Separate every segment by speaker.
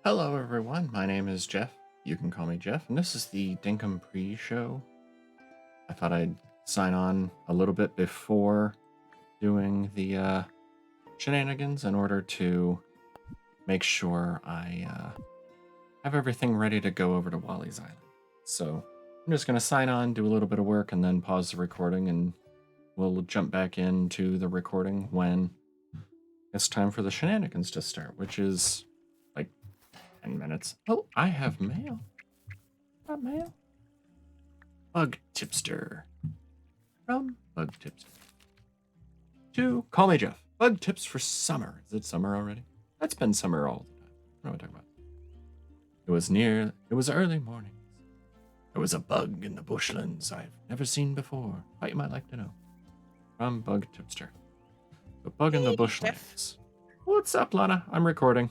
Speaker 1: Hello, everyone. My name is Jeff. You can call me Jeff, and this is the Dinkum pre-show. I thought I'd sign on a little bit before doing the shenanigans in order to make sure I have everything ready to go over to Wally's Island. So I'm just going to sign on, do a little bit of work, and then pause the recording, and we'll jump back into the recording when it's time for the shenanigans to start, which is like 10 minutes. Oh, I have mail. Got mail. Bug tipster. From Bug Tipster. To Call Me Jeff. Bug tips for summer. Is it summer already? It's been summer all the time. What am I talking about? It was early mornings. There was a bug in the bushlands I've never seen before. Thought you might like to know. From Bug Tipster. The bug in the bushlands. What's up, Lana? I'm recording.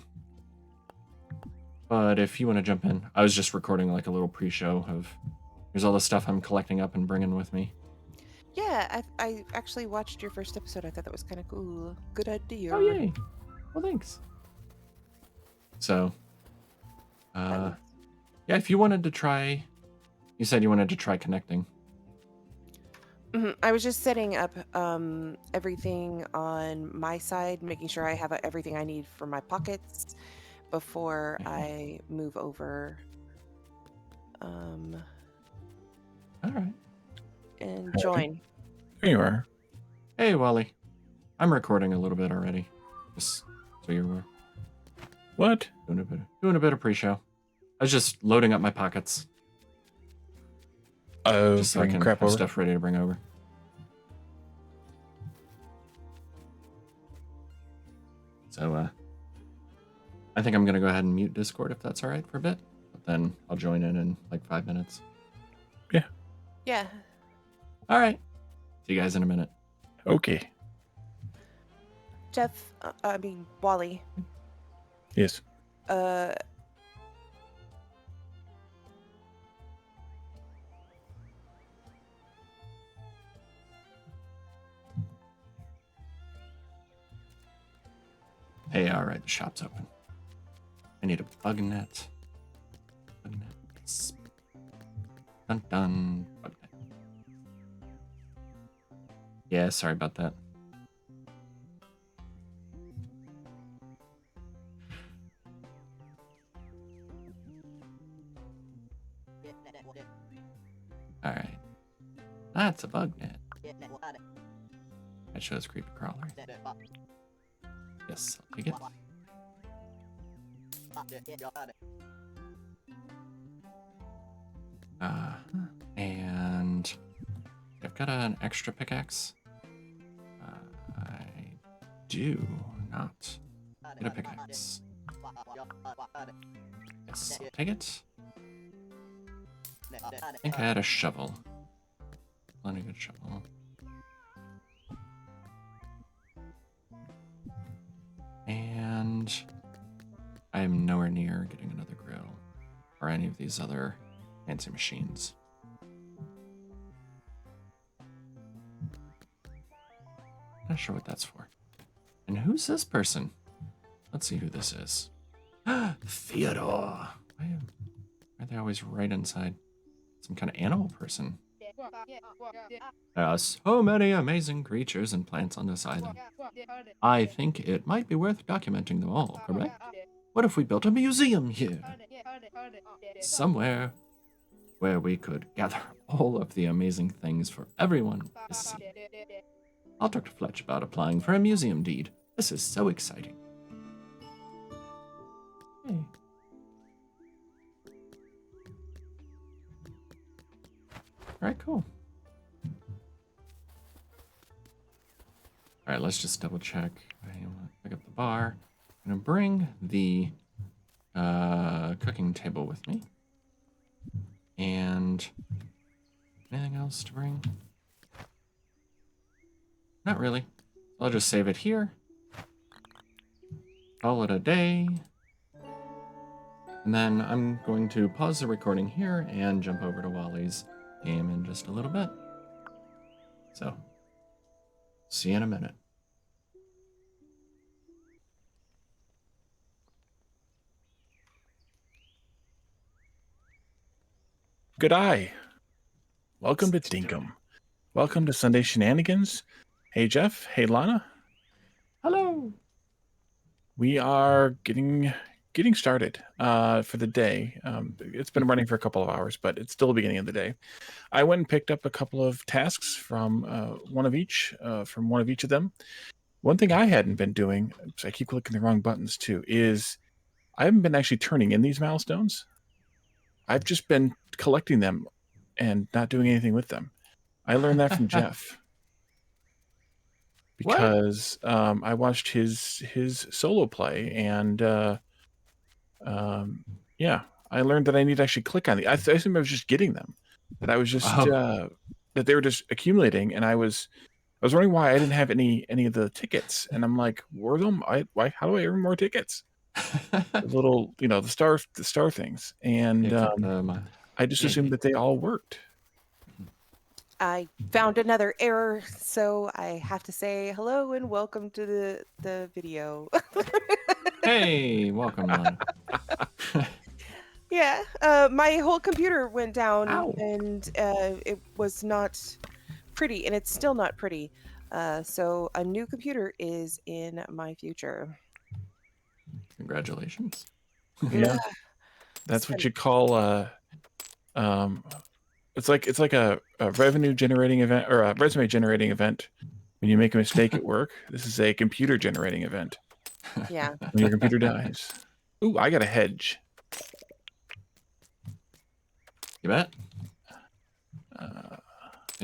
Speaker 1: But if you want to jump in, I was just recording like a little pre-show of here's all the stuff I'm collecting up and bringing with me.
Speaker 2: Yeah, I actually watched your first episode. I thought that was kind of cool. Good idea.
Speaker 1: Oh, yay. Well, thanks. So, yeah, if you wanted to try, you said you wanted to try connecting.
Speaker 2: I was just setting up everything on my side, making sure I have everything I need for my pockets before I move over.
Speaker 1: All right.
Speaker 2: And join.
Speaker 3: There you are.
Speaker 1: Hey, Wally. I'm recording a little bit already, just so you're aware.
Speaker 3: What?
Speaker 1: Doing a bit of pre-show. I was just loading up my pockets.
Speaker 3: Oh,
Speaker 1: just so I can have stuff ready to bring over. So, I think I'm gonna go ahead and mute Discord if that's all right for a bit. But then I'll join in like 5 minutes.
Speaker 3: Yeah.
Speaker 2: Yeah.
Speaker 1: All right. See you guys in a minute.
Speaker 3: Okay.
Speaker 2: Jeff, Wally.
Speaker 3: Yes.
Speaker 1: Hey, all right, the shop's open. I need a bug net. Bug net. Dun dun. Bug net. Yeah, sorry about that. All right. That's a bug net. That shows creepy crawler. Yes, I'll take it. And I've got an extra pickaxe. I do not get a pickaxe. Yes, I'll take it. I think I had a shovel. Plenty good shovel. And I am nowhere near getting another grill or any of these other fancy machines. Not sure what that's for. And who's this person? Let's see who this is. Theodore. Why are they always right inside? Some kind of animal person. There are so many amazing creatures and plants on this island. I think it might be worth documenting them all, correct? What if we built a museum here? Somewhere where we could gather all of the amazing things for everyone to see. I'll talk to Fletch about applying for a museum deed. This is so exciting. Hey. Alright, cool. Alright, let's just double check. I want to pick up the bar. I'm going to bring the cooking table with me. And anything else to bring? Not really. I'll just save it here. Call it a day. And then I'm going to pause the recording here and jump over to Wally's game in just a little bit. So, see you in a minute.
Speaker 3: Good eye. Welcome to Dinkum. Welcome to Sunday Shenanigans. Hey, Jeff. Hey, Lana.
Speaker 1: Hello.
Speaker 3: We are getting started for the day. It's been running for a couple of hours, but it's still the beginning of the day. I went and picked up a couple of tasks from one of each of them. One thing I hadn't been doing, so I keep clicking the wrong buttons too, is I haven't been actually turning in these milestones. I've just been collecting them and not doing anything with them. I learned that from Jeff because I watched his solo play, and yeah, I learned that I need to actually click on the. I assumed I was just getting them, that I was just that they were just accumulating, and I was wondering why I didn't have any of the tickets, and I'm like, were them? Why? How do I earn more tickets? The little, the star things, and I just assumed that they all worked.
Speaker 2: I found another error, so I have to say hello and welcome to the video.
Speaker 1: Hey, welcome, Lana.
Speaker 2: Yeah, my whole computer went down.
Speaker 3: Ow.
Speaker 2: And it was not pretty, and it's still not pretty. So a new computer is in my future.
Speaker 1: Congratulations.
Speaker 3: Yeah, that's what you call it's like a revenue generating event, or a resume generating event. When you make a mistake at work, this is a computer generating event.
Speaker 2: Yeah.
Speaker 3: When your computer dies. Ooh, I got a hedge.
Speaker 1: You bet.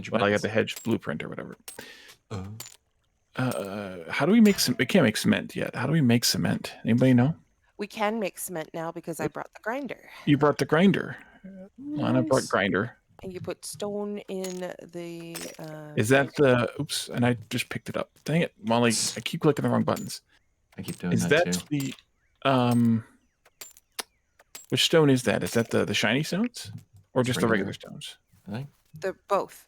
Speaker 3: Well, I got the hedge blueprint or whatever. How do we make some? We can't make cement yet. How do we make cement? Anybody know?
Speaker 2: We can make cement now because I brought the grinder.
Speaker 3: You brought the grinder. Lana brought
Speaker 2: Nice.
Speaker 3: grinder.
Speaker 2: And you put stone in the.
Speaker 3: Is that the? Oops! And I just picked it up. Dang it, Molly! I keep clicking the wrong buttons.
Speaker 1: I keep doing
Speaker 3: Is
Speaker 1: that
Speaker 3: that
Speaker 1: too.
Speaker 3: the? Which stone is that? Is that the shiny stones, or
Speaker 1: It's
Speaker 3: just the regular stones?
Speaker 1: I think.
Speaker 2: They're both.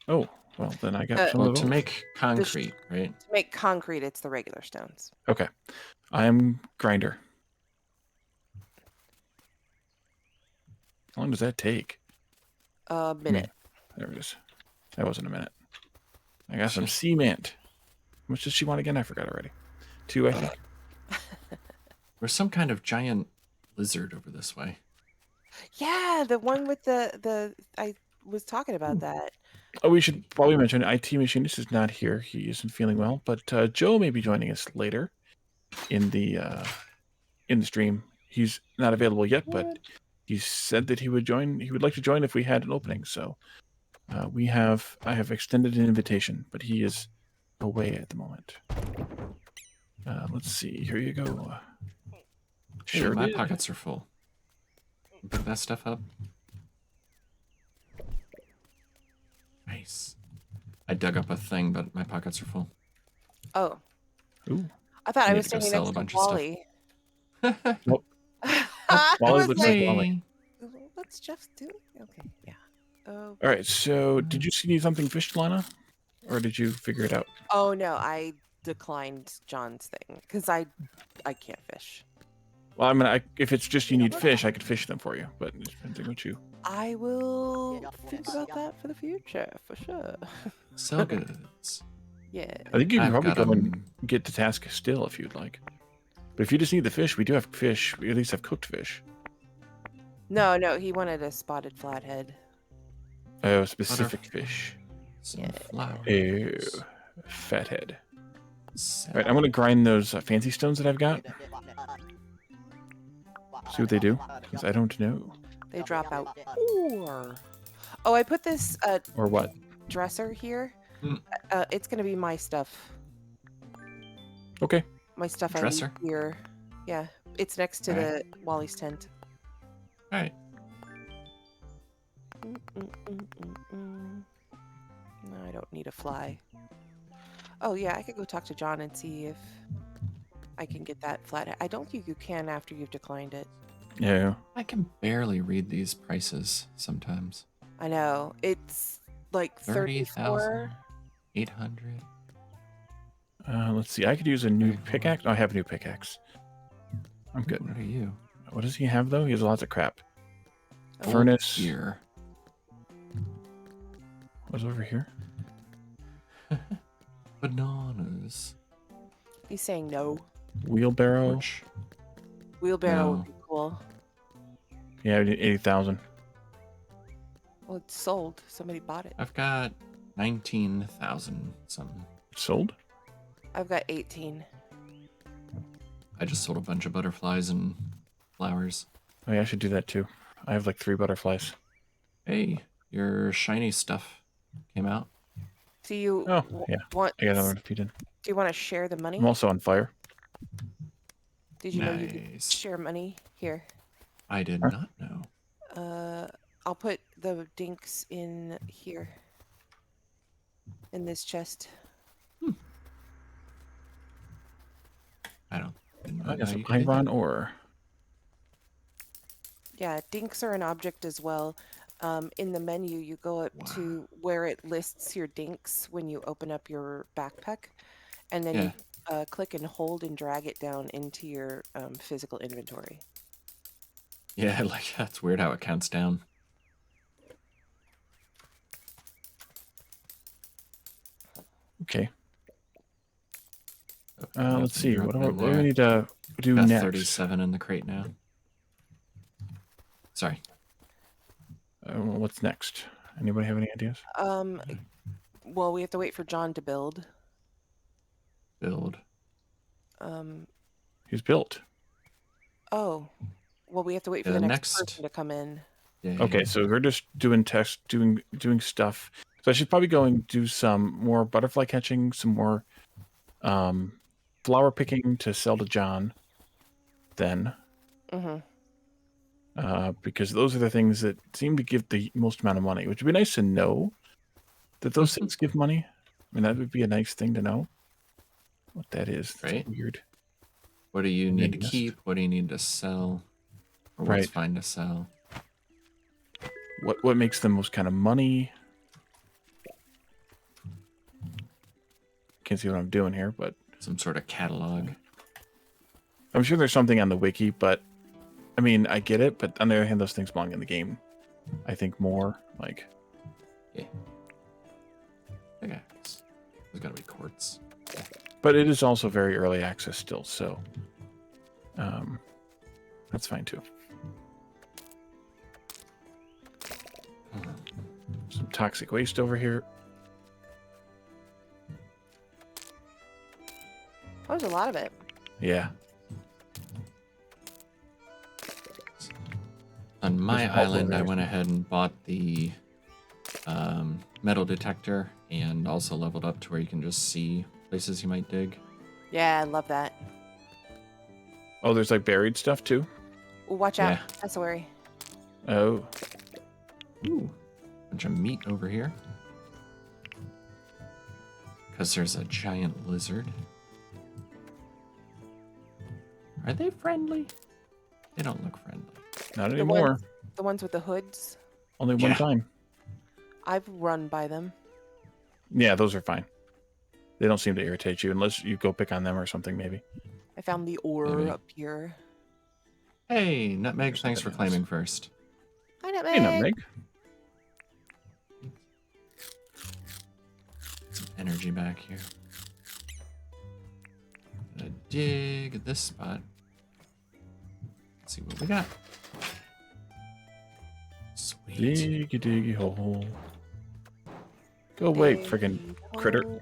Speaker 3: Oh, well then I got some
Speaker 1: Well,
Speaker 3: of those.
Speaker 1: to make concrete, right?
Speaker 2: To make concrete, it's the regular stones.
Speaker 3: Okay, I am grinder. How long does that take?
Speaker 2: A minute.
Speaker 3: There it is. That wasn't a minute. I got some cement. How much does she want again? I forgot already. 2, I think.
Speaker 1: There's some kind of giant lizard over this way.
Speaker 2: Yeah, the one with the I was talking about that.
Speaker 3: Oh, we should probably mention IT Machinist is not here. He isn't feeling well, but Joe may be joining us later in the stream. He's not available yet, but he said that he would join. He would like to join if we had an opening. So I have extended an invitation, but he is away at the moment. Let's see. Here you go.
Speaker 1: Sure, my pockets are full. Pick that stuff up. Nice. I dug up a thing, but my pockets are full.
Speaker 2: Oh.
Speaker 3: Ooh.
Speaker 2: I thought I
Speaker 1: need
Speaker 2: was
Speaker 1: to go
Speaker 2: standing
Speaker 1: sell
Speaker 2: next
Speaker 1: a
Speaker 2: to
Speaker 1: bunch of stuff.
Speaker 2: Wally.
Speaker 3: Nope.
Speaker 2: I
Speaker 3: Wally
Speaker 2: was
Speaker 3: looks
Speaker 2: like,
Speaker 3: like Wally.
Speaker 2: what's Jeff doing? Okay, yeah. Oh.
Speaker 3: All right. So, did you see something fished, Lana, or did you figure it out?
Speaker 2: Oh no, I declined John's thing because I can't fish.
Speaker 3: Well, I mean, if it's just you need fish, I could fish them for you, but it depends on what you.
Speaker 2: I will think about that for the future, for sure.
Speaker 1: Sell goods.
Speaker 2: Yeah.
Speaker 3: I think you can
Speaker 1: I've
Speaker 3: probably
Speaker 1: got
Speaker 3: go and get the task still if you'd like. But if you just need the fish, we do have fish. We at least have cooked fish.
Speaker 2: No, he wanted a spotted flathead.
Speaker 3: Oh, specific fish.
Speaker 1: Some
Speaker 2: Yeah.
Speaker 1: flowers.
Speaker 3: Ew, fathead.
Speaker 1: Sell.
Speaker 3: All right, I'm gonna grind those fancy stones that I've got. See what they do, because I don't know.
Speaker 2: They drop out. Oh, I put this
Speaker 3: Or what?
Speaker 2: dresser here.
Speaker 1: Hmm.
Speaker 2: It's gonna be my stuff.
Speaker 3: Okay.
Speaker 2: My stuff
Speaker 1: Dresser?
Speaker 2: I leave here. Yeah, it's next to the Wally's tent.
Speaker 1: All right.
Speaker 2: No, I don't need a fly. Oh yeah, I could go talk to John and see if I can get that flathead. I don't think you can after you've declined it.
Speaker 3: Yeah.
Speaker 1: I can barely read these prices sometimes.
Speaker 2: I know. It's like 34.
Speaker 1: 800.
Speaker 3: Let's see. I could use a new pickaxe. Oh, I have a new pickaxe. I'm good.
Speaker 1: What are you?
Speaker 3: What does he have though? He has lots of crap.
Speaker 2: Oh.
Speaker 3: Furnace.
Speaker 1: Here.
Speaker 3: What's over here?
Speaker 1: Bananas.
Speaker 2: He's saying no.
Speaker 3: Wheelbarrow.
Speaker 1: Torch.
Speaker 2: Wheelbarrow
Speaker 1: No.
Speaker 2: would be cool.
Speaker 3: Yeah, we need 80,000.
Speaker 2: Well, it's sold. Somebody bought it.
Speaker 1: I've got 19,000 something.
Speaker 3: Sold?
Speaker 2: I've got 18.
Speaker 1: I just sold a bunch of butterflies and flowers.
Speaker 3: Oh, yeah, I should do that too. I have like 3 butterflies.
Speaker 1: Hey, your shiny stuff came out.
Speaker 2: Do you
Speaker 3: Oh, yeah.
Speaker 2: want?
Speaker 3: I got another to feed in.
Speaker 2: Do you want to share the money?
Speaker 3: I'm also on fire.
Speaker 2: Did you know you could
Speaker 1: Nice.
Speaker 2: share money? Here.
Speaker 1: I did not know.
Speaker 2: I'll put the dinks in here. In this chest.
Speaker 1: I don't. didn't
Speaker 3: I
Speaker 1: know
Speaker 3: got some
Speaker 1: you could do that.
Speaker 3: iron ore.
Speaker 2: Yeah, dinks are an object as well. In the menu, you go up to where it lists your dinks when you open up your backpack, and then you click and hold and drag it down into your physical inventory.
Speaker 1: Yeah, like that's weird how it counts down.
Speaker 3: Okay.
Speaker 1: Oh,
Speaker 3: Let's see.
Speaker 1: drop
Speaker 3: What do
Speaker 1: it in
Speaker 3: we
Speaker 1: there.
Speaker 3: need to do
Speaker 1: Got
Speaker 3: next?
Speaker 1: 37 in the crate now. Sorry.
Speaker 3: What's next? Anybody have any ideas?
Speaker 2: Well, we have to wait for John to build.
Speaker 1: Build.
Speaker 3: He's built.
Speaker 2: Oh, well, we have to wait for the next person to come in.
Speaker 1: Yeah,
Speaker 3: Okay, so we're just doing doing stuff. So I should probably go and do some more butterfly catching, some more flower picking to sell to John. Then, because those are the things that seem to give the most amount of money, which would be nice to know that those things give money. I mean, that would be a nice thing to know. What that is, that's
Speaker 1: Right.
Speaker 3: weird.
Speaker 1: What do you need to
Speaker 3: Yes.
Speaker 1: keep? What do you need to sell? Or what's
Speaker 3: Right.
Speaker 1: fine to sell?
Speaker 3: What makes the most kind of money? Can't see what I'm doing here, but
Speaker 1: Some sort of catalog.
Speaker 3: I'm sure there's something on the wiki. But I mean, I get it. But on the other hand, those things belong in the game. I think more like.
Speaker 1: Yeah. Okay. There's gotta be quartz.
Speaker 3: But it is also very early access still, so that's fine too. Some toxic waste over here.
Speaker 2: There's a lot of it.
Speaker 3: Yeah.
Speaker 1: On my
Speaker 3: There's a vault
Speaker 1: island,
Speaker 3: over
Speaker 1: I
Speaker 3: there.
Speaker 1: went ahead and bought the metal detector and also leveled up to where you can just see places you might dig.
Speaker 2: Yeah, I love that.
Speaker 3: Oh, there's like buried stuff too.
Speaker 2: Well, watch out,
Speaker 1: Yeah.
Speaker 2: cassowary.
Speaker 3: Oh,
Speaker 1: Ooh, bunch of meat over here. Because there's a giant lizard. Are they friendly? They don't look friendly.
Speaker 3: not anymore.
Speaker 2: The ones with the hoods.
Speaker 3: Only one
Speaker 1: Yeah.
Speaker 3: time.
Speaker 2: I've run by them.
Speaker 3: Yeah, those are fine. They don't seem to irritate you unless you go pick on them or something. Maybe.
Speaker 2: I found the ore
Speaker 1: Maybe.
Speaker 2: up here.
Speaker 1: Hey, Nutmeg,
Speaker 3: There's
Speaker 1: thanks for
Speaker 3: something else.
Speaker 1: claiming first.
Speaker 2: Hi, Nutmeg.
Speaker 3: Hey, Nutmeg.
Speaker 1: Some energy back here. Gonna dig this spot. Let's see what we got. Sweet.
Speaker 3: Diggy diggy hole. Go away,
Speaker 2: Dig
Speaker 3: friggin'
Speaker 2: the
Speaker 3: critter.
Speaker 2: hole.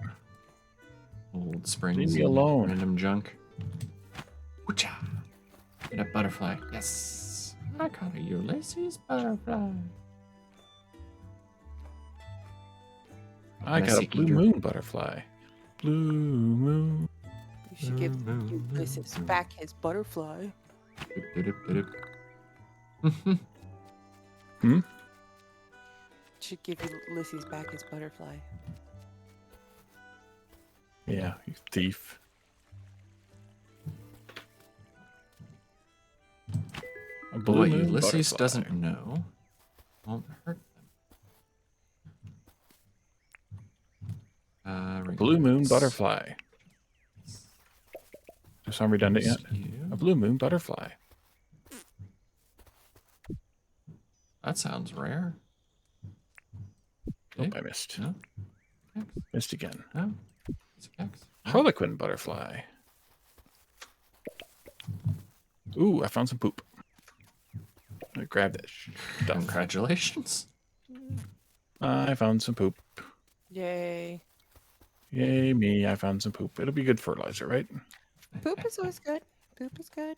Speaker 1: Old springs.
Speaker 3: Leave me
Speaker 1: and
Speaker 3: alone.
Speaker 1: Random junk. Woocha! Get a butterfly. Yes! I caught a Ulysses butterfly.
Speaker 3: I got a
Speaker 1: Messy
Speaker 3: blue
Speaker 1: eater.
Speaker 3: moon butterfly. Blue moon.
Speaker 2: You should give Ulysses back his butterfly.
Speaker 3: Hmm?
Speaker 2: Should give Ulysses back his butterfly.
Speaker 3: Yeah, you thief. A blue
Speaker 1: What
Speaker 3: moon
Speaker 1: Ulysses
Speaker 3: butterfly.
Speaker 1: doesn't know won't hurt them.
Speaker 3: Blue moon
Speaker 1: regulars.
Speaker 3: butterfly. Does sound redundant yet?
Speaker 1: You.
Speaker 3: A blue moon butterfly.
Speaker 1: That sounds rare.
Speaker 3: Nope, I missed.
Speaker 1: No.
Speaker 3: Missed again.
Speaker 1: No. It's a X. No.
Speaker 3: Harlequin butterfly. Ooh, I found some poop. I grabbed that stuff.
Speaker 1: Congratulations.
Speaker 3: I found some poop.
Speaker 2: Yay.
Speaker 3: Yay me, I found some poop. It'll be good fertilizer, right?
Speaker 2: Poop is always good. Poop is good.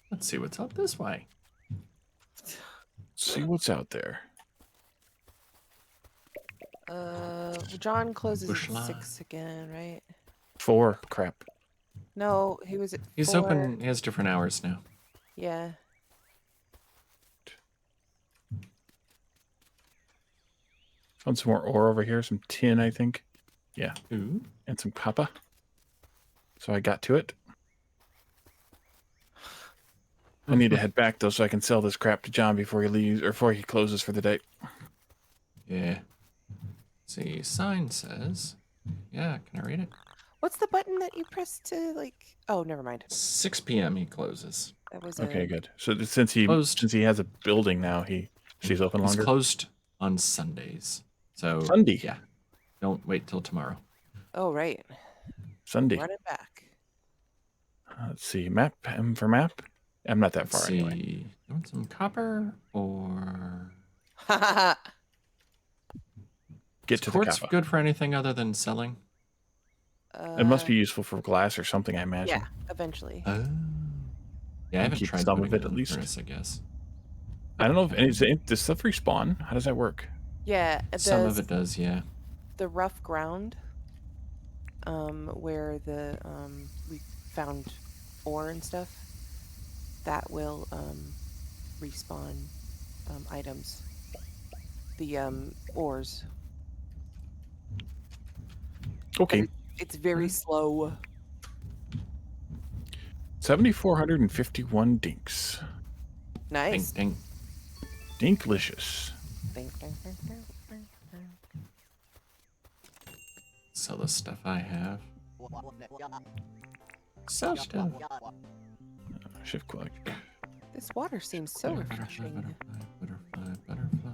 Speaker 1: Let's see what's up this way.
Speaker 3: See what's out there.
Speaker 2: John closes
Speaker 1: Bush
Speaker 2: at
Speaker 1: line.
Speaker 2: 6 again, right?
Speaker 3: 4. Crap.
Speaker 2: No, he was at
Speaker 1: He's
Speaker 2: 4.
Speaker 1: open. He has different hours now.
Speaker 2: Yeah.
Speaker 3: Found some more ore over here. Some tin, I think. Yeah.
Speaker 1: Ooh.
Speaker 3: And some copper. So I got to it. I need to head back, though, so I can sell this crap to John before he leaves, or before he closes for the day.
Speaker 1: Yeah. See, sign says. Yeah, can I read it?
Speaker 2: What's the button that you press to, like... Oh, never mind.
Speaker 1: 6 p.m. he closes.
Speaker 2: That was
Speaker 3: Okay,
Speaker 2: a...
Speaker 3: good. So since he has a building now, he stays open
Speaker 1: He's
Speaker 3: longer.
Speaker 1: closed on Sundays. So
Speaker 3: Sunday.
Speaker 1: Yeah. Don't wait till tomorrow.
Speaker 2: Oh, right.
Speaker 3: Sunday.
Speaker 2: Run it back.
Speaker 3: Let's see. Map. M for map. I'm not that
Speaker 1: Let's
Speaker 3: far
Speaker 1: see.
Speaker 3: anyway.
Speaker 1: You want some copper or
Speaker 3: Get
Speaker 1: is
Speaker 3: to the
Speaker 1: quartz
Speaker 3: copper.
Speaker 1: good for anything other than selling?
Speaker 3: It must be useful for glass or something, I imagine.
Speaker 2: Yeah, eventually.
Speaker 1: Oh. Yeah, I haven't
Speaker 3: keep
Speaker 1: tried
Speaker 3: some
Speaker 1: putting
Speaker 3: of it
Speaker 1: it
Speaker 3: at
Speaker 1: in the
Speaker 3: least.
Speaker 1: furnace, I guess.
Speaker 3: I don't know if does stuff respawn? How does that work?
Speaker 2: Yeah,
Speaker 1: Some of it does, yeah.
Speaker 2: the rough ground, where the we found ore and stuff, that will respawn items. The ores.
Speaker 3: Okay.
Speaker 2: It's very slow.
Speaker 3: 7,451 dinks.
Speaker 2: Nice.
Speaker 1: Ding, ding.
Speaker 3: Dinklicious.
Speaker 2: Ding, ding, ding, ding, ding, ding.
Speaker 1: Sell the stuff I have. Sell stuff.
Speaker 3: Shift click.
Speaker 2: This water seems so
Speaker 1: Butterfly,
Speaker 2: refreshing.
Speaker 1: butterfly, butterfly.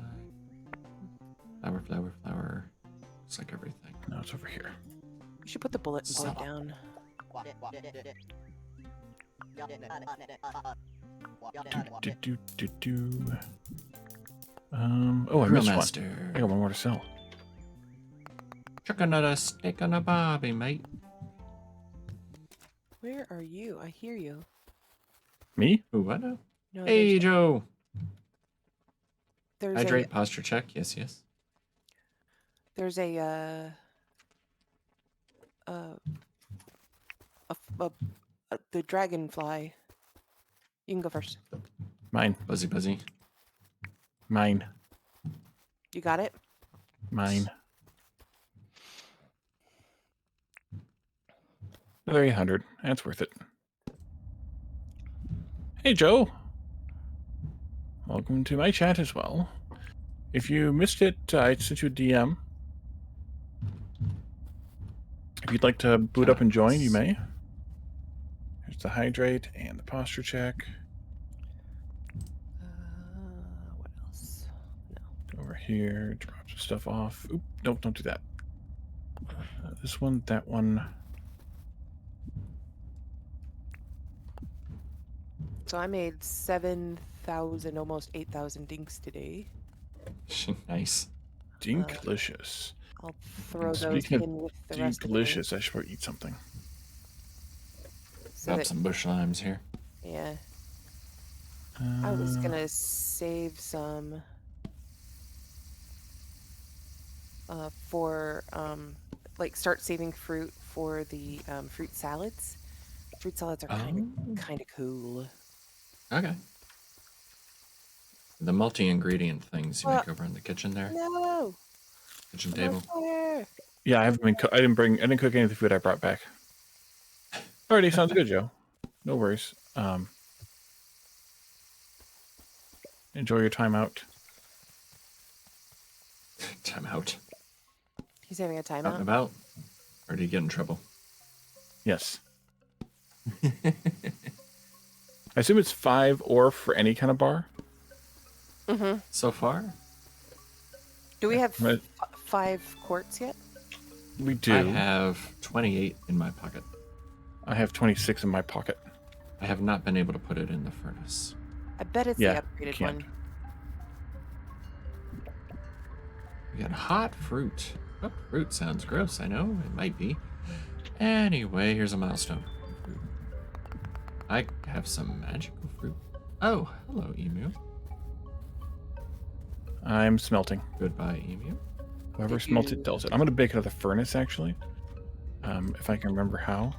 Speaker 1: Flower, flower, flower. It's like everything.
Speaker 3: No, it's over here.
Speaker 2: You should put the bullet point down.
Speaker 3: Do. Oh, I missed one.
Speaker 1: Master.
Speaker 3: I got one more to sell.
Speaker 1: Chuck another steak on a barbie, mate.
Speaker 2: Where are you? I hear you.
Speaker 3: Me?
Speaker 1: Ooh, what now?
Speaker 2: No,
Speaker 1: Hey, Joe.
Speaker 2: there's
Speaker 1: Hydrate, posture check. Yes, yes.
Speaker 2: there's a the dragonfly. You can go first.
Speaker 3: Mine.
Speaker 1: Buzzy, buzzy.
Speaker 3: Mine.
Speaker 2: You got it?
Speaker 3: Mine. Another 800. That's worth it. Hey, Joe. Welcome to my chat as well. If you missed it, I sent you a DM. If you'd like to boot up and join, you may. Here's the hydrate and the posture check.
Speaker 2: What else? No.
Speaker 3: Over here, drop some stuff off. Oop, nope, don't do that. This one, that one.
Speaker 2: So I made 7,000, almost 8,000 dinks today.
Speaker 1: Nice.
Speaker 3: Dinklicious.
Speaker 2: I'll throw those
Speaker 3: Speaking of
Speaker 2: in with the rest of the
Speaker 3: Dinklicious, I should probably eat something.
Speaker 2: so
Speaker 1: Got
Speaker 2: that,
Speaker 1: some bush limes here.
Speaker 2: yeah. I was gonna save some for like start saving fruit for the fruit salads. Fruit salads are kind of cool.
Speaker 1: Okay. The multi-ingredient things you make over in the kitchen there.
Speaker 2: No.
Speaker 1: Kitchen table.
Speaker 3: Yeah, I haven't been. I didn't cook any of the food I brought back. Alrighty, sounds good, Joe. No worries. Enjoy your time out.
Speaker 1: Time out.
Speaker 2: He's having a
Speaker 1: Out and
Speaker 2: timeout.
Speaker 1: about. Or do you get in trouble?
Speaker 3: Yes. I assume it's 5 ore for any kind of bar.
Speaker 2: Mm-hmm.
Speaker 1: so far.
Speaker 2: Do we
Speaker 3: Yeah,
Speaker 2: have
Speaker 3: but
Speaker 2: 5 quartz yet?
Speaker 3: we
Speaker 1: I
Speaker 3: do.
Speaker 1: have 28 in my pocket.
Speaker 3: I have 26 in my pocket.
Speaker 1: I have not been able to put it in the furnace.
Speaker 2: I bet it's
Speaker 3: Yeah,
Speaker 2: the
Speaker 3: you
Speaker 2: upgraded
Speaker 3: can't.
Speaker 2: one.
Speaker 1: We got hot fruit. Oh, fruit sounds gross. I know it might be. Anyway, here's a milestone. Fruit. I have some magical fruit. Oh, hello, emu.
Speaker 3: I'm smelting.
Speaker 1: Goodbye, emu.
Speaker 3: Whoever
Speaker 2: Did
Speaker 3: smelts it
Speaker 2: you?
Speaker 3: tells it. I'm going to bake another furnace, actually. If I can remember how.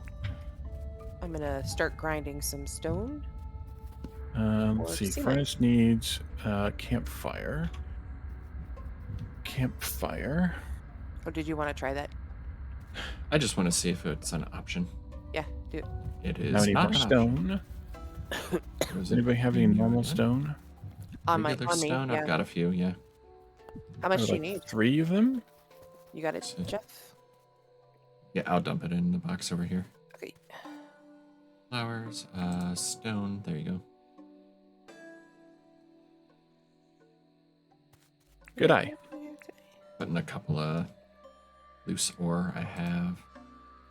Speaker 2: I'm gonna start grinding some stone.
Speaker 3: Let's
Speaker 2: Or
Speaker 3: see.
Speaker 2: cement.
Speaker 3: Furnace needs campfire. Campfire.
Speaker 2: Or did you want to try that?
Speaker 1: I just want to see if it's an option.
Speaker 2: Yeah, do it.
Speaker 1: It
Speaker 3: Now I
Speaker 1: is
Speaker 3: need
Speaker 1: not
Speaker 3: more
Speaker 1: an option.
Speaker 3: stone.
Speaker 1: There's
Speaker 3: Does anybody have any
Speaker 1: emu
Speaker 3: normal
Speaker 1: again.
Speaker 3: stone?
Speaker 2: On
Speaker 1: Regular
Speaker 2: me,
Speaker 1: stone?
Speaker 2: yeah.
Speaker 1: I've got a few, yeah.
Speaker 2: How
Speaker 3: I
Speaker 2: much
Speaker 3: would
Speaker 2: do you
Speaker 3: like
Speaker 2: need?
Speaker 3: 3 of them.
Speaker 2: You got it,
Speaker 1: So-
Speaker 2: Jeff?
Speaker 1: Yeah, I'll dump it in the box over here.
Speaker 2: Okay.
Speaker 1: Flowers, stone. There you go.
Speaker 3: Good eye.
Speaker 1: Putting a couple of loose ore I have.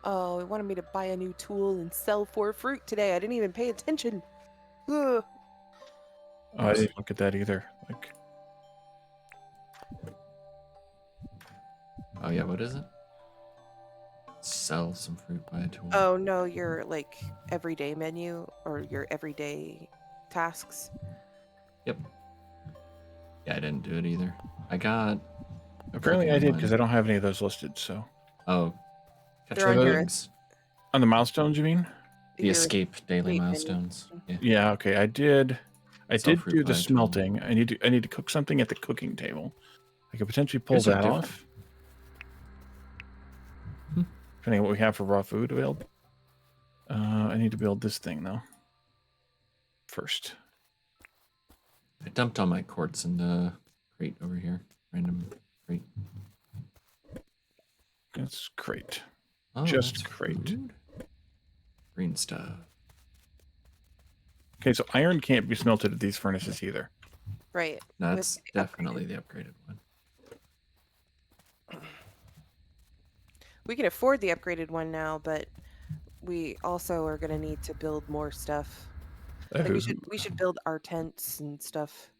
Speaker 2: Oh, it wanted me to buy a new tool and sell 4 fruit today. I didn't even pay attention. Ugh.
Speaker 3: Oh, I didn't look at that either. Like,
Speaker 1: Oh yeah, what is it? Sell some fruit by a tool.
Speaker 2: Oh no, your like everyday menu or your everyday tasks.
Speaker 1: Yep. Yeah, I didn't do it either. I got.
Speaker 3: apparently I
Speaker 1: cooking
Speaker 3: did
Speaker 1: one.
Speaker 3: because I don't have any of those listed. So
Speaker 1: Oh, catch
Speaker 2: They're on
Speaker 1: the
Speaker 2: your-
Speaker 1: things.
Speaker 3: on the milestones, you mean?
Speaker 1: The
Speaker 2: Your
Speaker 1: escape daily
Speaker 2: escape menu.
Speaker 1: milestones. Yeah.
Speaker 3: Yeah. Okay. I did. I
Speaker 1: Sell
Speaker 3: did
Speaker 1: fruit
Speaker 3: do
Speaker 1: by
Speaker 3: the
Speaker 1: a tool.
Speaker 3: smelting. I need to cook something at the cooking table. I could potentially pull
Speaker 1: Yours are
Speaker 3: that
Speaker 1: different.
Speaker 3: off.
Speaker 1: Hmm.
Speaker 3: Depending on what we have for raw food available. I need to build this thing though. First.
Speaker 1: I dumped all my quartz in the crate over here. Random crate.
Speaker 3: That's great.
Speaker 1: Oh,
Speaker 3: Just
Speaker 1: that's
Speaker 3: crate.
Speaker 1: food. Green stuff.
Speaker 3: Okay, so iron can't be smelted at these furnaces either.
Speaker 2: Right.
Speaker 1: That's
Speaker 2: the
Speaker 1: definitely the upgraded one.
Speaker 2: We can afford the upgraded one now, but we also are going to need to build more stuff. Like we should build our tents and stuff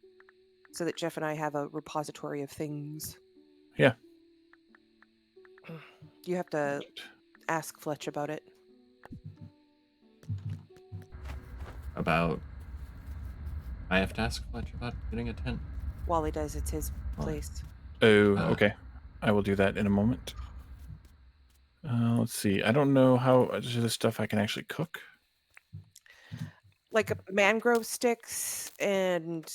Speaker 2: so that Jeff and I have a repository of things.
Speaker 3: Yeah.
Speaker 2: You have to ask Fletch about it.
Speaker 1: About. I have to ask Fletch about getting a tent.
Speaker 2: Wally does. It's his
Speaker 1: Wally.
Speaker 2: place.
Speaker 3: Oh,
Speaker 1: Ah.
Speaker 3: okay. I will do that in a moment. Let's see. I don't know how much of this stuff I can actually cook.
Speaker 2: Like mangrove sticks and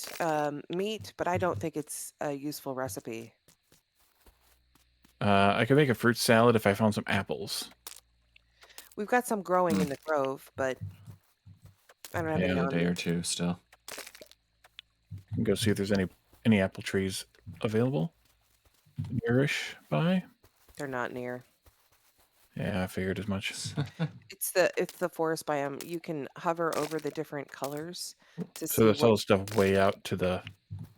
Speaker 2: meat, but I don't think it's a useful recipe.
Speaker 3: I could make a fruit salad if I found some apples.
Speaker 2: We've got some growing in the grove, but I don't have any
Speaker 1: Yeah, a
Speaker 2: on
Speaker 1: day
Speaker 2: me.
Speaker 1: or two still.
Speaker 3: I can go see if there's any apple trees available. Nearish by.
Speaker 2: They're not near.
Speaker 3: Yeah, I figured as much.
Speaker 2: It's the forest biome. You can hover over the different colors to
Speaker 3: So
Speaker 2: see
Speaker 3: that's all
Speaker 2: what.
Speaker 3: the stuff way out to the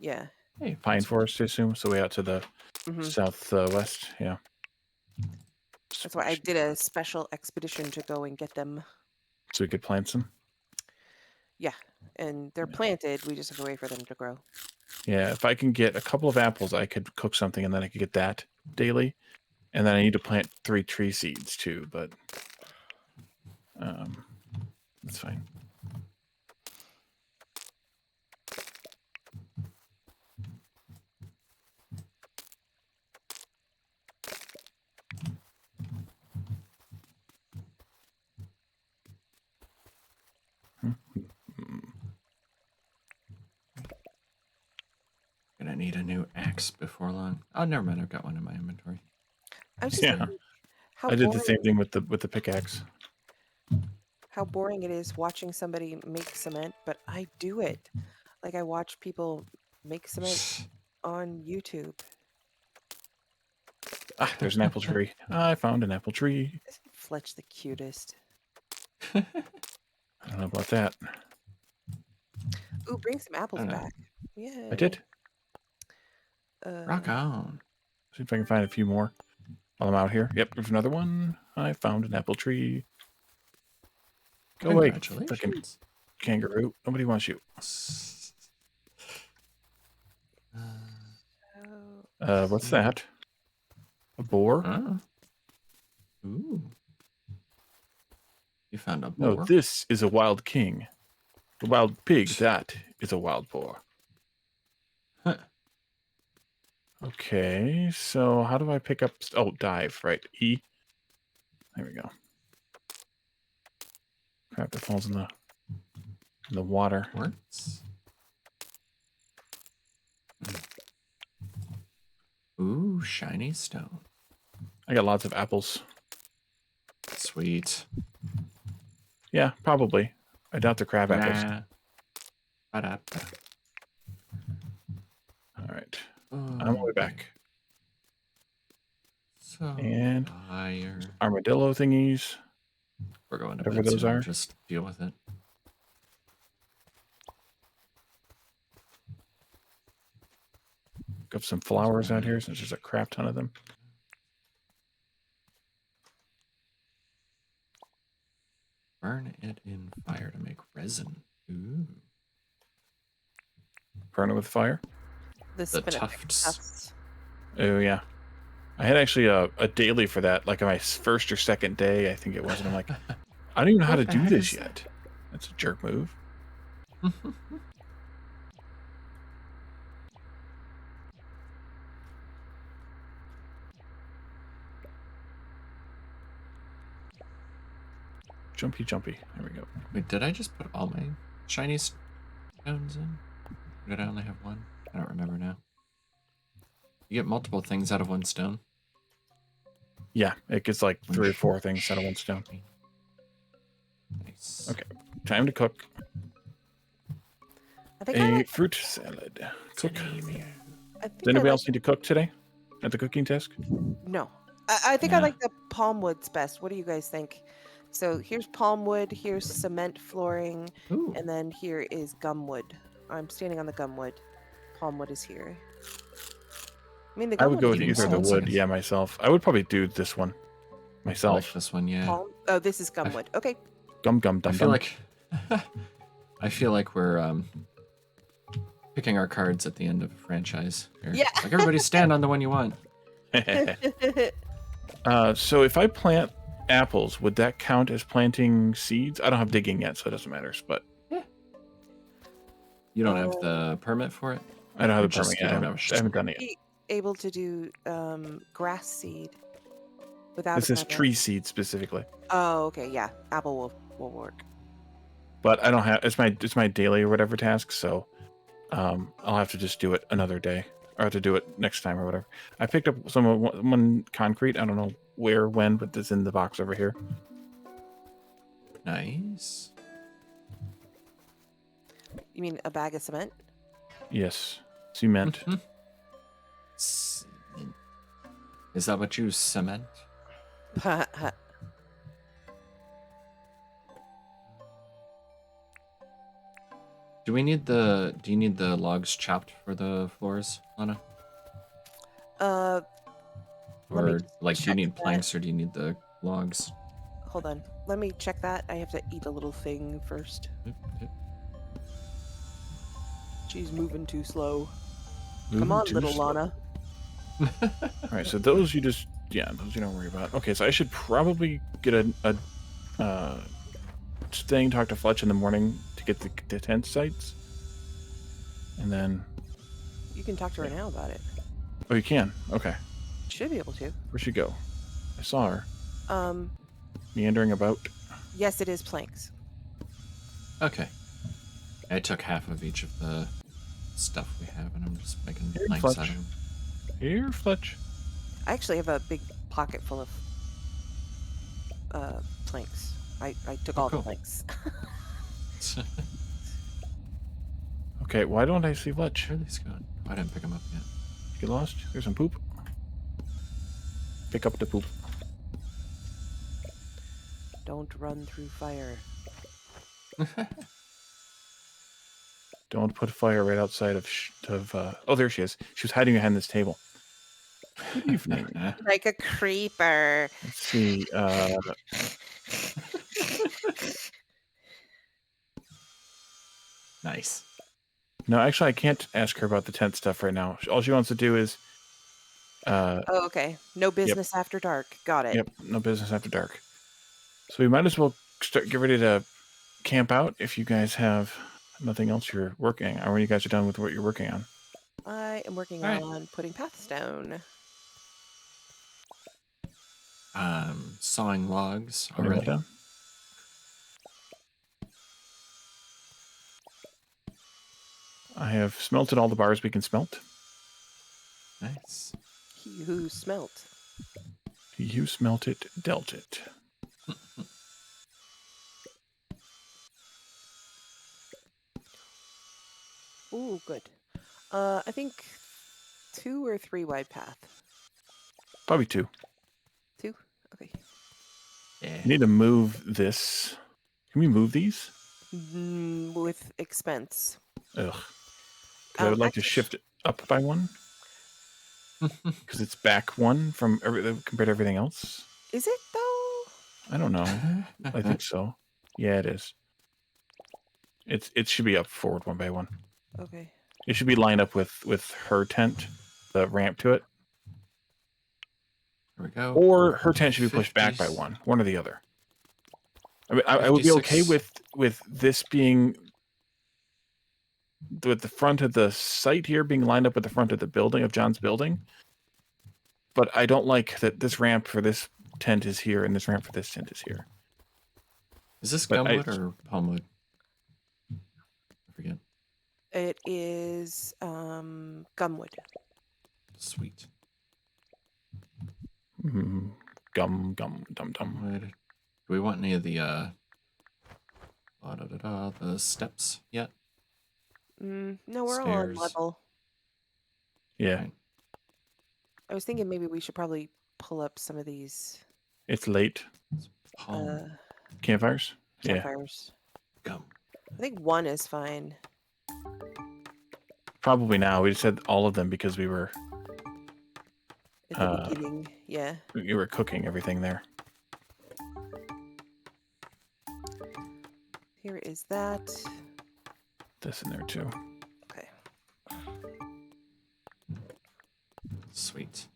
Speaker 2: Yeah.
Speaker 1: Hey,
Speaker 3: pine
Speaker 1: that's-
Speaker 3: forest, I assume. So way out to the
Speaker 2: Mhm.
Speaker 3: southwest. Yeah.
Speaker 2: That's why I did a special expedition to go and get them.
Speaker 3: So we could plant some.
Speaker 2: Yeah, and they're
Speaker 3: Yeah.
Speaker 2: planted. We just have to wait for them to grow.
Speaker 3: Yeah, if I can get a couple of apples, I could cook something, and then I could get that daily. And then I need to plant 3 tree seeds too, but that's fine.
Speaker 1: Gonna need a new axe before long. Oh, never mind. I've got one in my inventory.
Speaker 2: I was just
Speaker 3: Yeah.
Speaker 2: thinking how
Speaker 3: I did the
Speaker 2: boring,
Speaker 3: same thing with the pickaxe.
Speaker 2: how boring it is watching somebody make cement, but I do it. Like I watch people make cement on YouTube.
Speaker 3: Ah, there's an apple tree. I found an apple tree.
Speaker 2: Isn't Fletch the cutest?
Speaker 3: I don't know about that.
Speaker 2: Ooh, bring some apples
Speaker 1: know.
Speaker 2: back. Yeah.
Speaker 3: I did.
Speaker 1: Rock on.
Speaker 3: See if I can find a few more while I'm out here. Yep, there's another one. I found an apple tree. Go away, freaking
Speaker 1: Congratulations.
Speaker 3: kangaroo. Nobody wants you. What's that? A boar?
Speaker 1: Ooh. You found a
Speaker 3: No,
Speaker 1: boar?
Speaker 3: this is a wild king. A wild pig, that is a wild boar.
Speaker 1: Huh.
Speaker 3: Okay, so how do I pick up... Oh, dive, right. E. There we go. Crap, that falls in the water.
Speaker 1: Quartz. Ooh, shiny stone.
Speaker 3: I got lots of apples.
Speaker 1: Sweet.
Speaker 3: Yeah, probably. I doubt the crab apples.
Speaker 1: Nah. Ba-da-ba.
Speaker 3: All right. I'm on my way back.
Speaker 1: So
Speaker 3: And
Speaker 1: fire.
Speaker 3: armadillo thingies.
Speaker 1: We're going to
Speaker 3: Whatever
Speaker 1: bed
Speaker 3: those
Speaker 1: soon.
Speaker 3: are.
Speaker 1: Just deal with it.
Speaker 3: Got some flowers out here since there's a crap ton of them.
Speaker 1: Burn it in fire to make resin. Ooh.
Speaker 3: Burn it with fire.
Speaker 1: The tufts.
Speaker 2: tufts.
Speaker 3: Oh, yeah. I had actually a daily for that, like on my first or second day, I think it was. And I'm like, I don't even know how to
Speaker 1: What the
Speaker 3: do
Speaker 1: heck
Speaker 3: this
Speaker 1: is
Speaker 3: yet. That's a jerk move. Jumpy, jumpy. There we go.
Speaker 1: Wait, did I just put all my shiny stones in? Or did I only have one? I don't remember now. You get multiple things out of one stone.
Speaker 3: Yeah, it gets like 3 or 4 things out of one stone.
Speaker 1: Nice.
Speaker 3: Okay, time to cook
Speaker 2: I think I
Speaker 3: a
Speaker 2: like.
Speaker 3: fruit salad. Cook.
Speaker 2: I
Speaker 3: Does
Speaker 2: think
Speaker 3: anybody
Speaker 2: I
Speaker 3: else need to cook today at the cooking desk?
Speaker 2: No. I think I
Speaker 1: Nah.
Speaker 2: like the palm woods best. What do you guys think? So here's palm wood, here's cement flooring,
Speaker 1: Ooh.
Speaker 2: and then here is gum wood. I'm standing on the gum wood. Palm wood is here. I mean, the
Speaker 3: I
Speaker 2: gum
Speaker 3: would go with
Speaker 1: Give me
Speaker 3: either the
Speaker 1: some
Speaker 3: wood,
Speaker 1: seconds.
Speaker 3: yeah, myself. I would probably do this one
Speaker 1: I
Speaker 3: myself.
Speaker 1: like this one, yeah.
Speaker 2: Oh, this is gum wood. Okay.
Speaker 3: Gum gum
Speaker 1: I
Speaker 3: dum
Speaker 1: feel
Speaker 3: dum.
Speaker 1: like I feel like we're picking our cards at the end of a franchise here.
Speaker 2: Yeah.
Speaker 1: Like everybody stand on the one you want.
Speaker 3: So if I plant apples, would that count as planting seeds? I don't have digging yet, so it doesn't matter. But
Speaker 1: You don't have the permit for it?
Speaker 3: I don't have
Speaker 1: Or
Speaker 3: the permit
Speaker 1: just
Speaker 3: yet.
Speaker 1: you
Speaker 3: I
Speaker 1: don't
Speaker 3: haven't,
Speaker 1: have
Speaker 3: I haven't done it yet.
Speaker 2: Be able to do grass seed without
Speaker 3: This
Speaker 2: a
Speaker 3: is
Speaker 2: permit.
Speaker 3: tree seed specifically.
Speaker 2: Oh, okay, yeah. Apple will work.
Speaker 3: But I don't have it's my daily or whatever task, so I'll have to just do it another day. Or have to do it next time or whatever. I picked up one concrete. I don't know where, when, but it's in the box over here.
Speaker 1: Nice.
Speaker 2: You mean a bag of cement?
Speaker 3: Yes. Cement.
Speaker 1: Cement. Is that what you cement? Do you need the logs chopped for the floors, Lana?
Speaker 2: Let me
Speaker 1: Or like do you
Speaker 2: check
Speaker 1: need
Speaker 2: that.
Speaker 1: planks or do you need the logs?
Speaker 2: Hold on. Let me check that. I have to eat a little thing first. She's moving too slow. Come on, little Lana.
Speaker 3: All right, so those you just those you don't worry about. Okay, so I should probably get a thing, talk to Fletch in the morning to get the tent sites, and then
Speaker 2: You can talk to her now about it.
Speaker 3: oh, you can. Okay,
Speaker 2: Should be able to.
Speaker 3: where'd she go? I saw her
Speaker 2: Um,
Speaker 3: meandering about.
Speaker 2: yes, it is planks.
Speaker 1: Okay. I took half of each of the stuff we have and I'm just making
Speaker 3: Here,
Speaker 1: planks out
Speaker 3: Fletch.
Speaker 1: of them.
Speaker 3: Here, Fletch.
Speaker 2: I actually have a big pocket full of planks. I took all
Speaker 1: cool.
Speaker 2: the planks.
Speaker 3: Okay, why don't I see Fletch?
Speaker 1: Where are these going? Oh, I didn't pick them up yet.
Speaker 3: Get lost. There's some poop. Pick up the poop.
Speaker 2: Don't run through fire.
Speaker 3: Don't put fire right outside of... oh, there she is. She was hiding behind this table. Good evening.
Speaker 2: Like a creeper.
Speaker 3: Let's see.
Speaker 1: Nice.
Speaker 3: No, actually, I can't ask her about the tent stuff right now. All she wants to do is...
Speaker 2: Oh, okay. No business after dark. Got it.
Speaker 3: Yep, no business after dark. So we might as well get ready to camp out if you guys have nothing else you're working on, or when you guys are done with what you're working on.
Speaker 2: I am working
Speaker 1: All right.
Speaker 2: on putting pathstone.
Speaker 1: Sawing logs
Speaker 3: Putting that
Speaker 1: already.
Speaker 3: down. I have smelted all the bars we can smelt.
Speaker 1: Nice.
Speaker 2: He who smelt.
Speaker 3: You smelt it, dealt it.
Speaker 2: Ooh, good. I think 2 or 3 wide path.
Speaker 3: Probably 2.
Speaker 2: 2? Okay.
Speaker 1: Yeah.
Speaker 3: I need to move this. Can we move these?
Speaker 2: With expense.
Speaker 3: Ugh. 'Cause I would like to
Speaker 2: Actually,
Speaker 3: shift it up by 1. Because it's back 1 from compared to everything else.
Speaker 2: is it though?
Speaker 3: I don't know. I think so. Yeah, it is. It should be up forward 1 by 1.
Speaker 2: Okay.
Speaker 3: It should be lined up with her tent, the ramp to it.
Speaker 1: There we go.
Speaker 3: Or her tent should be pushed back by 1 or the other. I mean, I would be okay
Speaker 1: 56.
Speaker 3: with this being with the front of the site here being lined up with the front of the building of John's building. But I don't like that this ramp for this tent is here and this ramp for this tent is here.
Speaker 1: Is this
Speaker 3: But
Speaker 1: gumwood or palmwood? I forget.
Speaker 2: It is gumwood.
Speaker 1: Sweet.
Speaker 3: Gum, dum, dum.
Speaker 1: Gumwood. Do we want any of the the steps yet?
Speaker 2: No, we're all on
Speaker 1: Stairs.
Speaker 2: level.
Speaker 3: Yeah,
Speaker 1: Right.
Speaker 2: I was thinking maybe we should probably pull up some of these
Speaker 3: it's late.
Speaker 1: Palm.
Speaker 3: Campfires? Yeah.
Speaker 2: campfires.
Speaker 1: Gum.
Speaker 2: I think 1 is fine.
Speaker 3: Probably now. We just said all of them because we were
Speaker 2: At the beginning. Yeah.
Speaker 3: cooking everything there.
Speaker 2: Here is that.
Speaker 3: This in there too.
Speaker 2: Okay.
Speaker 1: Sweet.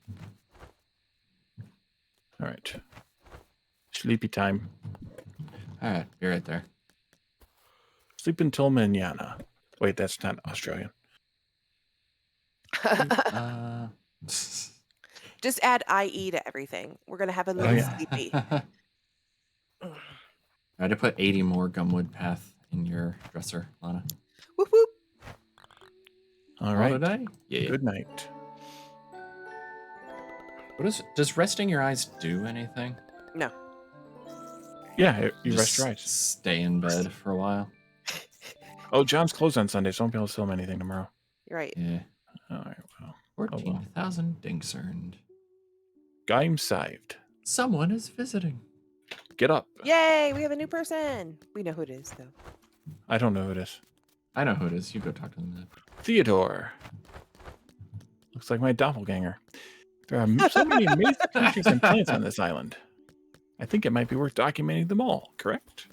Speaker 3: All right. Sleepy time.
Speaker 1: All right, be right there.
Speaker 3: Sleep until mañana. Wait, that's not Australian.
Speaker 2: Just add IE to everything. We're going to have a little sleepy.
Speaker 1: I had to put 80 more gumwood path in your dresser, Lana.
Speaker 2: Whoop whoop.
Speaker 3: All right.
Speaker 1: Did I? Yeah.
Speaker 3: Good night.
Speaker 1: Does resting your eyes do anything?
Speaker 2: No.
Speaker 3: Yeah, you
Speaker 1: Just
Speaker 3: rest your eyes.
Speaker 1: Stay in bed for a while.
Speaker 3: Oh, John's closed on Sunday, so I won't be able to film anything tomorrow.
Speaker 2: You're right.
Speaker 1: Yeah.
Speaker 3: All right, well.
Speaker 1: 14,000 dinks earned.
Speaker 3: Game saved.
Speaker 1: Someone is visiting.
Speaker 3: Get up.
Speaker 2: Yay, we have a new person. We know who it is, though.
Speaker 3: I don't know who it is.
Speaker 1: I know who it is. You go talk to them then.
Speaker 3: Theodore. Looks like my doppelganger. There are so many amazing creatures and plants on this island. I think it might be worth documenting them all, correct?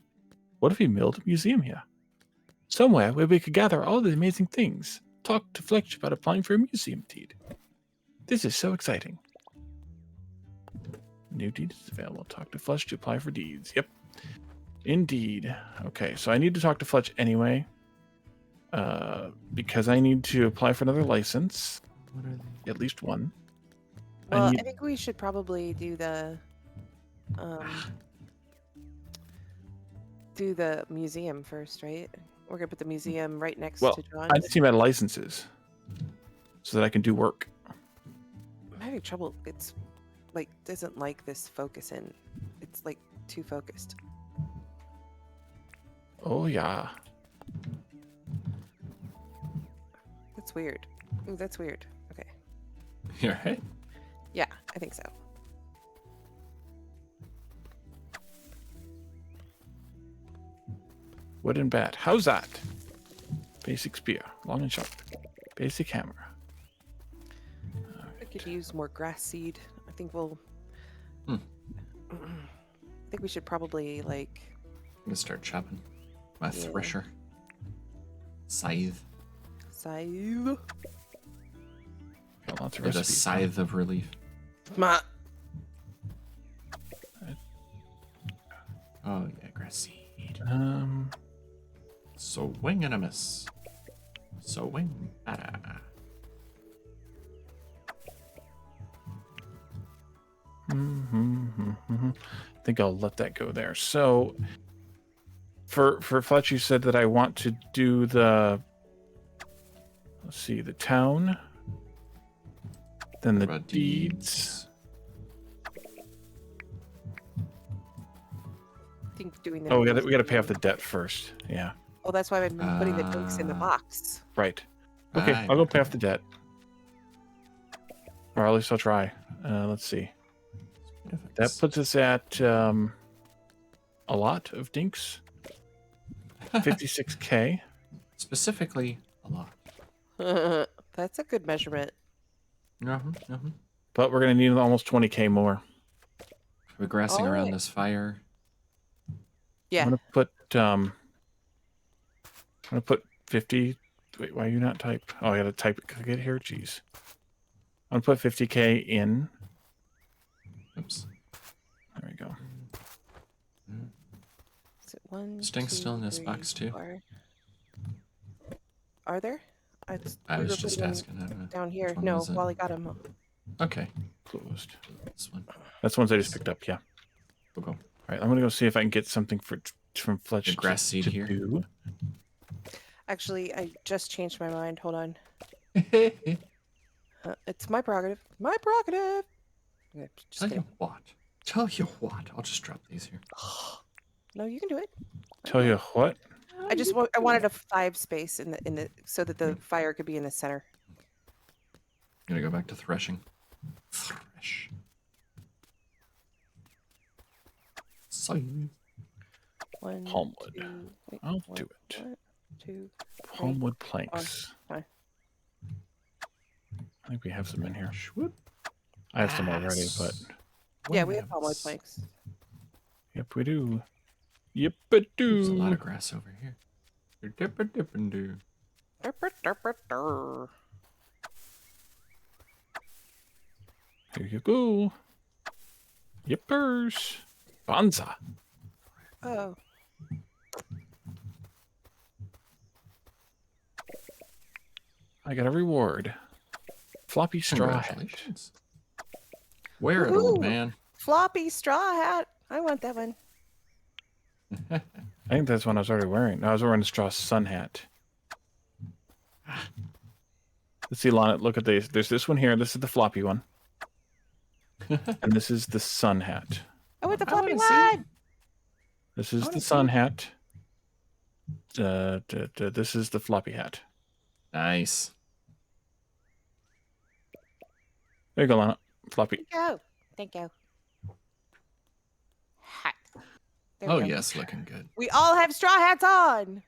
Speaker 3: What if we built a museum here? Somewhere where we could gather all the amazing things. Talk to Fletch about applying for a museum deed. This is so exciting. New deed is available. Talk to Fletch to apply for deeds. Yep. Indeed. Okay, so I need to talk to Fletch anyway. Because I need to apply for another license.
Speaker 1: What are they?
Speaker 3: At least one.
Speaker 2: Well, I think we should probably do the museum first, right? We're gonna put the museum right next to John's.
Speaker 3: I need to see about licenses so that I can do work.
Speaker 2: I'm having trouble. It's like doesn't like this focus in. It's like too focused.
Speaker 3: Oh yeah.
Speaker 2: That's weird. Ooh, that's weird. Okay.
Speaker 1: You're right.
Speaker 2: Yeah, I think so.
Speaker 3: Wooden bat. How's that? Basic spear, long and sharp. Basic hammer.
Speaker 2: I could use more grass seed. I think we'll.
Speaker 1: Hmm.
Speaker 2: I think we should probably like.
Speaker 1: I'm gonna start chopping my
Speaker 2: Yeah.
Speaker 1: thresher. Scythe.
Speaker 2: Scythe.
Speaker 3: Got lots of
Speaker 1: Or the
Speaker 3: recipes.
Speaker 1: scythe of relief.
Speaker 2: Ma.
Speaker 1: Oh yeah, grass seed. Swing and a miss. Swing. Ah.
Speaker 3: I think I'll let that go there. So for Fletch, you said that I want to do the, let's see, the town, then the
Speaker 1: What about
Speaker 3: deeds.
Speaker 2: I think doing the.
Speaker 3: Oh, we got to pay off the debt first. Yeah,
Speaker 2: Oh, that's why I've been putting the dinks in the box.
Speaker 3: right. Okay,
Speaker 1: Right.
Speaker 3: I'll go pay off the debt, or at least I'll try. Let's see. That puts us at a lot of dinks. 56K.
Speaker 1: Specifically, a lot.
Speaker 2: That's a good measurement.
Speaker 3: But we're going to need almost 20K more.
Speaker 1: We're grassing around
Speaker 2: Alright.
Speaker 1: this fire.
Speaker 2: Yeah.
Speaker 3: I'm going to put 50. Wait, why are you not type? Oh, I got to type it. Click it here. Jeez. I'm going to put 50K in.
Speaker 1: Oops.
Speaker 3: There we go.
Speaker 2: Is it one?
Speaker 1: Stink's
Speaker 2: two,
Speaker 1: still in this
Speaker 2: three,
Speaker 1: box, too.
Speaker 2: 4? Are there?
Speaker 1: I
Speaker 2: we
Speaker 1: was
Speaker 2: were
Speaker 1: just
Speaker 2: putting them
Speaker 1: asking. I don't know.
Speaker 2: down here.
Speaker 1: Which one
Speaker 2: No,
Speaker 1: was it?
Speaker 2: Wally got them.
Speaker 1: Okay.
Speaker 3: Closed.
Speaker 1: This one.
Speaker 3: That's the ones I just picked up. Yeah.
Speaker 1: We'll go.
Speaker 3: All right. I'm going to go see if I can get something from Fletch
Speaker 1: The grass seed
Speaker 3: to
Speaker 1: here.
Speaker 3: do.
Speaker 2: Actually, I just changed my mind. Hold on. It's my prerogative. My prerogative. Okay, just
Speaker 1: Tell
Speaker 2: kidding.
Speaker 1: you what. Tell you what. I'll just drop these here.
Speaker 2: No, you can do it.
Speaker 3: Tell you what.
Speaker 2: I wanted a 5 space in the so that the fire could be in the center.
Speaker 1: I'm gonna go back to threshing. Thresh. Scythe.
Speaker 2: One,
Speaker 3: Palmwood.
Speaker 2: two, wait,
Speaker 3: I'll
Speaker 2: one,
Speaker 3: do it.
Speaker 2: 1, 2.
Speaker 3: Palmwood planks.
Speaker 2: fine.
Speaker 3: I think we have some in here.
Speaker 1: Shwoop.
Speaker 3: I have some already, but
Speaker 2: Yeah, we have
Speaker 1: Wombats.
Speaker 2: palmwood planks.
Speaker 3: yep, we do. Yep, I
Speaker 1: There's a lot
Speaker 3: do.
Speaker 1: of grass over here. Dip-a-dip-and-do.
Speaker 2: Derp, derp, derp, derp.
Speaker 3: Here you go. Yippers. Bonza.
Speaker 2: Oh,
Speaker 3: I got a reward. Floppy straw hat.
Speaker 1: Congratulations. Wear it, old
Speaker 2: Woohoo.
Speaker 1: man.
Speaker 2: floppy straw hat. I want that one.
Speaker 3: I think that's one I was already wearing. No, I was wearing a straw sun hat. Let's see, Lana, look at these. There's this one here. This is the floppy one. And this is the sun hat.
Speaker 2: I want the
Speaker 1: I
Speaker 2: floppy
Speaker 1: wanna see.
Speaker 2: one.
Speaker 3: This is
Speaker 1: wanna
Speaker 3: the sun
Speaker 1: see.
Speaker 3: hat. This is the floppy hat.
Speaker 1: Nice.
Speaker 3: There you go, Lana. Floppy.
Speaker 2: Thank you. Thank you. Hat. There
Speaker 1: Oh
Speaker 2: we go.
Speaker 1: yes, looking good.
Speaker 2: We all have straw hats on.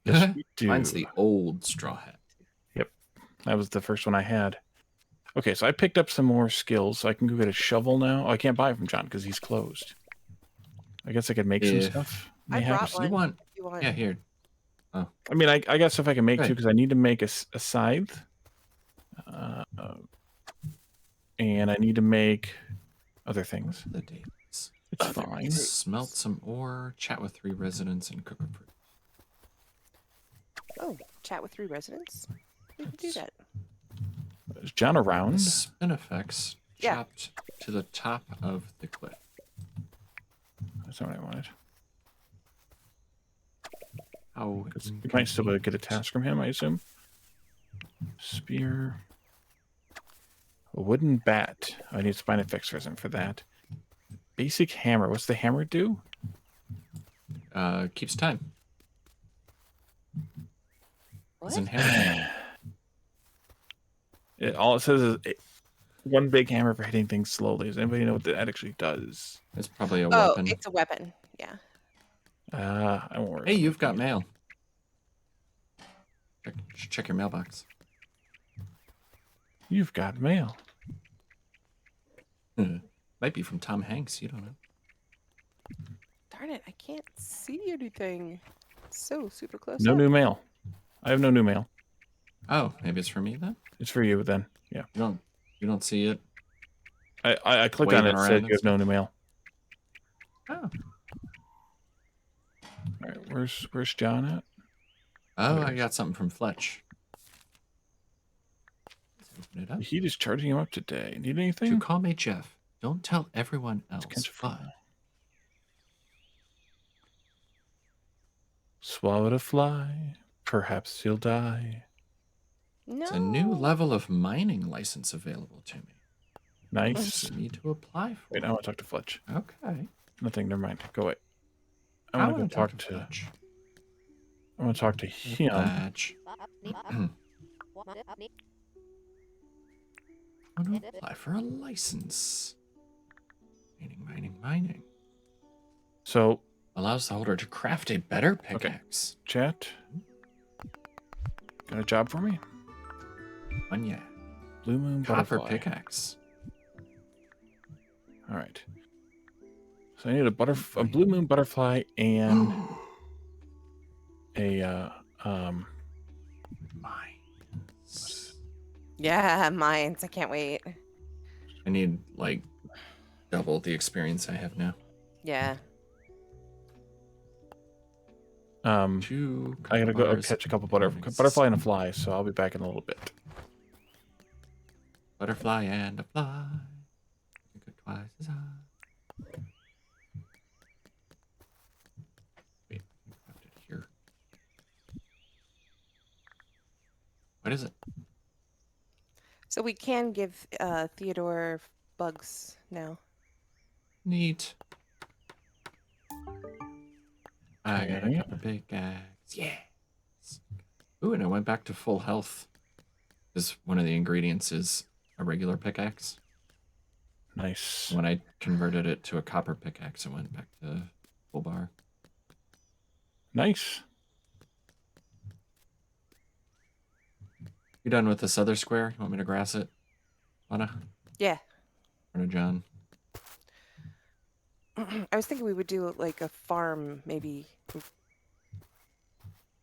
Speaker 3: Yes, we do.
Speaker 1: Mine's the old straw hat.
Speaker 3: That was the first one I had. Okay, so I picked up some more skills. So I can go get a shovel now. Oh, I can't buy it from John because he's closed. I guess I could make some
Speaker 1: If-
Speaker 3: stuff.
Speaker 2: I brought
Speaker 1: You
Speaker 2: one.
Speaker 1: want?
Speaker 2: You want?
Speaker 1: Yeah, here.
Speaker 3: I mean, I got stuff I can make too
Speaker 1: Right.
Speaker 3: because I need to make a scythe. And I need to make other things.
Speaker 1: The dates.
Speaker 3: It's fine.
Speaker 1: Smelt some ore, chat with 3 residents, and cook a fruit.
Speaker 2: Oh, chat with 3 residents. We can do that.
Speaker 3: Is John
Speaker 1: The
Speaker 3: around?
Speaker 1: spinifex
Speaker 2: Yeah.
Speaker 1: chopped to the top of the cliff.
Speaker 3: That's not what I wanted.
Speaker 1: How
Speaker 3: We might still be able to get a task from him, I assume. Spear. A wooden bat. I need spinifex resin for that. Basic hammer. What's the hammer do?
Speaker 1: keeps time.
Speaker 2: What?
Speaker 1: It's in hammer.
Speaker 3: All it says is one big hammer for hitting things slowly. Does anybody know what that actually does?
Speaker 1: It's probably a
Speaker 2: Oh,
Speaker 1: weapon.
Speaker 2: it's a weapon. Yeah.
Speaker 3: I won't worry.
Speaker 1: Hey, you've got mail. Check should check your mailbox.
Speaker 3: You've got mail.
Speaker 1: Might be from Tom Hanks. You don't know.
Speaker 2: Darn it, I can't see anything. So super close
Speaker 3: No
Speaker 2: up.
Speaker 3: new mail. I have no new mail.
Speaker 1: Oh, maybe it's for me then.
Speaker 3: It's for you then. Yeah.
Speaker 1: You don't see it.
Speaker 3: I clicked on it. It said you have no new mail.
Speaker 1: Oh.
Speaker 3: All right. Where's John at?
Speaker 1: Oh, I got something from Fletch. Let's open it up.
Speaker 3: The heat is charging him up today. Need
Speaker 1: To
Speaker 3: anything?
Speaker 1: call me Jeff. Don't tell everyone else.
Speaker 3: catch a
Speaker 1: But
Speaker 3: fly. Swallowed a fly. Perhaps he'll die.
Speaker 2: No.
Speaker 1: it's a new level of mining license available to me.
Speaker 3: Nice.
Speaker 1: I need to apply for.
Speaker 3: Wait, I want to talk to Fletch.
Speaker 1: Okay.
Speaker 3: Nothing. Never mind. Go away. I want to go talk to.
Speaker 1: Fletch.
Speaker 3: I want to talk to him.
Speaker 1: Fletch. I want to apply for a license. Mining.
Speaker 3: So,
Speaker 1: Allows the holder to craft a better pickaxe.
Speaker 3: chat. Got a job for me?
Speaker 1: One, yeah.
Speaker 3: Blue Moon
Speaker 1: Copper
Speaker 3: Butterfly.
Speaker 1: pickaxe.
Speaker 3: All right. So I need a Blue Moon Butterfly and a
Speaker 1: Mines.
Speaker 2: Yeah, mines. I can't wait.
Speaker 1: I need like double the experience I have now.
Speaker 2: Yeah.
Speaker 1: Two.
Speaker 3: I gotta go
Speaker 1: bars
Speaker 3: catch a couple
Speaker 1: of
Speaker 3: butterfly and a fly, so I'll be back in a little bit.
Speaker 1: Butterfly and a fly. Think of twice as high. Wait, I left it here. What is it?
Speaker 2: So we can give Theodore bugs now.
Speaker 1: Neat. I got a
Speaker 3: Okay.
Speaker 1: copper pickaxe. Yes. Ooh, and I went back to full health. Because one of the ingredients is a regular pickaxe.
Speaker 3: Nice.
Speaker 1: When I converted it to a copper pickaxe, it went back to full bar.
Speaker 3: Nice.
Speaker 1: You done with this other square? You want me to grass it? Lana?
Speaker 2: Yeah.
Speaker 1: Or John?
Speaker 2: I was thinking we would do like a farm, maybe.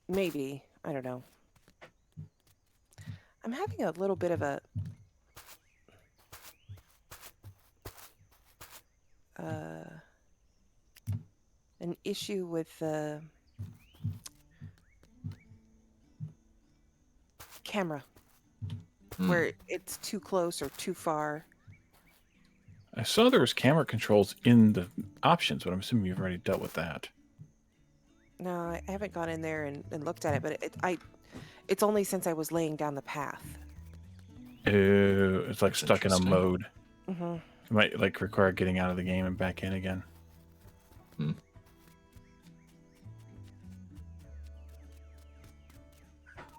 Speaker 2: Maybe. I don't know. I'm having a little bit of an issue with the camera, where it's too close or too far.
Speaker 3: I saw there was camera controls in the options, but I'm assuming you've already dealt with that.
Speaker 2: No, I haven't gone in there and looked at it, but it's only since I was laying down the path.
Speaker 3: It's like
Speaker 1: That's
Speaker 3: stuck in a
Speaker 1: interesting.
Speaker 3: mode.
Speaker 2: Mm-hmm.
Speaker 3: It might like require getting out of the game and back in again.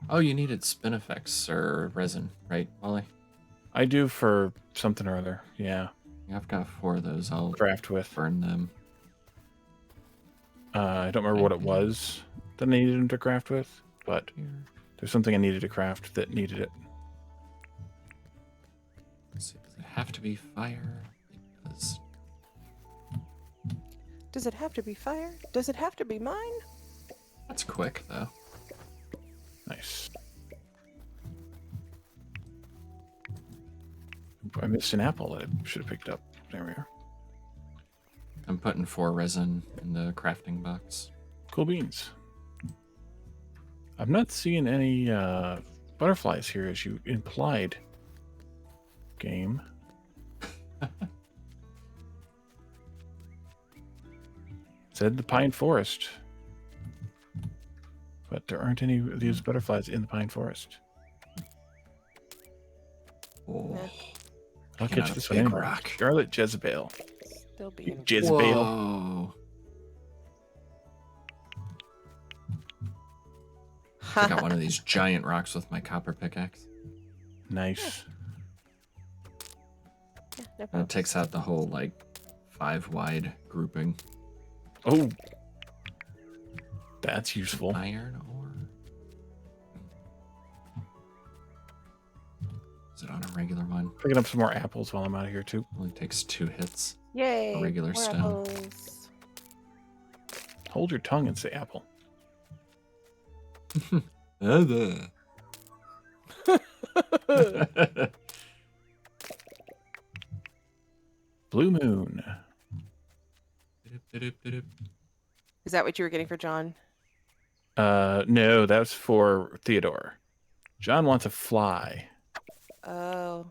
Speaker 1: Oh, you needed spin effects or resin, right, Molly?
Speaker 3: I do for something or other. Yeah.
Speaker 1: Yeah, I've got 4 of those. I'll
Speaker 3: Craft with.
Speaker 1: burn them.
Speaker 3: I don't remember what it was that I needed him to craft with, but
Speaker 1: Here.
Speaker 3: there's something I needed to craft that needed it.
Speaker 1: Let's see, does it have to be fire? It does.
Speaker 2: Does it have to be fire? Does it have to be mine?
Speaker 1: That's quick, though.
Speaker 3: Nice. I missed an apple that I should have picked up. There we are.
Speaker 1: I'm putting 4 resin in the crafting box.
Speaker 3: Cool beans. I'm not seeing any butterflies here, as you implied. Game. Said the pine forest. But there aren't any of these butterflies in the pine forest.
Speaker 1: Oh,
Speaker 2: Yeah.
Speaker 3: I'll
Speaker 1: Picking
Speaker 3: catch
Speaker 1: out a
Speaker 3: this one
Speaker 1: big
Speaker 3: anyway.
Speaker 1: rock.
Speaker 3: Charlotte Jezebel.
Speaker 2: Still
Speaker 3: You
Speaker 2: being.
Speaker 3: Jezebel.
Speaker 1: Whoa. I got one of these giant rocks with my copper pickaxe.
Speaker 3: Nice.
Speaker 2: Yeah, no
Speaker 1: And it
Speaker 2: problem.
Speaker 1: takes out the whole, like, 5 wide grouping.
Speaker 3: Oh. That's useful.
Speaker 1: Iron ore. Is it on a regular one?
Speaker 3: Picking up some more apples while I'm out of here too.
Speaker 1: Only takes 2 hits.
Speaker 2: Yay!
Speaker 1: regular
Speaker 2: more
Speaker 1: stone.
Speaker 2: apples.
Speaker 3: Hold your tongue and say apple. Blue moon.
Speaker 2: Is that what you were getting for John?
Speaker 3: No, that's for Theodore. John wants a fly.
Speaker 2: Oh.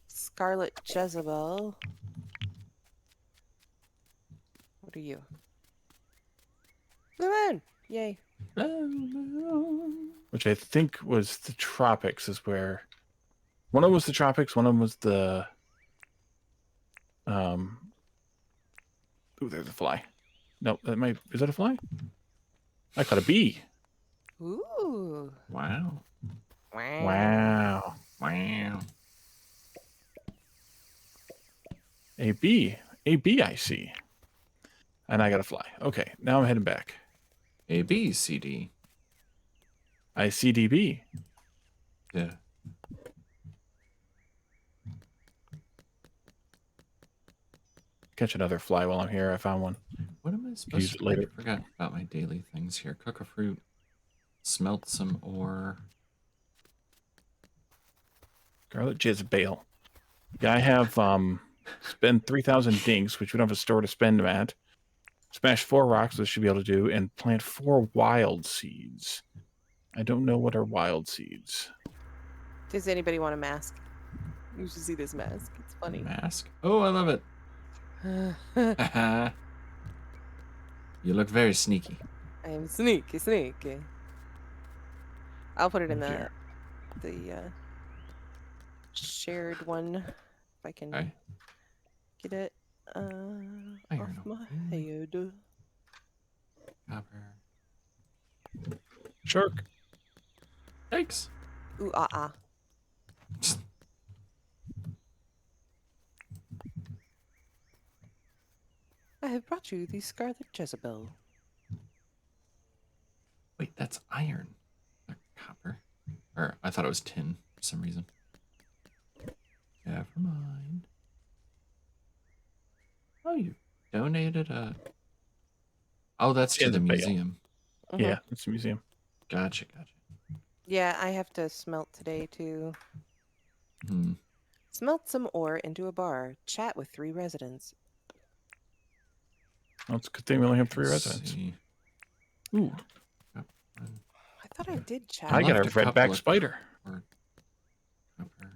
Speaker 2: Scarlet Jezebel. What are you? Blue moon! Yay.
Speaker 3: Which I think was the tropics is where... One of them was the tropics, one of them was the... Ooh, there's a fly. No, that might... Is that a fly? I caught a bee.
Speaker 2: Ooh.
Speaker 1: Wow.
Speaker 3: Wow.
Speaker 1: Wow.
Speaker 3: A bee. A bee, I see. And I got a fly. Okay, now I'm heading back.
Speaker 1: A, B, C, D.
Speaker 3: I see DB.
Speaker 1: Yeah.
Speaker 3: Catch another fly while I'm here. I found one.
Speaker 1: What am I
Speaker 3: Use
Speaker 1: supposed
Speaker 3: it
Speaker 1: to
Speaker 3: later.
Speaker 1: I forgot about my daily things here. Cook a fruit. Smelt some ore.
Speaker 3: Scarlet Jezebel. Yeah, I have spend 3,000 dinks, which we don't have a store to spend them at. Smash 4 rocks, this should be able to do, and plant 4 wild seeds. I don't know what are wild seeds.
Speaker 2: Does anybody want a mask? You should see this mask. It's funny.
Speaker 1: Mask. Oh, I love it. Haha. You look very sneaky.
Speaker 2: I am sneaky. I'll put it in
Speaker 1: Dear.
Speaker 2: the shared one if I can
Speaker 1: Okay.
Speaker 2: get it off
Speaker 1: Iron
Speaker 2: my
Speaker 1: ore.
Speaker 2: head.
Speaker 1: Copper.
Speaker 3: Shark.
Speaker 1: Yikes.
Speaker 2: Ooh I have brought you the Scarlet Jezebel.
Speaker 1: Wait, that's iron. Not copper. Or I thought it was tin for some reason. Never mind. Oh, you donated a... Oh, that's to
Speaker 3: Tins
Speaker 1: the
Speaker 3: of bale.
Speaker 1: museum.
Speaker 3: Yeah, it's a museum.
Speaker 1: Gotcha.
Speaker 2: Yeah, I have to smelt today too.
Speaker 1: Hmm.
Speaker 2: Smelt some ore into a bar. Chat with 3 residents.
Speaker 3: Well, it's a good thing we only have 3
Speaker 1: Let's
Speaker 3: residents.
Speaker 1: see.
Speaker 3: Ooh,
Speaker 2: I thought I did chat.
Speaker 3: I got a
Speaker 1: left a couple
Speaker 3: redback
Speaker 1: of-
Speaker 3: spider.
Speaker 1: Or copper.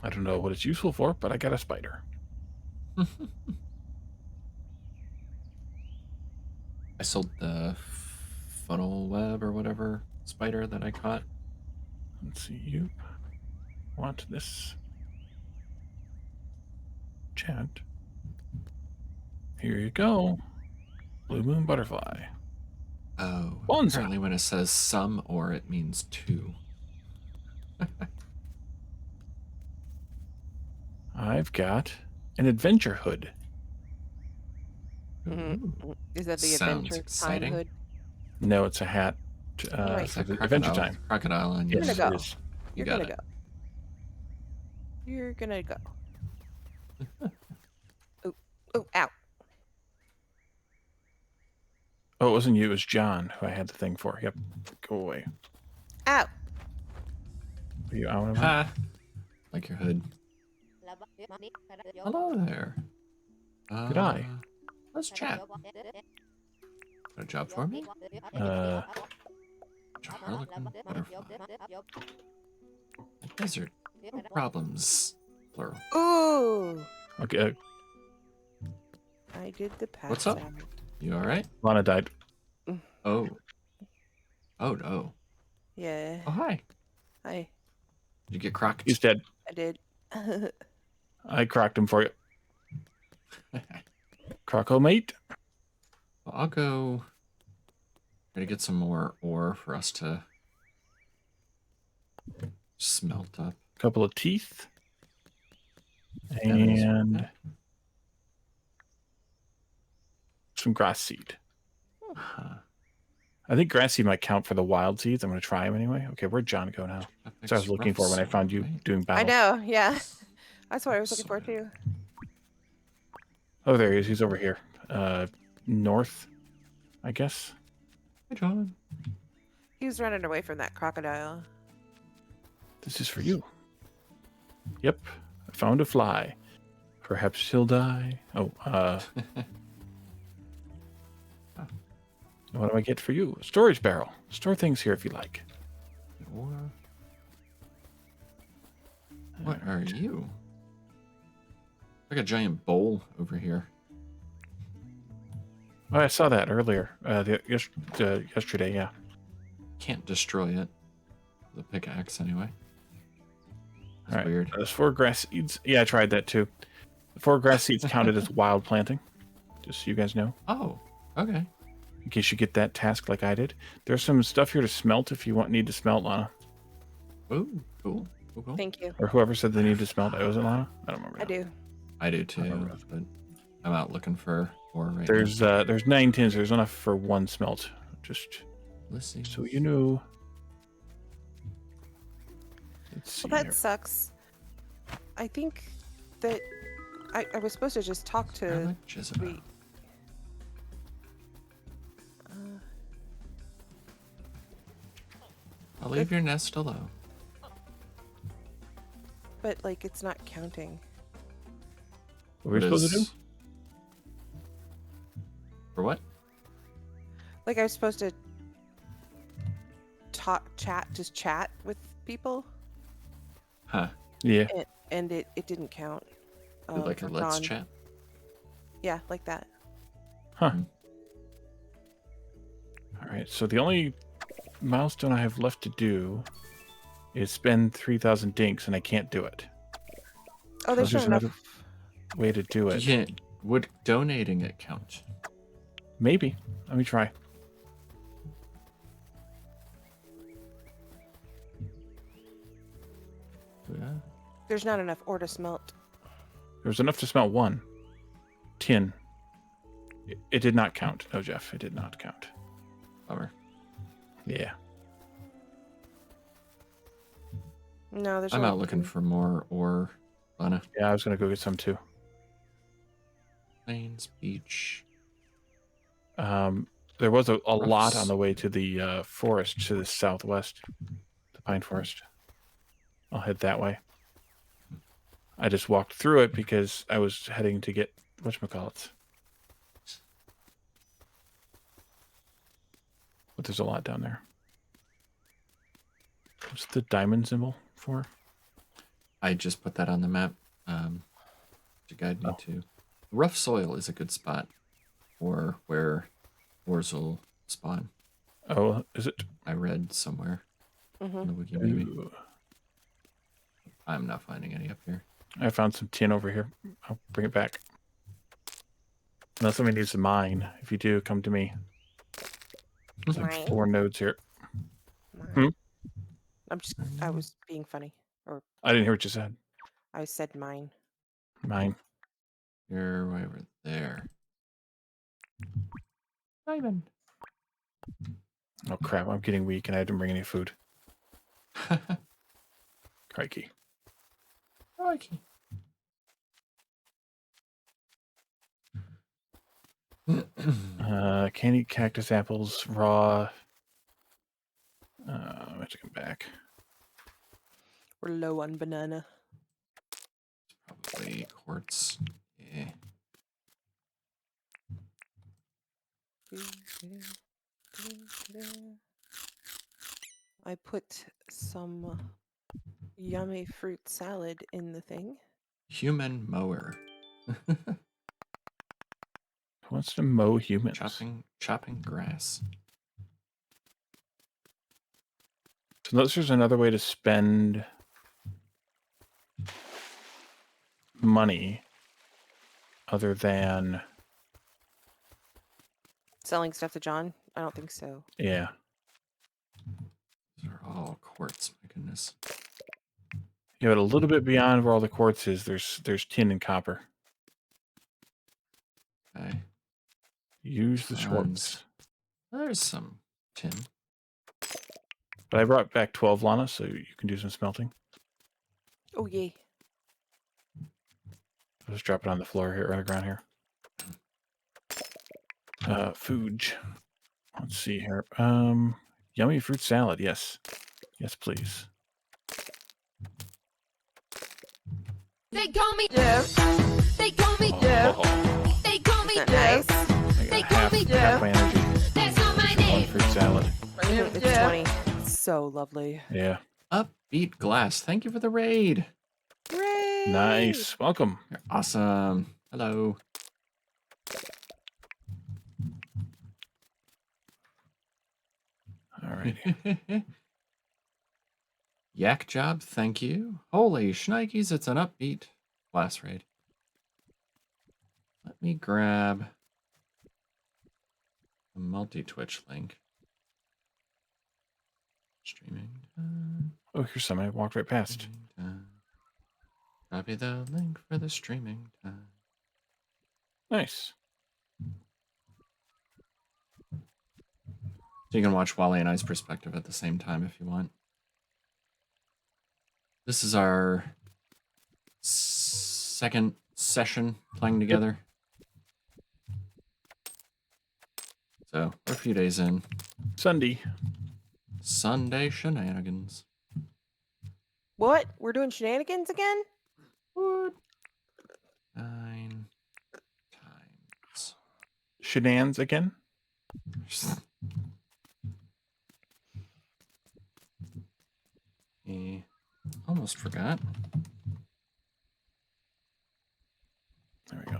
Speaker 3: I don't know what it's useful for, but I got a spider.
Speaker 1: I sold the funnel web or whatever spider that I caught.
Speaker 3: Let's see, you want this chat. Here you go. Blue moon butterfly.
Speaker 1: Oh,
Speaker 3: Bonza.
Speaker 1: apparently when it says some or it means 2.
Speaker 3: I've got an adventure hood.
Speaker 2: Mhm. Is that the
Speaker 1: Sounds
Speaker 2: Adventure
Speaker 1: exciting.
Speaker 2: Time hood?
Speaker 3: No, it's a hat
Speaker 2: Alright.
Speaker 1: It's
Speaker 3: for
Speaker 1: a
Speaker 3: the Adventure Time.
Speaker 1: crocodile on
Speaker 2: You're
Speaker 1: your
Speaker 2: gonna go.
Speaker 3: it is.
Speaker 1: You
Speaker 2: You're
Speaker 1: got
Speaker 2: gonna
Speaker 1: it.
Speaker 2: go. You're gonna go. Oh, ow.
Speaker 3: Oh, it wasn't you. It was John who I had the thing for. Yep. Go away.
Speaker 2: Ow.
Speaker 3: Are you out of it?
Speaker 1: Ha! Like your hood. Hello there.
Speaker 3: Good eye.
Speaker 1: Let's chat. Got a job for me? Harlequin butterfly. Desert. No problems. Plural.
Speaker 2: Ooh.
Speaker 3: Okay.
Speaker 2: I did the pass
Speaker 1: What's up?
Speaker 2: out.
Speaker 1: You alright?
Speaker 3: Lana died.
Speaker 1: Oh. Oh no.
Speaker 2: Yeah.
Speaker 1: Oh hi.
Speaker 2: I
Speaker 1: Did you get crocked?
Speaker 3: He's dead.
Speaker 2: did.
Speaker 3: I crocked him for you. Croco mate.
Speaker 1: Well, I'll go try to get some more ore for us to smelt up.
Speaker 3: Couple of teeth.
Speaker 1: That is-
Speaker 3: And some grass seed.
Speaker 1: Huh.
Speaker 3: I think grass seed might count for the wild seeds. I'm going to try them anyway. Okay, where'd John go now? That's what I was looking for when I found you doing
Speaker 2: I
Speaker 3: battle.
Speaker 2: know, yeah. That's what I was looking for too.
Speaker 3: Oh, there he is. He's over here. North, I guess.
Speaker 1: Hey, John.
Speaker 2: He was running away from that crocodile.
Speaker 3: This is for you. Yep, I found a fly. Perhaps she'll die. Oh, what do I get for you? A storage barrel. Store things here if you like.
Speaker 1: What are you? Like a giant bowl over here.
Speaker 3: Oh, I saw that earlier. Yesterday, yeah.
Speaker 1: Can't destroy it with a pickaxe anyway. That's
Speaker 3: All right.
Speaker 1: weird.
Speaker 3: Those 4 grass seeds. Yeah, I tried that too. The 4 grass seeds counted as wild planting. Just so you guys know.
Speaker 1: Oh, okay.
Speaker 3: In case you get that task like I did. There's some stuff here to smelt if you need to smelt, Lana.
Speaker 1: Ooh, cool. Cool.
Speaker 2: Thank you.
Speaker 3: Or whoever said they need to smelt. Was it Lana? I don't remember.
Speaker 2: I do.
Speaker 1: I do too, but I'm out looking for ore right
Speaker 3: There's 9 tins. There's enough for 1 smelt. Just so you know. Let's see
Speaker 2: Well, that
Speaker 3: here.
Speaker 2: sucks. I think that I was supposed to just talk to the...
Speaker 1: I'll leave your nest alone.
Speaker 2: But, like, it's not counting.
Speaker 3: What are we supposed to do?
Speaker 1: For what?
Speaker 2: Like, I was supposed to just chat with people.
Speaker 1: Huh.
Speaker 3: Yeah.
Speaker 2: And it didn't count.
Speaker 1: Like a let's chat?
Speaker 2: Yeah, like that.
Speaker 3: Huh. All right. So the only milestone I have left to do is spend 3,000 dinks, and I can't do it.
Speaker 2: Oh, there's not enough.
Speaker 3: Another way to do it.
Speaker 1: Yeah. Would donating it count?
Speaker 3: Maybe. Let me try.
Speaker 1: Yeah.
Speaker 2: There's not enough ore to smelt.
Speaker 3: There was enough to smelt 1 tin. It did not count. No, Jeff, it did not count.
Speaker 1: Bummer.
Speaker 3: Yeah.
Speaker 2: No, there's.
Speaker 1: I'm out looking for more ore, Lana.
Speaker 3: Yeah, I was gonna go get some too.
Speaker 1: Plains, beach.
Speaker 3: There was a lot on the way to the forest to the southwest, the pine forest. I'll head that way. I just walked through it because I was heading to get whatchamacallits. But there's a lot down there. What's the diamond symbol for?
Speaker 1: I just put that on the map to guide me to. Rough soil is a good spot for where ores will spawn.
Speaker 3: Oh, is it?
Speaker 1: I read somewhere
Speaker 2: Mm-hmm.
Speaker 1: on the wiki maybe. I'm not finding any up here.
Speaker 3: I found some tin over here. I'll bring it back. Unless somebody needs a mine. If you do, come to me. There's like
Speaker 2: Mine.
Speaker 3: 4 nodes here.
Speaker 2: Mine. I was being funny. Or
Speaker 3: I didn't hear what you said.
Speaker 2: I said mine.
Speaker 3: Mine.
Speaker 1: You're way over there. Diamond.
Speaker 3: Oh crap, I'm getting weak and I didn't bring any food. Crikey.
Speaker 1: Crikey.
Speaker 3: Can't eat cactus apples raw. I have to come back.
Speaker 2: We're low on banana.
Speaker 1: Probably quartz. Yeah.
Speaker 2: I put some yummy fruit salad in the thing.
Speaker 1: Human mower.
Speaker 3: Who wants to mow humans?
Speaker 1: Chopping grass.
Speaker 3: So unless there's another way to spend money other than
Speaker 2: Selling stuff to John? I don't think so.
Speaker 3: yeah.
Speaker 1: These are all quartz, my goodness.
Speaker 3: Yeah, but a little bit beyond where all the quartz is, there's tin and copper.
Speaker 1: Okay.
Speaker 3: Use the
Speaker 1: Tons.
Speaker 3: Schwartz.
Speaker 1: There's some tin.
Speaker 3: But I brought back 12, Lana, so you can do some smelting.
Speaker 2: Oh, yeah.
Speaker 3: I'll just drop it on the floor here, right around here. Food. Let's see here. Yummy fruit salad. Yes. Yes, please.
Speaker 4: They call me
Speaker 2: Jeff.
Speaker 4: They call me
Speaker 3: Oh,
Speaker 4: They call me
Speaker 2: Isn't that nice?
Speaker 3: I got half my energy.
Speaker 4: That's not my
Speaker 3: One
Speaker 4: name.
Speaker 3: fruit salad.
Speaker 2: It's 20. It's so lovely.
Speaker 3: Yeah.
Speaker 1: Upbeat Glass, thank you for the raid.
Speaker 2: Hooray!
Speaker 3: Nice. Welcome.
Speaker 1: You're awesome. Hello.
Speaker 3: All right.
Speaker 1: Yak Job, thank you. Holy shnikes, it's an upbeat Glass raid. Let me grab the multi-Twitch link. Streaming time.
Speaker 3: Oh, here's some I walked right past.
Speaker 1: Streaming time. Copy the link for the streaming time.
Speaker 3: Nice.
Speaker 1: So you can watch Wally and I's perspective at the same time if you want. This is our second session playing together. So we're a few days in.
Speaker 3: Sunday.
Speaker 1: Sunday Shenanigans.
Speaker 2: What? We're doing shenanigans again?
Speaker 1: What? 9 times.
Speaker 3: Shenanigans again?
Speaker 1: Almost forgot.
Speaker 3: There we go.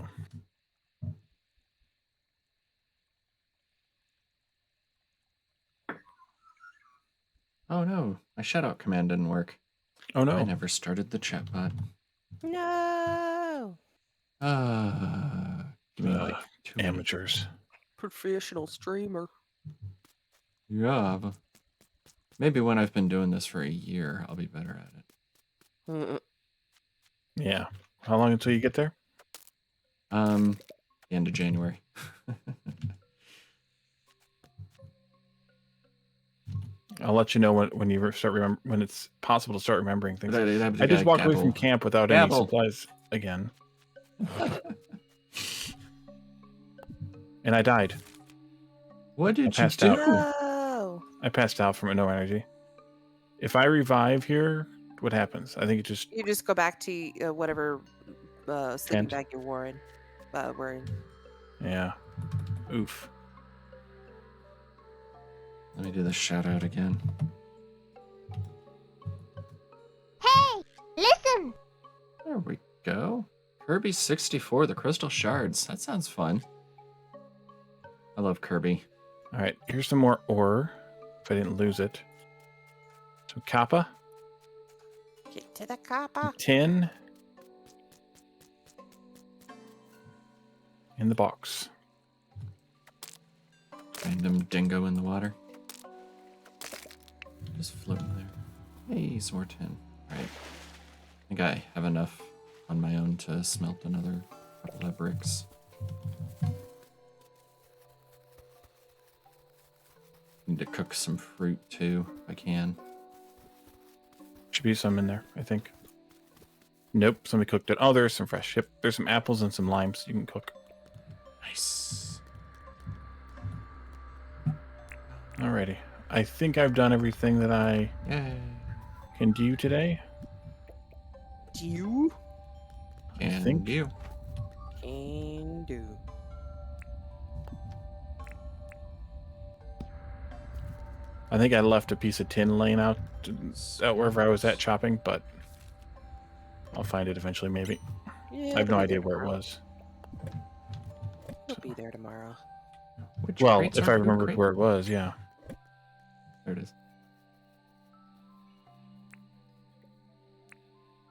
Speaker 1: Oh no, my shoutout command didn't work.
Speaker 3: Oh no.
Speaker 1: I never started the chat bot.
Speaker 2: No.
Speaker 1: Give me like 2 minutes.
Speaker 3: Amateurs.
Speaker 2: Professional streamer.
Speaker 1: Yeah. Maybe when I've been doing this for a year, I'll be better at it.
Speaker 2: Mm-mm.
Speaker 3: Yeah. How long until you get there?
Speaker 1: The end of January.
Speaker 3: I'll let you know when you start when it's possible to start remembering things. I just walked away from
Speaker 1: Gabble.
Speaker 3: camp without any
Speaker 1: Gabble.
Speaker 3: supplies again. And I died.
Speaker 1: What did you
Speaker 3: passed
Speaker 1: do?
Speaker 3: out.
Speaker 2: No.
Speaker 3: I passed out from no energy. If I revive here, what happens? I think it just...
Speaker 2: You just go back to whatever sleeping
Speaker 3: Tent.
Speaker 2: bag you're wearing.
Speaker 3: Yeah. Oof.
Speaker 1: Let me do the shout out again.
Speaker 4: Hey, listen.
Speaker 1: There we go. Kirby 64, the Crystal Shards. That sounds fun. I love Kirby.
Speaker 3: All right, here's some more ore, if I didn't lose it. Some copper.
Speaker 2: Get to the copper.
Speaker 3: Tin. In the box.
Speaker 1: Random dingo in the water. Just floating there. Hey, some more tin. Alright. I think I have enough on my own to smelt another couple of bricks. Need to cook some fruit too, if I can.
Speaker 3: Should be some in there, I think. Nope, somebody cooked it. Oh, there's some fresh. Yep, there's some apples and some limes you can cook.
Speaker 1: Nice.
Speaker 3: Alrighty. I think I've done everything that I
Speaker 1: Yay.
Speaker 3: can do today.
Speaker 2: You
Speaker 1: Can
Speaker 3: think-
Speaker 1: do.
Speaker 2: can do.
Speaker 3: I think I left a piece of tin laying out wherever I was at chopping, but I'll find it eventually, maybe.
Speaker 2: Yeah,
Speaker 3: I have no
Speaker 2: it'll be
Speaker 3: idea
Speaker 2: there
Speaker 3: where it
Speaker 2: tomorrow.
Speaker 3: was.
Speaker 2: It'll be there tomorrow.
Speaker 1: Which
Speaker 3: Well,
Speaker 1: crates
Speaker 3: if
Speaker 1: are
Speaker 3: I
Speaker 1: food
Speaker 3: remembered
Speaker 1: crate?
Speaker 3: where it was, yeah.
Speaker 1: There it is.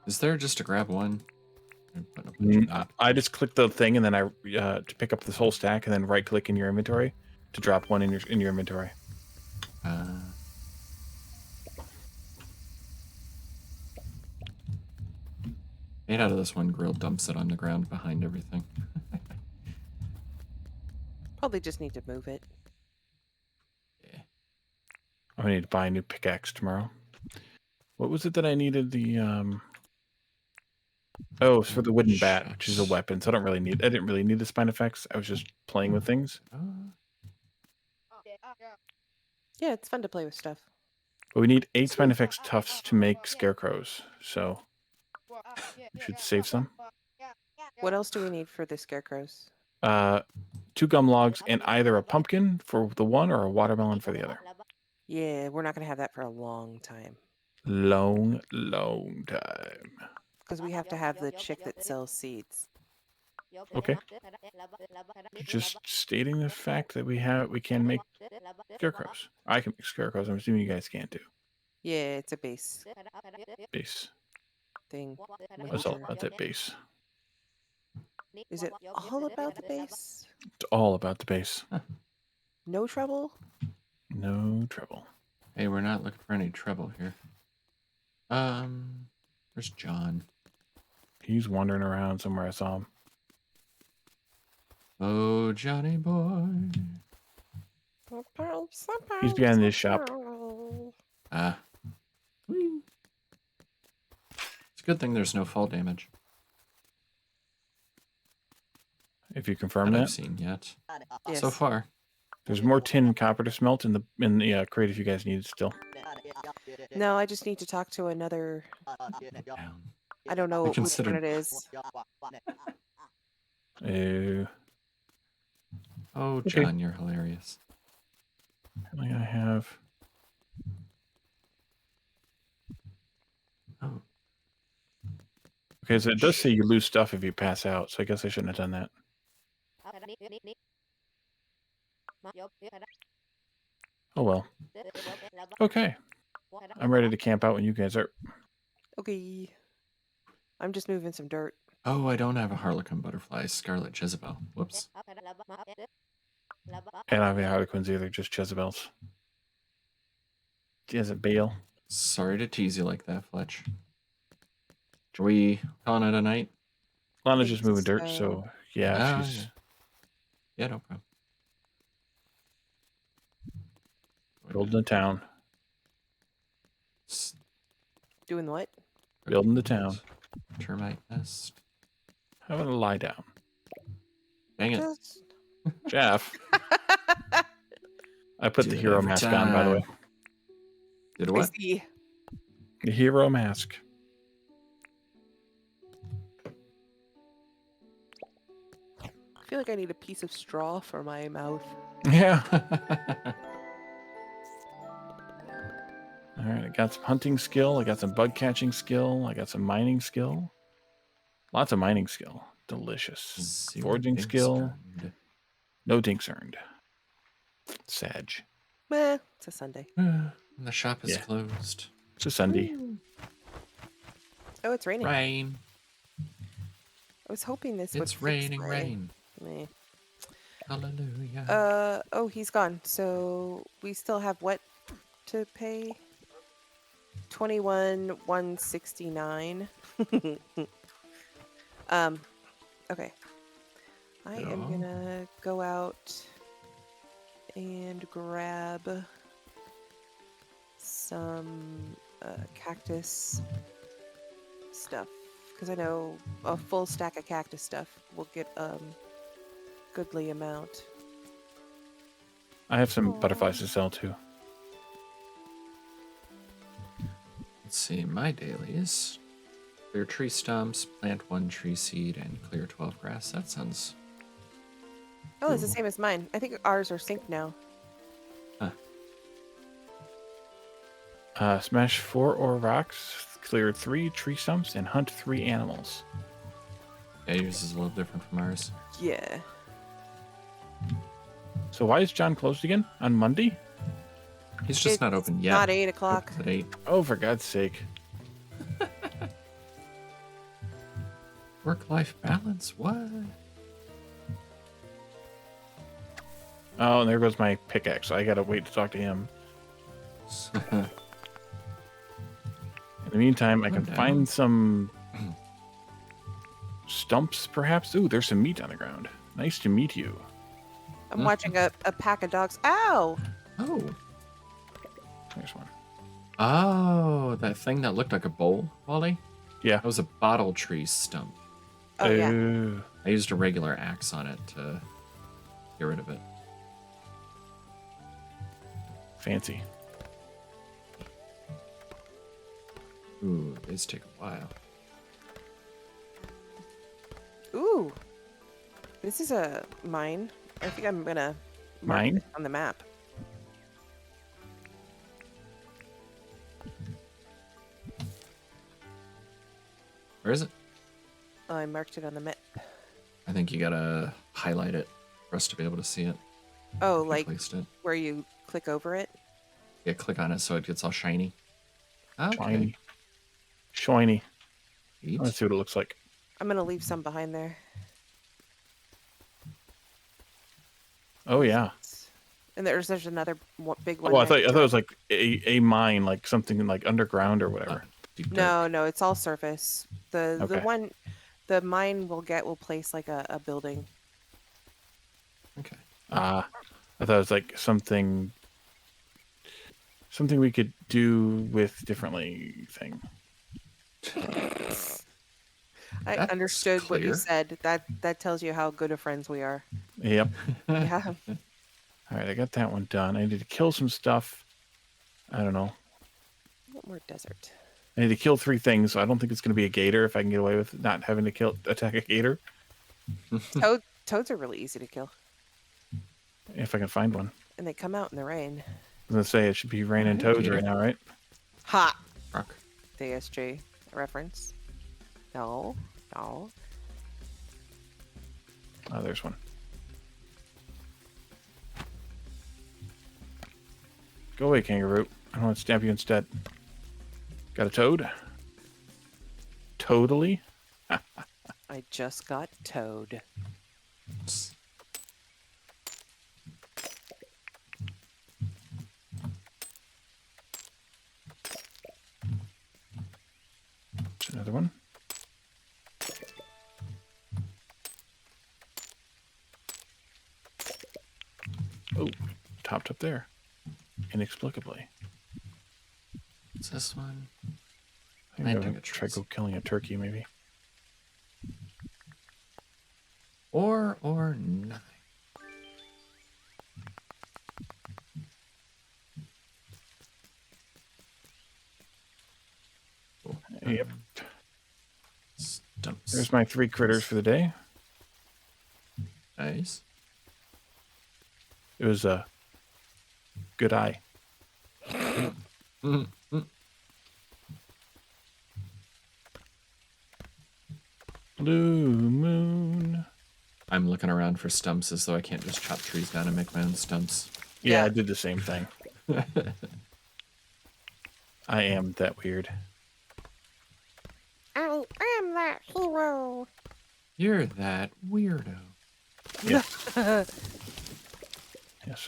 Speaker 1: Is there just to grab one? I'm putting a bunch of that.
Speaker 3: I just clicked the thing and then I to pick up this whole stack and then right click in your inventory to drop one in your inventory.
Speaker 1: 8 out of this one grill dumps it on the ground behind everything.
Speaker 2: Probably just need to move it.
Speaker 1: Yeah.
Speaker 3: I need to buy a new pickaxe tomorrow. What was it that I needed? The oh, it's for the wooden bat, which is a weapon. So I didn't really need the spine effects. I was just playing with things.
Speaker 2: Yeah, it's fun to play with stuff.
Speaker 3: But we need 8 spine effects tufts to make scarecrows. So we should save some.
Speaker 2: What else do we need for the scarecrows?
Speaker 3: 2 gum logs and either a pumpkin for the one or a watermelon for the other.
Speaker 2: Yeah, we're not going to have that for a long time.
Speaker 3: Long time.
Speaker 2: Because we have to have the chick that sells seeds.
Speaker 3: Okay. Just stating the fact that we can make scarecrows. I can make scarecrows. I'm assuming you guys can't do.
Speaker 2: Yeah, it's a base
Speaker 3: Base.
Speaker 2: thing.
Speaker 3: What's all about that base?
Speaker 2: Is it all about the base?
Speaker 3: It's all about the base.
Speaker 2: No trouble?
Speaker 3: No trouble.
Speaker 1: Hey, we're not looking for any trouble here. Where's John?
Speaker 3: He's wandering around somewhere. I saw him.
Speaker 1: Oh, Johnny boy.
Speaker 3: He's behind this shop.
Speaker 1: Ah. Whee. It's a good thing there's no fall damage
Speaker 3: If you confirm
Speaker 1: that I've
Speaker 3: that.
Speaker 1: seen yet.
Speaker 2: Yes.
Speaker 1: So far.
Speaker 3: There's more tin and copper to smelt in the crate if you guys need it still.
Speaker 2: No, I just need to talk to another.
Speaker 1: Down.
Speaker 2: I don't know
Speaker 1: I
Speaker 2: which one
Speaker 1: considered-
Speaker 2: it is.
Speaker 1: Oh,
Speaker 3: Okay.
Speaker 1: John, you're hilarious.
Speaker 3: I have.
Speaker 1: Oh,
Speaker 3: Okay, so it does say you lose stuff if you pass out, so I guess I shouldn't have done that. Oh well. Okay. I'm ready to camp out when you guys are.
Speaker 2: Okay. I'm just moving some dirt.
Speaker 1: oh, I don't have a Harlequin butterfly. Scarlet Jezebel. Whoops.
Speaker 3: And I don't have any Harlequins either, just Jezebels. Jezebel.
Speaker 1: Sorry to tease you like that, Fletch. Are we calling it a night?
Speaker 3: Lana's
Speaker 2: Think
Speaker 3: just moving dirt,
Speaker 2: so.
Speaker 3: so yeah,
Speaker 1: Ah,
Speaker 3: she's.
Speaker 1: yeah. Yeah, no problem.
Speaker 3: Building a town.
Speaker 1: S-
Speaker 2: Doing what?
Speaker 3: Building the town.
Speaker 1: Termite nest.
Speaker 3: How about a lie down?
Speaker 1: Dang it.
Speaker 2: Just...
Speaker 3: Jeff. I put
Speaker 1: Do
Speaker 3: the
Speaker 1: it
Speaker 3: hero
Speaker 1: every
Speaker 3: mask on, by the way.
Speaker 1: time. Did
Speaker 2: I
Speaker 1: what?
Speaker 2: see.
Speaker 3: The hero mask.
Speaker 2: I feel like I need a piece of straw for my mouth.
Speaker 3: Yeah. All right, I got some hunting skill. I got some bug catching skill. I got some mining skill. Lots of mining skill. Delicious.
Speaker 1: 0
Speaker 3: Foraging
Speaker 1: dinks
Speaker 3: skill.
Speaker 1: earned.
Speaker 3: No dinks earned. Sag.
Speaker 2: Meh, it's a Sunday.
Speaker 1: And the shop is
Speaker 3: Yeah.
Speaker 1: closed.
Speaker 3: It's a Sunday.
Speaker 2: Oh, it's raining.
Speaker 1: Rain.
Speaker 2: I was hoping this would
Speaker 1: It's
Speaker 2: fix
Speaker 1: raining,
Speaker 2: my-
Speaker 1: rain.
Speaker 2: Meh.
Speaker 1: Hallelujah.
Speaker 2: Oh, he's gone. So we still have what to pay? 21,169. Okay. I am
Speaker 1: Yeah.
Speaker 2: gonna go out and grab some cactus stuff because I know a full stack of cactus stuff will get goodly amount.
Speaker 3: I have some butterflies to sell too.
Speaker 1: Let's see, my dailies. Clear tree stumps, plant 1 tree seed, and clear 12 grass. That sounds...
Speaker 2: Oh, it's the
Speaker 1: Cool.
Speaker 2: same as mine. I think ours are synced now.
Speaker 3: Smash 4 ore rocks, clear 3 tree stumps, and hunt 3 animals.
Speaker 1: Yeah, yours is a little different from ours.
Speaker 2: Yeah.
Speaker 3: So why is John closed again on Monday?
Speaker 1: He's just not
Speaker 2: It's
Speaker 1: open yet.
Speaker 2: Not 8 o'clock.
Speaker 1: Opens at 8.
Speaker 3: Oh, for God's sake.
Speaker 1: Work-life balance? What?
Speaker 3: Oh, and there goes my pickaxe. I gotta wait to talk to him. In the meantime, I can
Speaker 1: Calm down.
Speaker 3: find some stumps, perhaps. Ooh, there's some meat on the ground. Nice to meet you.
Speaker 2: I'm watching a pack of dogs. Ow!
Speaker 1: Oh,
Speaker 3: There's one.
Speaker 1: Oh, that thing that looked like a bowl, Wally?
Speaker 3: Yeah.
Speaker 1: That was a bottle tree stump.
Speaker 2: Oh, yeah.
Speaker 3: Ooh.
Speaker 1: I used a regular axe on it to get rid of it.
Speaker 3: Fancy.
Speaker 1: Ooh, these take a while.
Speaker 2: Ooh. This is a mine. I think I'm gonna mark
Speaker 3: Mine?
Speaker 2: it on the map.
Speaker 1: Where is it?
Speaker 2: Oh, I marked it on the map.
Speaker 1: I think you gotta highlight it for us to be able to see it.
Speaker 2: Oh,
Speaker 1: I
Speaker 2: like
Speaker 1: placed it.
Speaker 2: where you click over it?
Speaker 1: Yeah, click on it so it gets all shiny. Okay.
Speaker 3: Shiny. Shiny.
Speaker 1: Neat.
Speaker 3: Let's see what it looks like.
Speaker 2: I'm gonna leave some behind there.
Speaker 3: Oh, yeah.
Speaker 2: And there's another big one.
Speaker 3: Oh, I
Speaker 2: next
Speaker 3: thought
Speaker 2: to
Speaker 3: it
Speaker 2: it.
Speaker 3: was like a mine, like something like underground or whatever.
Speaker 1: Deep dirt.
Speaker 2: No, it's all surface. The
Speaker 3: Okay.
Speaker 2: the mine will place like a building.
Speaker 1: Okay.
Speaker 3: I thought it was like something we could do with differently thing.
Speaker 2: I
Speaker 1: That's
Speaker 2: understood what you
Speaker 1: clear.
Speaker 2: said. That tells you how good of friends we are.
Speaker 3: Yep.
Speaker 2: Yeah.
Speaker 3: All right, I got that one done. I need to kill some stuff. I don't know.
Speaker 2: What more desert?
Speaker 3: I need to kill 3 things, so I don't think it's going to be a gator if I can get away with not having to attack a gator.
Speaker 2: Toads are really easy to kill,
Speaker 3: If I can find one.
Speaker 2: and they come out in the rain.
Speaker 3: I was going to say it should be raining toads
Speaker 1: gator.
Speaker 3: right now, right?
Speaker 2: Ha!
Speaker 1: Rock.
Speaker 2: DSG reference. No.
Speaker 3: Oh, there's one. Go away, kangaroo. I want to stab you instead. Got a toad? Totally?
Speaker 2: I just got towed.
Speaker 3: There's another one. Oh, topped up there. Inexplicably.
Speaker 1: What's this one?
Speaker 3: I think I'm try go killing a turkey, maybe.
Speaker 1: Or nothing. Cool.
Speaker 3: Yep.
Speaker 1: Stumps.
Speaker 3: There's my 3 critters for the day.
Speaker 1: Nice.
Speaker 3: It was a good eye. Blue moon.
Speaker 1: I'm looking around for stumps as though I can't just chop trees down and make my own stumps.
Speaker 3: Yeah,
Speaker 2: Yeah.
Speaker 3: I did the same thing. I am that weird.
Speaker 4: I am that hero.
Speaker 1: You're that weirdo.
Speaker 3: Yes,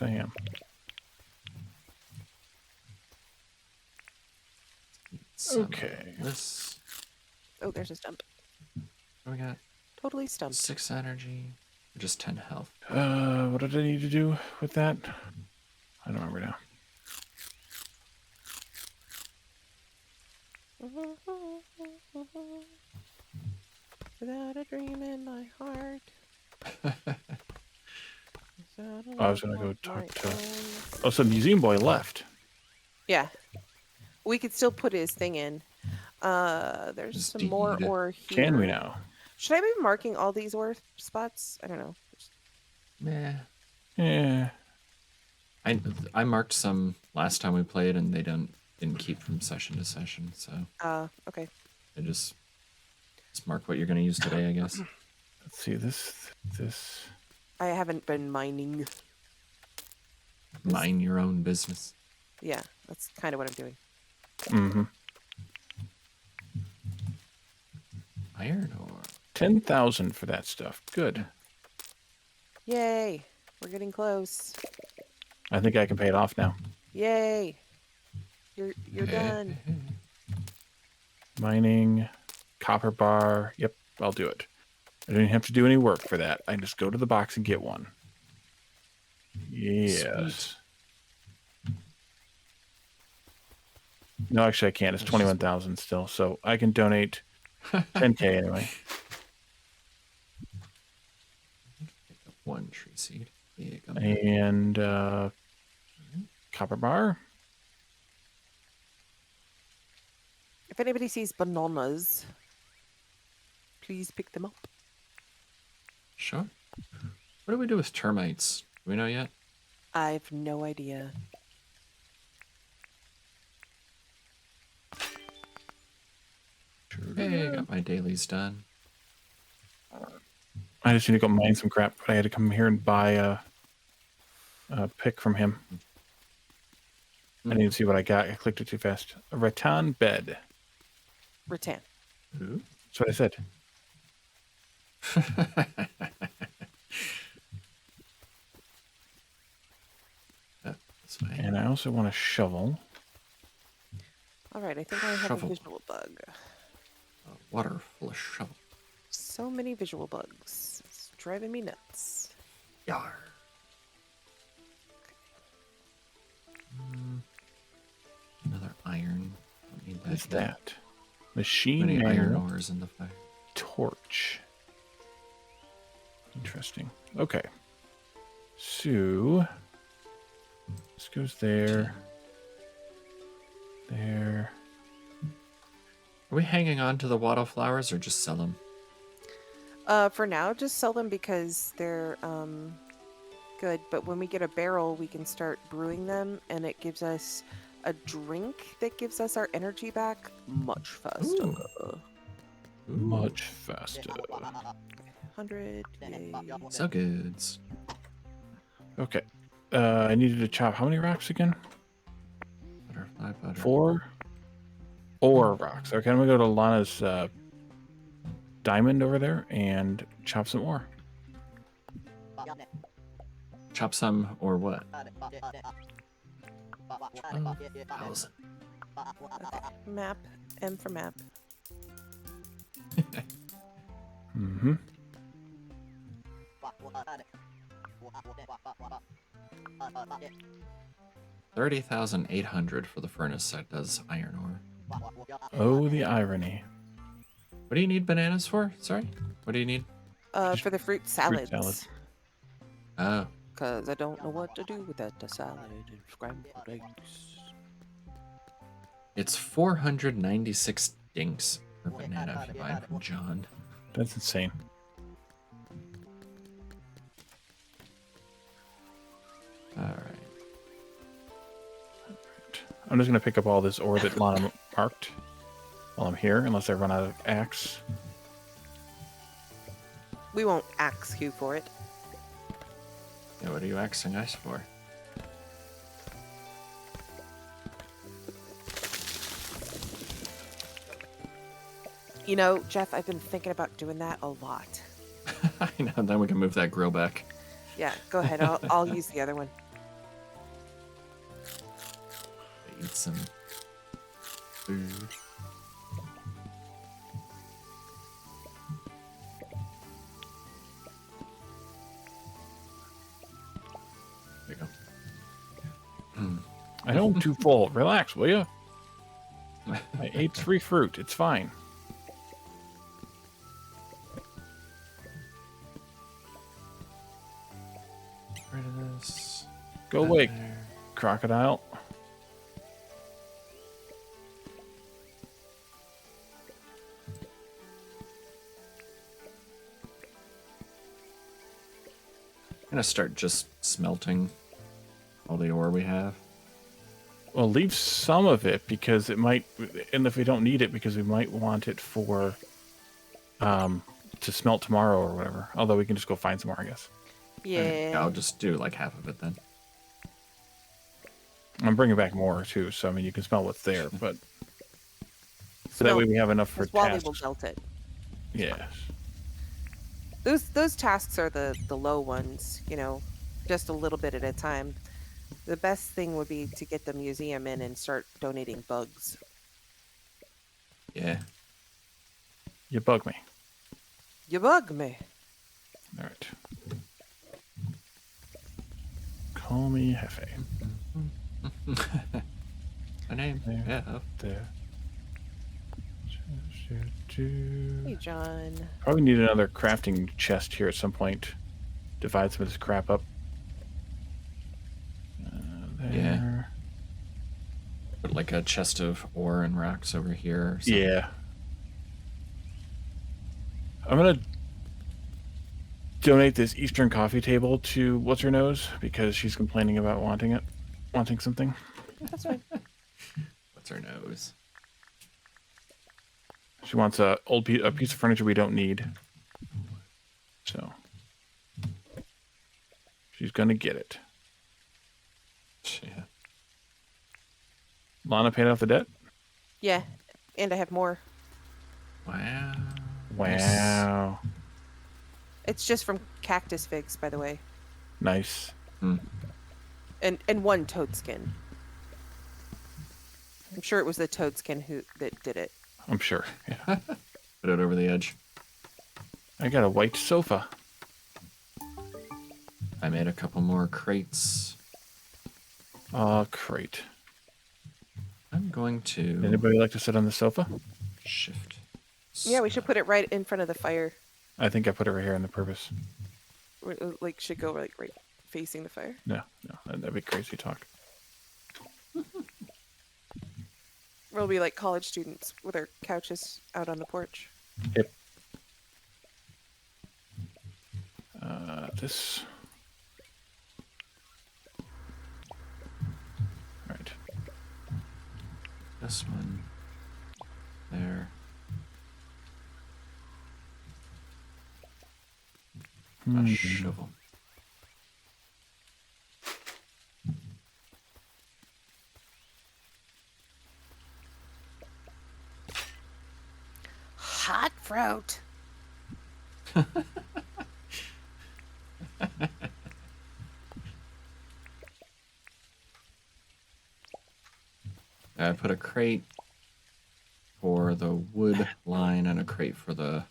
Speaker 3: I am.
Speaker 1: Some
Speaker 3: Okay.
Speaker 1: of This.
Speaker 2: Oh, there's a stump.
Speaker 1: What we got?
Speaker 2: Totally stumped.
Speaker 1: 6 energy. Or just 10 health.
Speaker 3: What did I need to do with that? I don't remember now.
Speaker 2: Without a dream in my heart.
Speaker 3: I was gonna go talk to. Oh, so Museum Boy left.
Speaker 2: Yeah. We could still put his thing in. There's
Speaker 1: Just
Speaker 2: some more
Speaker 1: deed.
Speaker 2: ore here.
Speaker 3: Can we now?
Speaker 2: Should I be marking all these ore spots? I don't know.
Speaker 1: Meh.
Speaker 3: Yeah.
Speaker 1: I marked some last time we played, and they didn't keep from session to session. So
Speaker 2: Okay.
Speaker 1: I just mark what you're going to use today, I guess.
Speaker 3: Let's see this.
Speaker 2: I haven't been mining.
Speaker 1: Mind your own business.
Speaker 2: Yeah, that's kind of what I'm doing.
Speaker 3: Mm-hmm.
Speaker 1: Iron ore.
Speaker 3: 10,000 for that stuff. Good.
Speaker 2: Yay. We're getting close.
Speaker 3: I think I can pay it off now.
Speaker 2: Yay. You're done.
Speaker 3: Mining, copper bar. Yep, I'll do it. I don't even have to do any work for that. I just go to the box and get one. Yes.
Speaker 1: Sweet.
Speaker 3: No, actually, I can't. It's 21,000 still, so I can donate 10K anyway.
Speaker 1: Pick up 1 tree seed. Big
Speaker 3: And copper bar.
Speaker 2: If anybody sees bananas, please pick them up.
Speaker 1: Sure. What do we do with termites? Do we know yet?
Speaker 2: I have no idea.
Speaker 1: Hey, I got my dailies done.
Speaker 3: I just need to go mine some crap, but I had to come here and buy a pick from him. I need to see what I got. I clicked it too fast. A rattan bed.
Speaker 2: Rattan.
Speaker 1: Ooh.
Speaker 3: That's what I said.
Speaker 1: This way.
Speaker 3: And I also want a shovel.
Speaker 2: All right, I think I have
Speaker 1: Shovel.
Speaker 2: a visual bug.
Speaker 1: Water full of shovel.
Speaker 2: So many visual bugs. It's driving me nuts.
Speaker 1: Yar. Another iron. Don't need that
Speaker 3: What's
Speaker 1: yet.
Speaker 3: that?
Speaker 1: Too
Speaker 3: Machine
Speaker 1: many iron
Speaker 3: manual
Speaker 1: ores in the fire.
Speaker 3: torch. Interesting. Okay. So this goes there. There.
Speaker 1: Are we hanging on to the wildflowers or just sell them?
Speaker 2: For now, just sell them because they're good. But when we get a barrel, we can start brewing them, and it gives us a drink that gives us our energy back much faster.
Speaker 1: Ooh.
Speaker 3: Much faster.
Speaker 2: 100. Yay.
Speaker 1: So goods.
Speaker 3: Okay. I needed to chop how many rocks again?
Speaker 1: Butterfly butter.
Speaker 3: 4 ore rocks. Okay, I'm gonna go to Lana's diamond over there and chop some ore.
Speaker 1: Chop some or what? 12,000.
Speaker 2: Map. M for map.
Speaker 3: Mm-hmm.
Speaker 1: $30,800 for the furnace that does iron ore.
Speaker 3: Oh, the irony.
Speaker 1: What do you need bananas for? Sorry? What do you need?
Speaker 2: For the fruit salads.
Speaker 3: salad.
Speaker 1: Oh.
Speaker 2: Because I don't know what to do without the salad and scrambled eggs.
Speaker 1: It's 496 dinks per banana if you buy 'em from John.
Speaker 3: That's insane.
Speaker 1: Alright.
Speaker 3: I'm just gonna pick up all this ore that Lana marked while I'm here, unless I run out of axe.
Speaker 2: We won't axe you for it.
Speaker 1: Yeah, what are you axing us for?
Speaker 2: You know, Jeff, I've been thinking about doing that a lot.
Speaker 1: I know, then we can move that grill back.
Speaker 2: Yeah, go ahead. I'll use the other one.
Speaker 1: Eat some food. There you go.
Speaker 3: I know I'm too full. Relax, will you? I ate 3 fruit. It's fine.
Speaker 1: Get rid of this.
Speaker 3: Go
Speaker 1: That
Speaker 3: away,
Speaker 1: there.
Speaker 3: crocodile.
Speaker 1: I'm gonna start just smelting all the ore we have.
Speaker 3: Well, leave some of it because it might, and if we don't need it, because we might want it for, to smelt tomorrow or whatever. Although we can just go find some more, I guess.
Speaker 2: Yeah.
Speaker 1: I'll just do like half of it then.
Speaker 3: I'm bringing back more too, so I mean you can smell what's there, but so that way we have enough for
Speaker 2: Wally
Speaker 3: tasks.
Speaker 2: will melt it.
Speaker 3: Yes.
Speaker 2: Those tasks are the low ones, you know, just a little bit at a time. The best thing would be to get the museum in and start donating bugs.
Speaker 1: Yeah.
Speaker 3: You bug me.
Speaker 2: You bug me.
Speaker 3: All right. Call me Hefe.
Speaker 1: My name.
Speaker 3: There.
Speaker 1: Yeah.
Speaker 3: There.
Speaker 2: Hey, John.
Speaker 3: Probably need another crafting chest here at some point. Divide some of this crap up. There.
Speaker 1: Yeah. Put like a chest of ore and rocks over here. Or something.
Speaker 3: Yeah. I'm gonna donate this Eastern coffee table to what's her nose because she's complaining about wanting something.
Speaker 2: That's fine.
Speaker 1: What's her nose?
Speaker 3: She wants a piece of furniture we don't need. So she's gonna get it.
Speaker 1: Yeah.
Speaker 3: Lana paid off the debt?
Speaker 2: Yeah, and I have more.
Speaker 1: Wow.
Speaker 3: Wow.
Speaker 2: It's just from cactus figs, by the way,
Speaker 3: Nice.
Speaker 2: and one toad skin. I'm sure it was the toad skin that did it.
Speaker 3: I'm sure. Yeah.
Speaker 1: Put it over the edge.
Speaker 3: I got a white sofa.
Speaker 1: I made a couple more crates.
Speaker 3: Crate.
Speaker 1: I'm going to
Speaker 3: Anybody like to sit on the sofa?
Speaker 1: shift.
Speaker 2: Yeah, we should put it right in front of the fire.
Speaker 3: I think I put it right here on the purpose.
Speaker 2: Like, should go like right facing the fire.
Speaker 3: No, that'd be crazy talk.
Speaker 2: We'll be like college students with our couches out on the porch.
Speaker 3: Yep. This. Right.
Speaker 1: This one. There. A shovel.
Speaker 2: Hot fruit.
Speaker 1: I put a crate for the wood line and a crate for the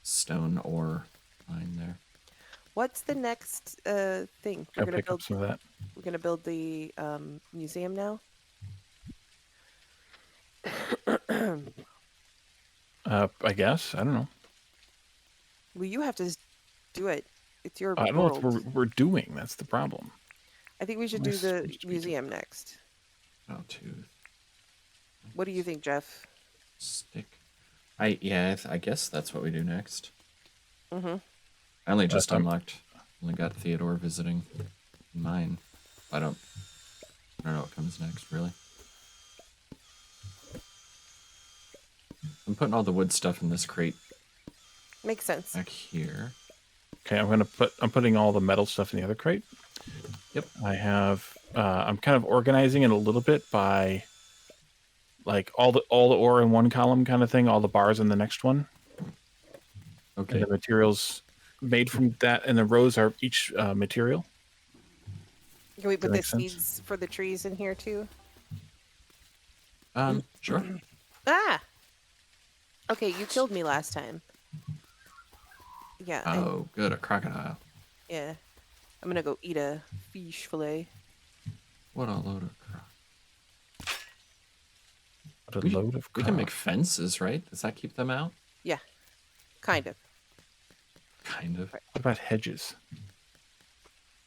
Speaker 1: stone ore line there.
Speaker 2: What's the next thing?
Speaker 3: I'll pick up some of that.
Speaker 2: We're gonna build the museum now.
Speaker 3: I guess. I don't know.
Speaker 2: Well, you have to do it. It's your
Speaker 3: I don't know
Speaker 2: world.
Speaker 3: what we're doing. That's the problem.
Speaker 2: I think we should
Speaker 3: Am I
Speaker 2: do the
Speaker 3: supposed to be
Speaker 2: museum next.
Speaker 1: Oh, tooth.
Speaker 2: What do you think, Jeff?
Speaker 1: Stick. I guess that's what we do next.
Speaker 2: Mm-hmm.
Speaker 1: I only just
Speaker 3: Time.
Speaker 1: only got Theodore visiting mine. I don't know what comes next, really. I'm putting all the wood stuff in this crate
Speaker 2: Makes sense.
Speaker 1: back here.
Speaker 3: Okay, I'm putting all the metal stuff in the other crate.
Speaker 1: Yep.
Speaker 3: I have I'm kind of organizing it a little bit by like all the ore in one column kind of thing, all the bars in the next one.
Speaker 1: Okay.
Speaker 3: And the materials made from that and the rows are each material.
Speaker 2: Can we put the
Speaker 3: make sense?
Speaker 2: seeds for the trees in here too?
Speaker 1: Sure.
Speaker 2: Ah! Okay, you killed me last time. Yeah.
Speaker 1: Oh, good, a crocodile.
Speaker 2: Yeah. I'm gonna go eat a fish fillet.
Speaker 1: What a load of crap.
Speaker 3: What a load of
Speaker 1: We
Speaker 3: crap.
Speaker 1: can make fences, right? Does that keep them out?
Speaker 2: Yeah. Kind of.
Speaker 1: Kind of.
Speaker 3: What about hedges?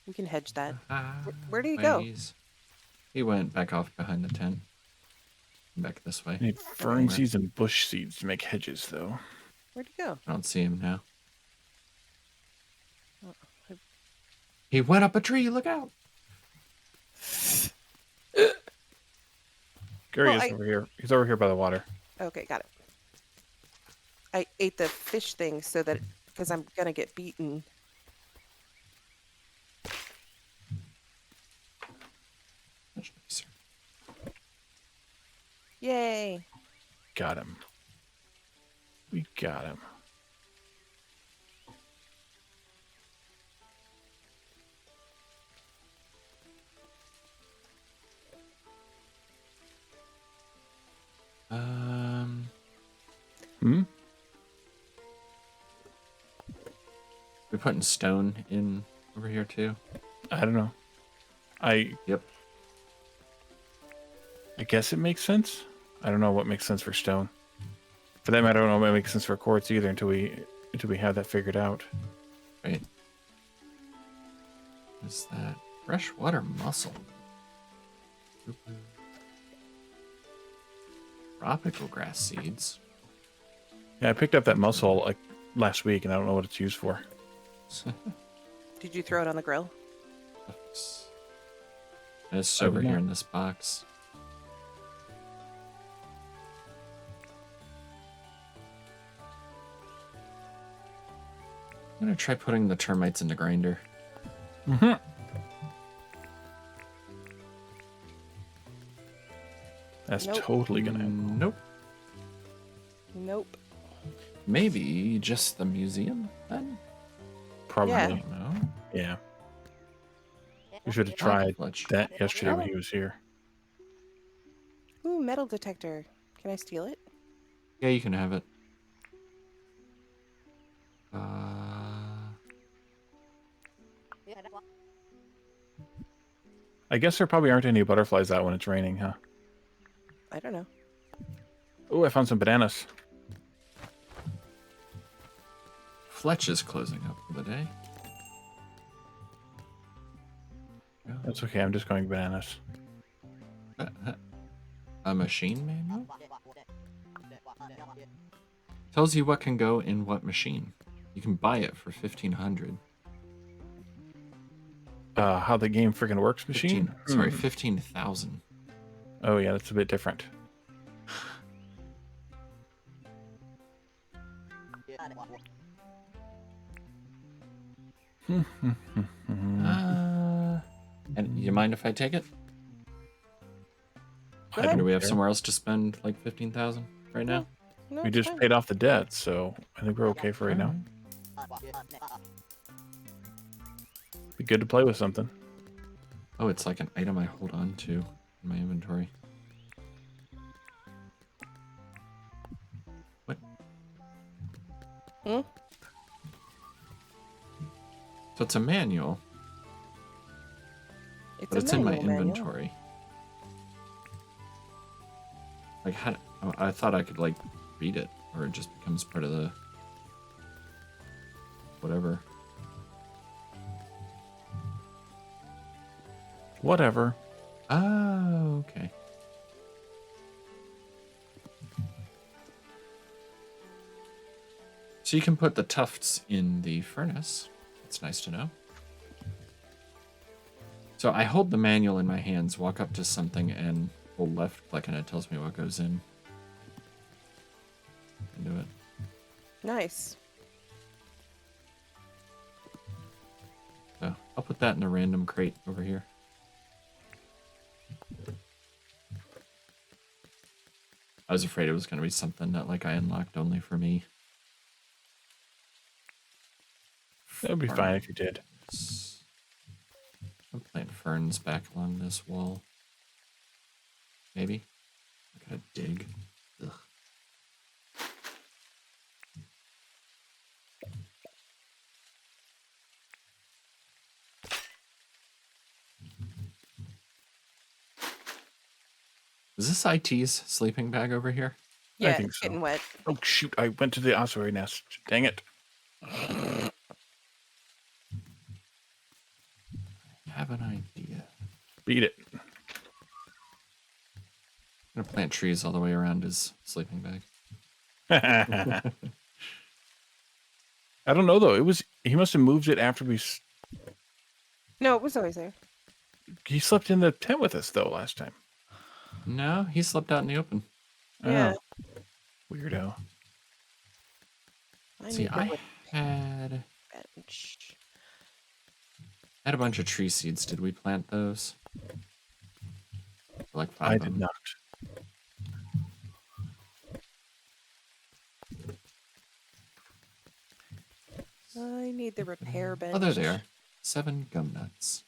Speaker 2: We can hedge that.
Speaker 1: Ah,
Speaker 2: Where did he go?
Speaker 1: ways. He went back off behind the tent. Back this way.
Speaker 3: I need fern seeds and bush seeds to make hedges, though.
Speaker 2: Where'd he go?
Speaker 1: I don't see him now.
Speaker 2: Oh,
Speaker 1: He went up a tree. Look out!
Speaker 3: Gary
Speaker 2: Well,
Speaker 3: is over here. He's over here by the water.
Speaker 2: Okay, got it. I ate the fish thing so that because I'm gonna get beaten. Yay!
Speaker 3: Got him. We got him.
Speaker 1: We're putting stone in over here too.
Speaker 3: I don't know.
Speaker 1: Yep.
Speaker 3: I guess it makes sense. I don't know what makes sense for stone. For that matter, I don't know what makes sense for quartz either until we have that figured out.
Speaker 1: Right. What's that? Freshwater mussel. Tropical grass seeds.
Speaker 3: Yeah, I picked up that mussel like last week, and I don't know what it's used for.
Speaker 2: Did you throw it on the grill?
Speaker 1: It's
Speaker 3: I
Speaker 1: over
Speaker 3: would
Speaker 1: here
Speaker 3: not.
Speaker 1: in this box. I'm gonna try putting the termites in the grinder.
Speaker 3: Mm-hmm. That's
Speaker 2: Nope.
Speaker 3: totally gonna.
Speaker 1: Nope.
Speaker 2: Nope.
Speaker 1: Maybe just the museum then?
Speaker 3: Probably.
Speaker 2: Yeah.
Speaker 1: I don't know.
Speaker 3: Yeah. We should have
Speaker 1: Oh,
Speaker 3: tried
Speaker 1: Fletch.
Speaker 3: that yesterday when he was here.
Speaker 2: Ooh, metal detector. Can I steal it?
Speaker 1: Yeah, you can have it.
Speaker 3: I guess there probably aren't any butterflies out when it's raining, huh?
Speaker 2: I don't know.
Speaker 3: Oh, I found some bananas.
Speaker 1: Fletch is closing up for the day.
Speaker 3: That's okay. I'm just going bananas.
Speaker 1: A machine manual? Tells you what can go in what machine. You can buy it for 1,500.
Speaker 3: How the game freaking works, machine?
Speaker 1: 15,000.
Speaker 3: Oh yeah, that's a bit different.
Speaker 1: And you mind if I take it?
Speaker 2: Go
Speaker 3: I
Speaker 1: Or
Speaker 2: ahead.
Speaker 1: do we have
Speaker 3: care.
Speaker 1: somewhere else to spend like 15,000 right now?
Speaker 2: No,
Speaker 3: We
Speaker 2: it's
Speaker 3: just
Speaker 2: fine.
Speaker 3: paid off the debt, so I think we're okay for right now. Be good to play with something.
Speaker 1: Oh, it's like an item I hold on to in my inventory. What?
Speaker 2: Hmm?
Speaker 1: So it's a manual, but it's in my inventory. Like, how? Oh, I thought I could like read it, or it just becomes part of the whatever.
Speaker 3: Whatever.
Speaker 1: Oh, okay. So you can put the tufts in the furnace. That's nice to know. So I hold the manual in my hands, walk up to something, and hold left click, and it tells me what goes in. Do it.
Speaker 2: Nice.
Speaker 1: So I'll put that in a random crate over here. I was afraid it was going to be something that like I unlocked only for me.
Speaker 3: That would be fine if you did.
Speaker 1: I'm planting ferns back along this wall. Maybe. I gotta dig. Ugh. Is this IT's sleeping bag over here?
Speaker 2: Yeah,
Speaker 3: think
Speaker 2: it's
Speaker 3: so.
Speaker 2: getting wet.
Speaker 3: Oh shoot! I went to the ossuary nest. Dang it!
Speaker 1: I have an idea.
Speaker 3: Beat it.
Speaker 1: I'm gonna plant trees all the way around his sleeping bag.
Speaker 3: I don't know though. He must have moved it after
Speaker 2: No, it was always there.
Speaker 3: he slept in the tent with us though last time.
Speaker 1: No, he slept out in the open.
Speaker 2: Yeah.
Speaker 3: Oh, weirdo.
Speaker 2: I
Speaker 1: See,
Speaker 2: need
Speaker 1: I
Speaker 2: to
Speaker 1: had
Speaker 2: bench.
Speaker 1: a bunch of tree seeds. Did we plant those? Like 5
Speaker 3: I
Speaker 1: of
Speaker 3: did
Speaker 1: them.
Speaker 3: not.
Speaker 2: I need the repair bench.
Speaker 1: Oh, there they are. 7 gum nuts.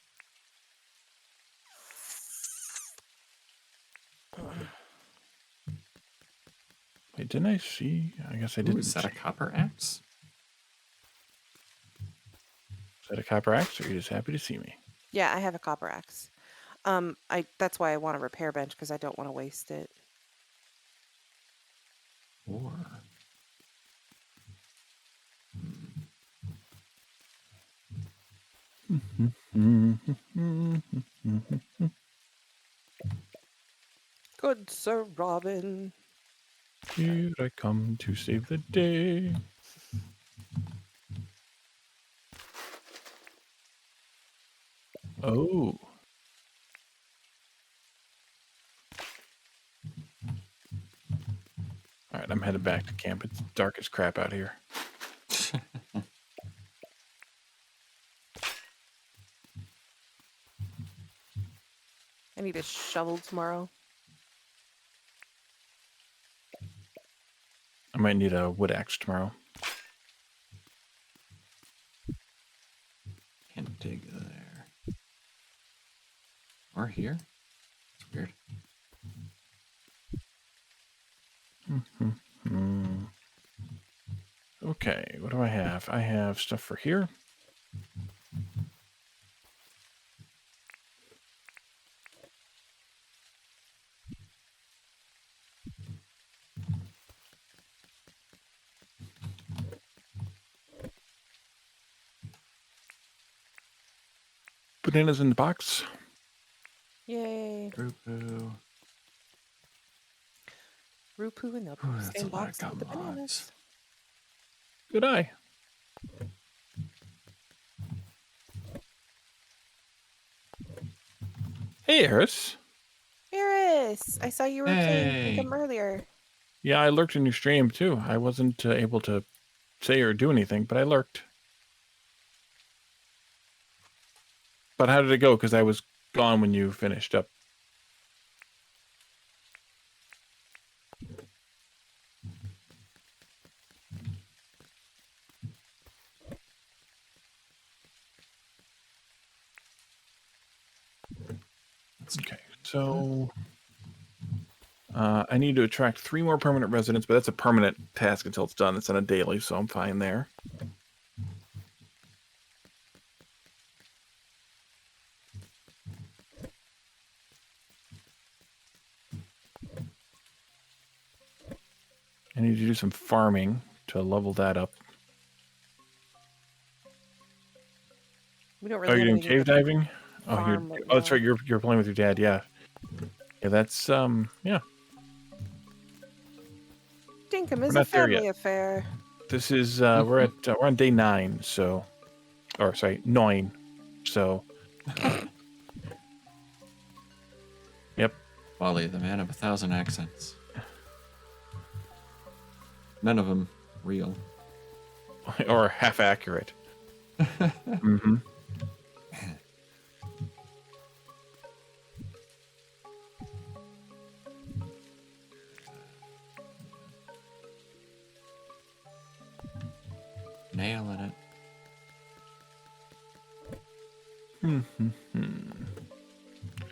Speaker 3: Wait, didn't I see? I guess I
Speaker 1: Ooh,
Speaker 3: didn't.
Speaker 1: is that a
Speaker 3: see.
Speaker 1: copper axe?
Speaker 3: Is that a copper axe, or are you just happy to see me?
Speaker 2: Yeah, I have a copper axe. That's why I want a repair bench, because I don't want to waste it.
Speaker 1: Or
Speaker 2: Good Sir Robin.
Speaker 3: Here I come to save the day. Oh. All right, I'm headed back to camp. It's dark as crap out here.
Speaker 2: I need a shovel tomorrow.
Speaker 3: I might need a wood axe tomorrow.
Speaker 1: can't dig there. Or here? It's weird.
Speaker 3: Okay, what do I have? I have stuff for here. Bananas in the box.
Speaker 2: Yay.
Speaker 1: Rupu.
Speaker 2: Rupu in the
Speaker 1: Ooh, that's
Speaker 2: same
Speaker 1: a lot
Speaker 2: box
Speaker 1: of
Speaker 2: with the
Speaker 1: gum
Speaker 2: bananas.
Speaker 3: Good eye. Hey, Eris.
Speaker 2: Eris, I saw you were playing
Speaker 1: Hey.
Speaker 2: Dinkum earlier.
Speaker 3: Yeah, I lurked in your stream too. I wasn't able to say or do anything, but I lurked. But how did it go? Because I was gone when you finished up. Okay, so I need to attract 3 more permanent residents, but that's a permanent task until it's done. It's on a daily, so I'm fine there. I need to do some farming to level that up.
Speaker 2: We don't
Speaker 3: Oh,
Speaker 2: really
Speaker 3: you're
Speaker 2: have
Speaker 3: doing
Speaker 2: anything
Speaker 3: cave
Speaker 2: to
Speaker 3: diving? Oh,
Speaker 2: farm right
Speaker 3: that's
Speaker 2: now.
Speaker 3: right. You're playing with your dad. Yeah. Yeah, that's yeah.
Speaker 2: Dinkum is
Speaker 3: We're
Speaker 2: a
Speaker 3: not there yet.
Speaker 2: family affair.
Speaker 3: This is we're on day 9, so, or sorry, 9. So, yep.
Speaker 1: Wally, the man of 1,000 accents. None of them real.
Speaker 3: Or half accurate. Mm-hmm.
Speaker 1: Nailing it.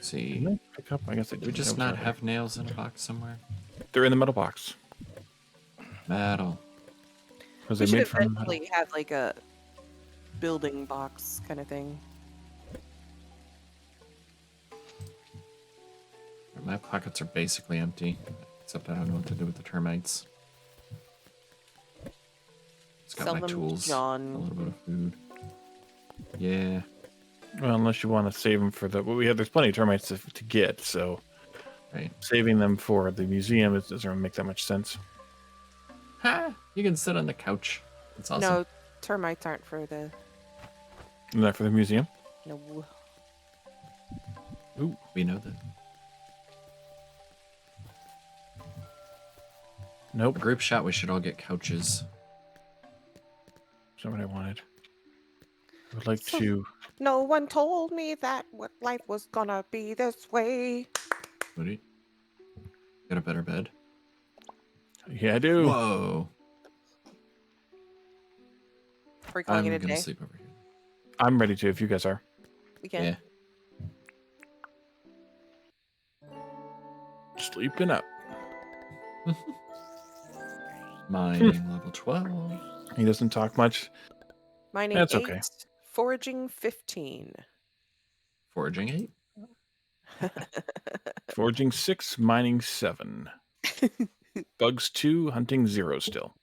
Speaker 1: See,
Speaker 3: Did I pick up? I guess I
Speaker 1: do we
Speaker 3: did.
Speaker 1: just not have nails in a box somewhere?
Speaker 3: They're in the metal box.
Speaker 1: Metal.
Speaker 3: Because
Speaker 2: We
Speaker 3: they
Speaker 2: should
Speaker 3: made from metal.
Speaker 2: eventually have like a building box kind of thing.
Speaker 1: My pockets are basically empty, except I don't know what to do with the termites. It's got
Speaker 2: Sell
Speaker 1: my
Speaker 2: them to
Speaker 1: tools, a
Speaker 2: John.
Speaker 1: little bit of food. Yeah.
Speaker 3: Well, unless you want to save them for the... Well, there's plenty of termites to get, so...
Speaker 1: Right.
Speaker 3: Saving them for the museum doesn't make that much sense.
Speaker 1: Ha! You can sit on the couch. That's awesome.
Speaker 2: No, termites aren't for the...
Speaker 3: Not for the museum?
Speaker 2: No.
Speaker 1: Ooh, we know that.
Speaker 3: Nope.
Speaker 1: A group shot, we should all get couches.
Speaker 3: That's not what I wanted. I would like to...
Speaker 2: No one told me that what life was gonna be this way.
Speaker 1: What do you... Got a better bed?
Speaker 3: Yeah, I do.
Speaker 1: Whoa.
Speaker 2: Are we calling
Speaker 1: I'm
Speaker 2: it a
Speaker 1: gonna
Speaker 2: day?
Speaker 1: sleep over here.
Speaker 3: I'm ready to, if you guys are.
Speaker 2: We can.
Speaker 1: Yeah.
Speaker 3: Sleeping up.
Speaker 1: Mining level 12.
Speaker 3: He doesn't talk much.
Speaker 2: Mining
Speaker 3: That's
Speaker 2: 8,
Speaker 3: okay.
Speaker 2: foraging 15.
Speaker 1: Foraging 8.
Speaker 3: Forging 6, mining 7. Bugs 2, hunting 0 still.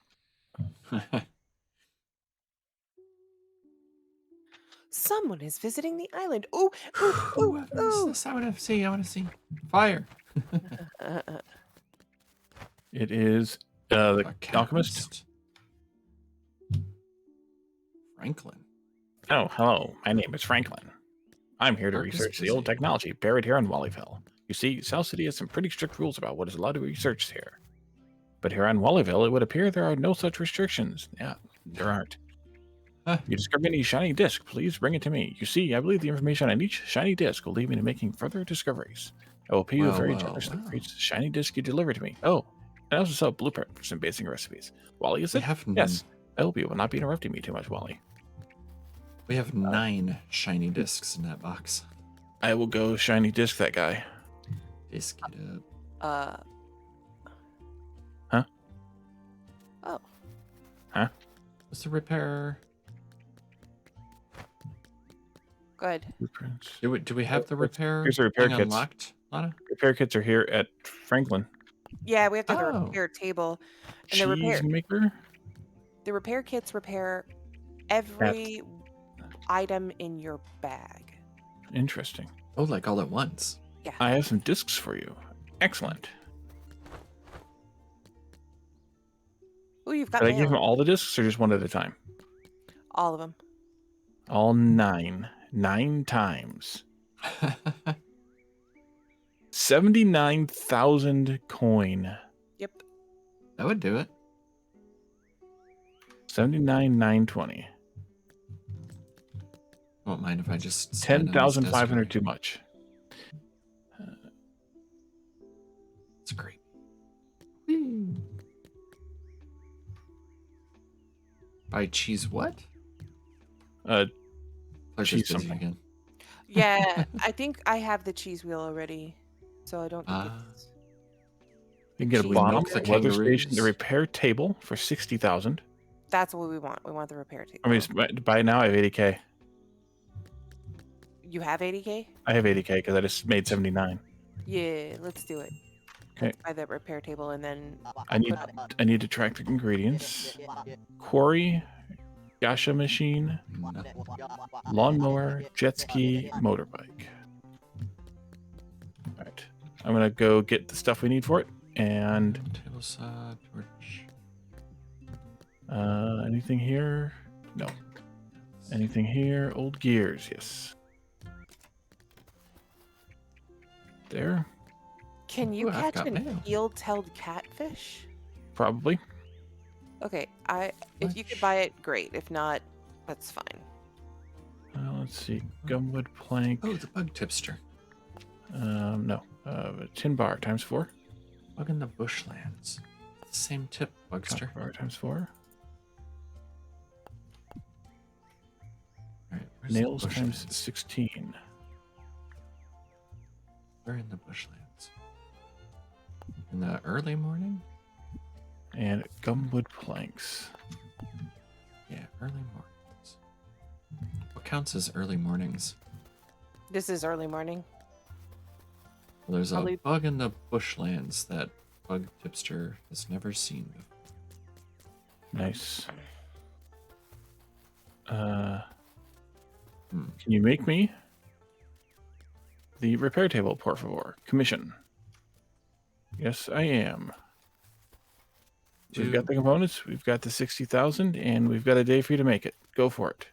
Speaker 2: Someone is visiting the island. Ooh, ooh, ooh,
Speaker 1: Whoever is
Speaker 2: ooh.
Speaker 1: this? I want to see. I want to see. Fire.
Speaker 3: It is the alchemist.
Speaker 1: Franklin.
Speaker 3: Oh, hello. My name is Franklin. I'm here to
Speaker 1: Park is
Speaker 3: research the old
Speaker 1: busy.
Speaker 3: technology buried here in Wallyville. You see, South City has some pretty strict rules about what is allowed to be researched here. But here on Wallyville, it would appear there are no such restrictions. Yeah, there aren't.
Speaker 1: Huh.
Speaker 3: You discover any shiny disc, please bring it to me. You see, I believe the information on each shiny disc will lead me to making further discoveries. I will pay you very generously for each shiny disc you deliver to me. Oh, I also sell blueprints and basic recipes. Wally, is it? Yes. I hope you will not be interrupting me too much, Wally.
Speaker 1: We have 9 shiny discs in that box.
Speaker 3: I will go shiny disc that guy.
Speaker 1: Disc it up.
Speaker 3: Huh?
Speaker 2: Oh.
Speaker 3: Huh?
Speaker 1: What's the repair?
Speaker 2: Good.
Speaker 3: Blueprints.
Speaker 1: Do we have the repair?
Speaker 3: Here's the repair
Speaker 1: thing
Speaker 3: kits.
Speaker 1: Unlocked, Lana?
Speaker 3: Repair kits are here at Franklin.
Speaker 2: Yeah, we have to have the repair table. And
Speaker 3: Cheese maker?
Speaker 2: the repair kits repair every item in your bag.
Speaker 3: Interesting.
Speaker 1: Oh, like all at once.
Speaker 2: Yeah.
Speaker 3: I have some discs for you. Excellent.
Speaker 2: Oh, you've got
Speaker 3: Did I give him
Speaker 2: mail.
Speaker 3: all the discs or just one at a time?
Speaker 2: All of them.
Speaker 3: All 9. 9 times. 79,000 coin.
Speaker 2: Yep.
Speaker 1: That would do it.
Speaker 3: 79,920.
Speaker 1: Won't mind if I just stand on this desk
Speaker 3: 10,500
Speaker 1: over
Speaker 3: too
Speaker 1: here.
Speaker 3: much.
Speaker 1: It's great. Whee. Buy cheese what?
Speaker 3: Cheese
Speaker 1: Pleasure's busy
Speaker 3: something.
Speaker 1: again.
Speaker 2: Yeah, I think I have the cheese wheel already. So I don't think it's...
Speaker 3: You can get a
Speaker 2: cheese
Speaker 3: bomb,
Speaker 1: milk the
Speaker 3: a weather station,
Speaker 1: kangaroos.
Speaker 3: the repair table for 60,000.
Speaker 2: That's what we want. We want the repair table.
Speaker 3: I mean, by now I have 80k.
Speaker 2: You have 80k?
Speaker 3: I have 80k because I just made 79.
Speaker 2: Yeah, let's do it.
Speaker 3: Okay.
Speaker 2: Let's buy that repair table and then...
Speaker 3: I need to track the ingredients. Quarry, Gasha machine,
Speaker 1: No.
Speaker 3: lawnmower, jet ski, motorbike. All right. I'm gonna go get the stuff we need for it. And
Speaker 1: Table saw, torch.
Speaker 3: anything here? No. Anything here? Old gears, yes. There,
Speaker 2: Can you
Speaker 1: Ooh, I've
Speaker 2: catch
Speaker 1: got
Speaker 2: an
Speaker 1: mail.
Speaker 2: eel-tailed catfish?
Speaker 3: probably.
Speaker 2: Okay, if you could buy it, great. If not, that's fine.
Speaker 3: Let's see. Gumwood plank.
Speaker 1: Oh, the bug tipster.
Speaker 3: No. Tin bar times 4.
Speaker 1: Bug in the bushlands. Same tip, Bugster.
Speaker 3: Bar times 4.
Speaker 1: All right, where's the
Speaker 3: Nails times
Speaker 1: bushlands?
Speaker 3: 16.
Speaker 1: We're in the bushlands. In the early morning?
Speaker 3: And gumwood planks.
Speaker 1: Yeah, early mornings. What counts as early mornings?
Speaker 2: This is early morning.
Speaker 1: Well, there's
Speaker 2: Probably-
Speaker 1: a bug in the bushlands that bug tipster has never seen before.
Speaker 3: Nice. Can
Speaker 1: Hmm.
Speaker 3: you make me the repair table, por favor? Commission. Yes, I am. We've got the components, we've got the 60,000, and we've got a day for you to make it. Go for it.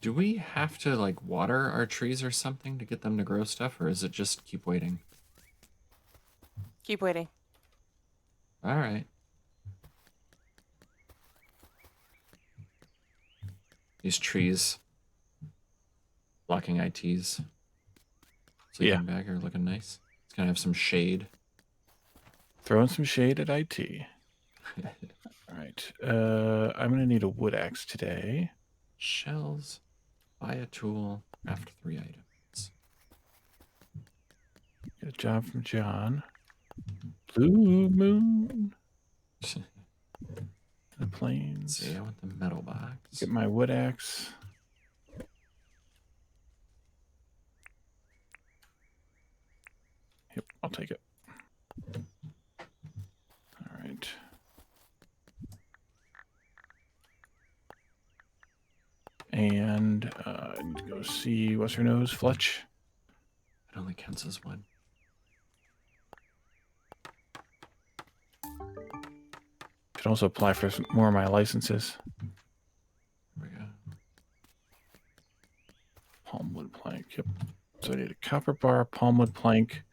Speaker 1: Do we have to like water our trees or something to get them to grow stuff, or is it just keep waiting?
Speaker 2: Keep waiting.
Speaker 1: All right. These trees blocking IT's sleeping bag are looking nice. It's gonna have some shade.
Speaker 3: Throwing some shade at IT. All right. I'm going to need a wood axe today.
Speaker 1: Shells. Buy a tool. Craft 3 items.
Speaker 3: Get a job from John. Blue moon. The plains.
Speaker 1: See, I want the metal box.
Speaker 3: Get my wood axe. I'll take it. All right. And I need to go see what's her nose, Fletch.
Speaker 1: It only counts as one.
Speaker 3: Could also apply for some more of my licenses.
Speaker 1: There we go.
Speaker 3: Palmwood plank. Yep. So I need a copper bar, palmwood plank.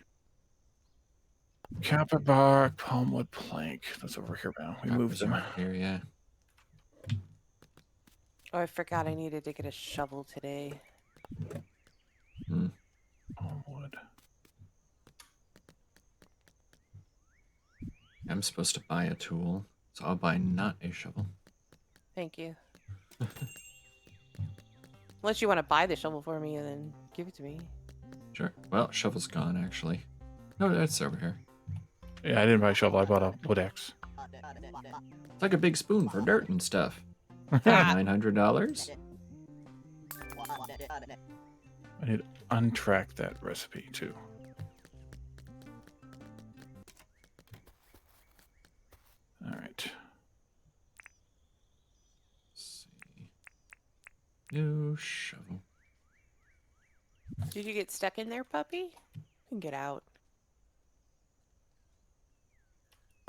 Speaker 3: Copper bar, palmwood plank. That's over here now. We moved
Speaker 1: Coppers
Speaker 3: them.
Speaker 1: are here, yeah.
Speaker 2: Oh, I forgot I needed to get a shovel today.
Speaker 3: Palmwood.
Speaker 1: I'm supposed to buy a tool, so I'll buy not a shovel.
Speaker 2: Thank you. Unless you want to buy the shovel for me and then give it to me.
Speaker 1: Sure. Well, shovel's gone, actually. No, that's over here.
Speaker 3: Yeah, I didn't buy a shovel. I bought a wood axe.
Speaker 1: It's like a big spoon for dirt and stuff. $900?
Speaker 3: I need to untrack that recipe too. All right.
Speaker 1: Let's see. New shovel.
Speaker 2: Did you get stuck in there, puppy? You can get out.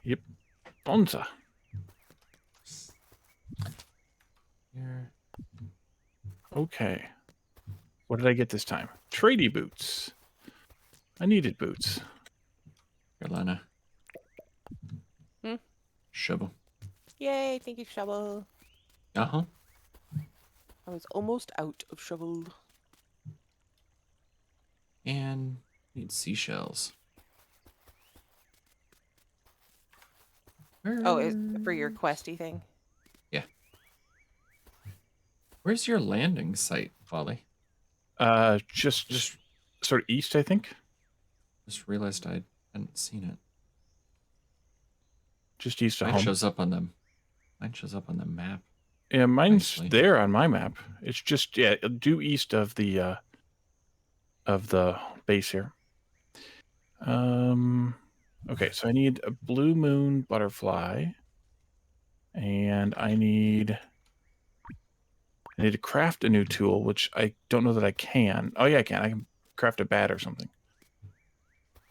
Speaker 3: Yep. Bonza.
Speaker 1: Here.
Speaker 3: Okay. What did I get this time? Tradie boots. I needed boots.
Speaker 1: Carolina.
Speaker 2: Hmm?
Speaker 1: Shovel.
Speaker 2: Yay, thank you, shovel.
Speaker 1: Uh-huh.
Speaker 2: I was almost out of shovel.
Speaker 1: And need seashells.
Speaker 2: Oh, is for your questy thing?
Speaker 1: Yeah. Where's your landing site, Wally?
Speaker 3: Just sort of east, I think.
Speaker 1: Just realized I hadn't seen it.
Speaker 3: Just east of
Speaker 1: Mine
Speaker 3: home.
Speaker 1: shows up on them. Mine shows up on the map.
Speaker 3: Yeah, mine's
Speaker 1: Nicely.
Speaker 3: there on my map. It's just due east of the base here. Okay, so I need a blue moon butterfly, and I need to craft a new tool, which I don't know that I can. Oh yeah, I can. I can craft a bat or something.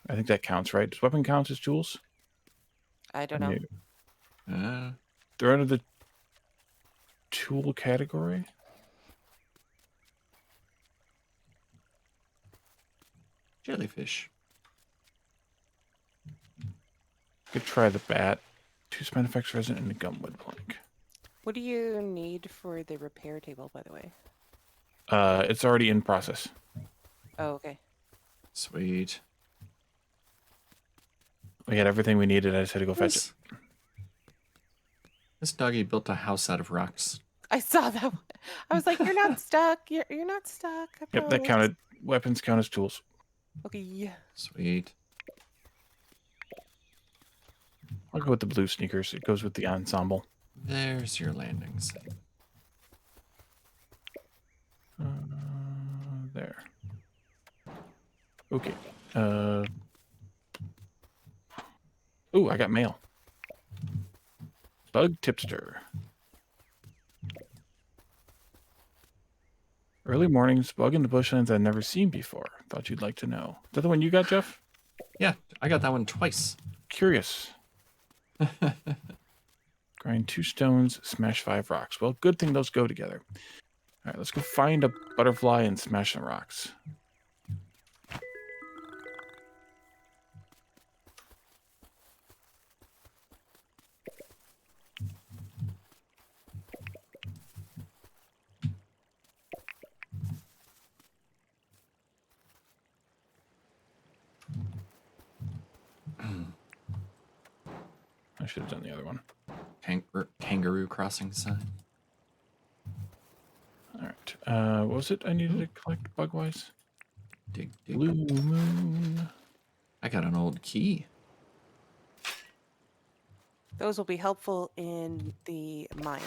Speaker 3: I think that counts, right? Does weapon count as tools?
Speaker 2: I don't know.
Speaker 3: They're under the tool category.
Speaker 1: Jellyfish.
Speaker 3: Could try the bat. 2 spine effects resin and a gumwood plank.
Speaker 2: What do you need for the repair table, by the way?
Speaker 3: It's already in process.
Speaker 2: Oh, okay.
Speaker 1: Sweet.
Speaker 3: We had everything we needed. I just had to go fetch it.
Speaker 1: This doggy built a house out of rocks.
Speaker 2: I saw that one. I was like, you're not stuck. You're not stuck. I
Speaker 3: Yep, that
Speaker 2: promise."
Speaker 3: counted. Weapons count as tools.
Speaker 2: Okay.
Speaker 1: Sweet.
Speaker 3: I'll go with the blue sneakers. It goes with the ensemble.
Speaker 1: There's your landing site.
Speaker 3: There. Okay. Ooh, I got mail. Bug tipster. Early mornings, bug in the bushlands I've never seen before. Thought you'd like to know. Is that the one you got, Jeff?
Speaker 1: Yeah, I got that one twice.
Speaker 3: Curious. Grind 2 stones, smash 5 rocks. Well, good thing those go together. All right, let's go find a butterfly and smash some rocks. I should have done the other one.
Speaker 1: Kangaroo crossing sign.
Speaker 3: All right. What was it I needed to collect bug-wise?
Speaker 1: Dig, dig.
Speaker 3: Blue moon.
Speaker 2: Oh,
Speaker 1: I got an old key.
Speaker 2: Those will be helpful in the mine.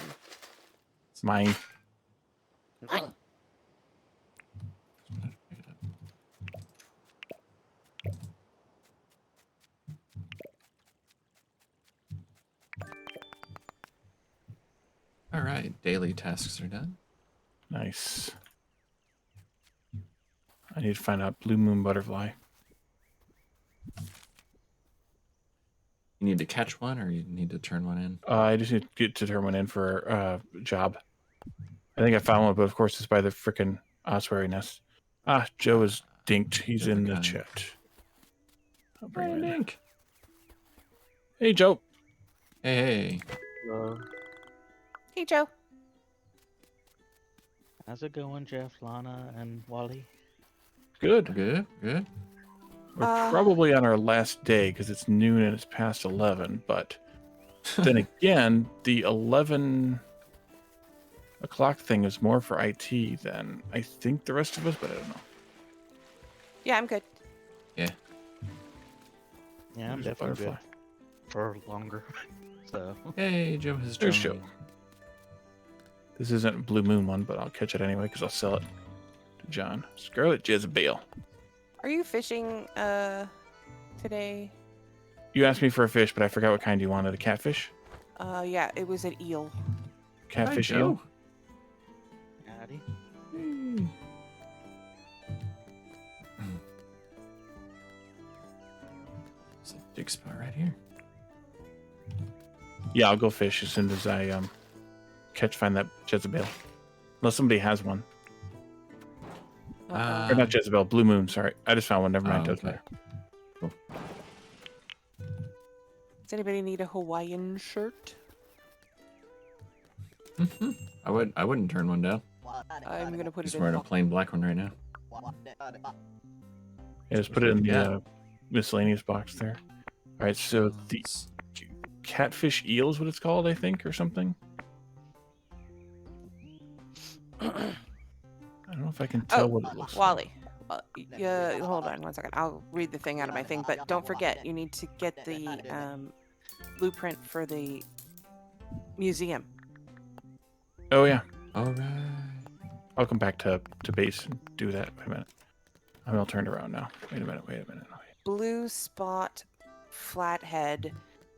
Speaker 3: Mine.
Speaker 2: Mine.
Speaker 1: All right, daily tasks are done.
Speaker 3: Nice. I need to find out blue moon butterfly.
Speaker 1: You need to catch one, or you need to turn one in.
Speaker 3: I just need to get to turn one in for a job. I think I found one, but of course it's by the frickin' ossuary nest. Ah, Joe is dinked. He's in the chat. I'll bring him in.
Speaker 1: Dink.
Speaker 3: Hey, Joe.
Speaker 1: Hey.
Speaker 5: Hello.
Speaker 2: Hey, Joe.
Speaker 5: How's it going, Jeff, Lana, and Wally?
Speaker 3: Good.
Speaker 1: Good.
Speaker 3: We're probably on our last day because it's noon and it's past 11. But then again, the 11 o'clock thing is more for IT than I think the rest of us, but I don't know.
Speaker 2: Yeah, I'm good.
Speaker 5: Yeah, I'm
Speaker 3: There's a
Speaker 5: definitely good
Speaker 3: butterfly.
Speaker 5: for longer. So
Speaker 1: Hey, Joe has
Speaker 3: There's
Speaker 1: joined.
Speaker 3: Joe. This isn't a blue moon one, but I'll catch it anyway because I'll sell it to John. Scarlet Jezebel.
Speaker 2: Are you fishing today?
Speaker 3: You asked me for a fish, but I forgot what kind you wanted. A catfish?
Speaker 2: Yeah, it was an eel.
Speaker 3: Catfish
Speaker 1: Hi,
Speaker 3: eel?
Speaker 1: Joe.
Speaker 5: howdy.
Speaker 1: Hey. There's a dig spot right here.
Speaker 3: Yeah, I'll go fish as soon as I find that Jezebel. Unless somebody has one. Or not Jezebel, Blue Moon, sorry. I just found one. Never mind. Doesn't
Speaker 1: Okay.
Speaker 3: matter.
Speaker 2: Does anybody need a Hawaiian shirt?
Speaker 1: I wouldn't turn one down.
Speaker 2: I'm gonna put
Speaker 1: Just
Speaker 2: it in.
Speaker 1: wearing a plain black one right now.
Speaker 3: Yeah, just put it in the
Speaker 1: Yeah.
Speaker 3: miscellaneous box there. All right, so the catfish eel is what it's called, I think, or something. I don't know if I can tell what it looks like.
Speaker 2: Wally. Yeah, hold on 1 second. I'll read the thing out of my thing, but don't forget, you need to get the blueprint for the museum.
Speaker 3: Oh, yeah.
Speaker 1: All right.
Speaker 3: I'll come back to base and do that. Wait a minute. I'm all turned around now. Wait a minute.
Speaker 2: Blue spot flathead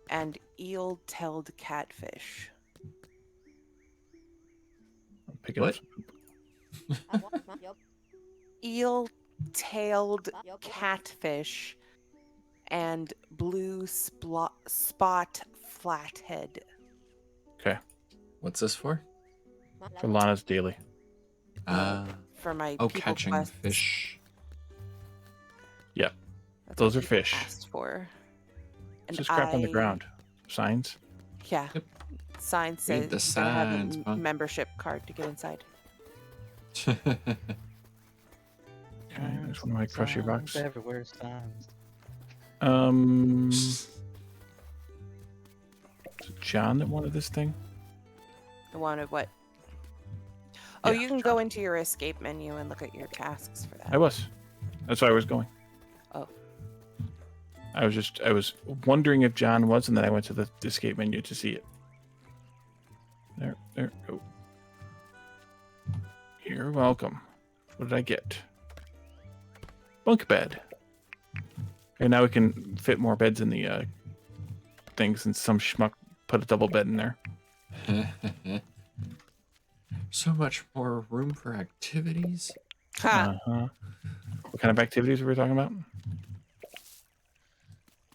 Speaker 2: and eel-tailed catfish.
Speaker 3: I'm picking
Speaker 1: What?
Speaker 3: up
Speaker 2: Eel-tailed catfish and blue spot flathead.
Speaker 3: Okay.
Speaker 1: What's this for?
Speaker 3: For Lana's daily.
Speaker 2: For my
Speaker 1: Oh,
Speaker 2: people
Speaker 1: catching
Speaker 2: quests.
Speaker 1: fish.
Speaker 3: Yeah.
Speaker 2: That's
Speaker 3: Those
Speaker 2: what
Speaker 3: are
Speaker 2: people
Speaker 3: fish.
Speaker 2: asked for.
Speaker 3: It's just crap on the ground. Signs.
Speaker 2: Yeah.
Speaker 1: Yep.
Speaker 2: Sign says
Speaker 1: Read the
Speaker 2: you gotta have a
Speaker 1: signs, bud.
Speaker 2: membership card to get inside.
Speaker 3: Okay, there's one of my crushy
Speaker 5: Signs
Speaker 3: rocks.
Speaker 5: everywhere, signs.
Speaker 3: Is it John that wanted this thing?
Speaker 2: The one of what? Oh,
Speaker 3: Yeah,
Speaker 2: you can go into your escape menu and look at your tasks for that.
Speaker 3: I was. That's why I was going.
Speaker 2: Oh.
Speaker 3: I was wondering if John was, and then I went to the escape menu to see it. There. Oh. You're welcome. What did I get? Bunk bed. And now we can fit more beds in the things, and some schmuck put a double bed in there.
Speaker 1: So much more room for activities.
Speaker 2: Ha!
Speaker 3: Uh-huh. What kind of activities were we talking about?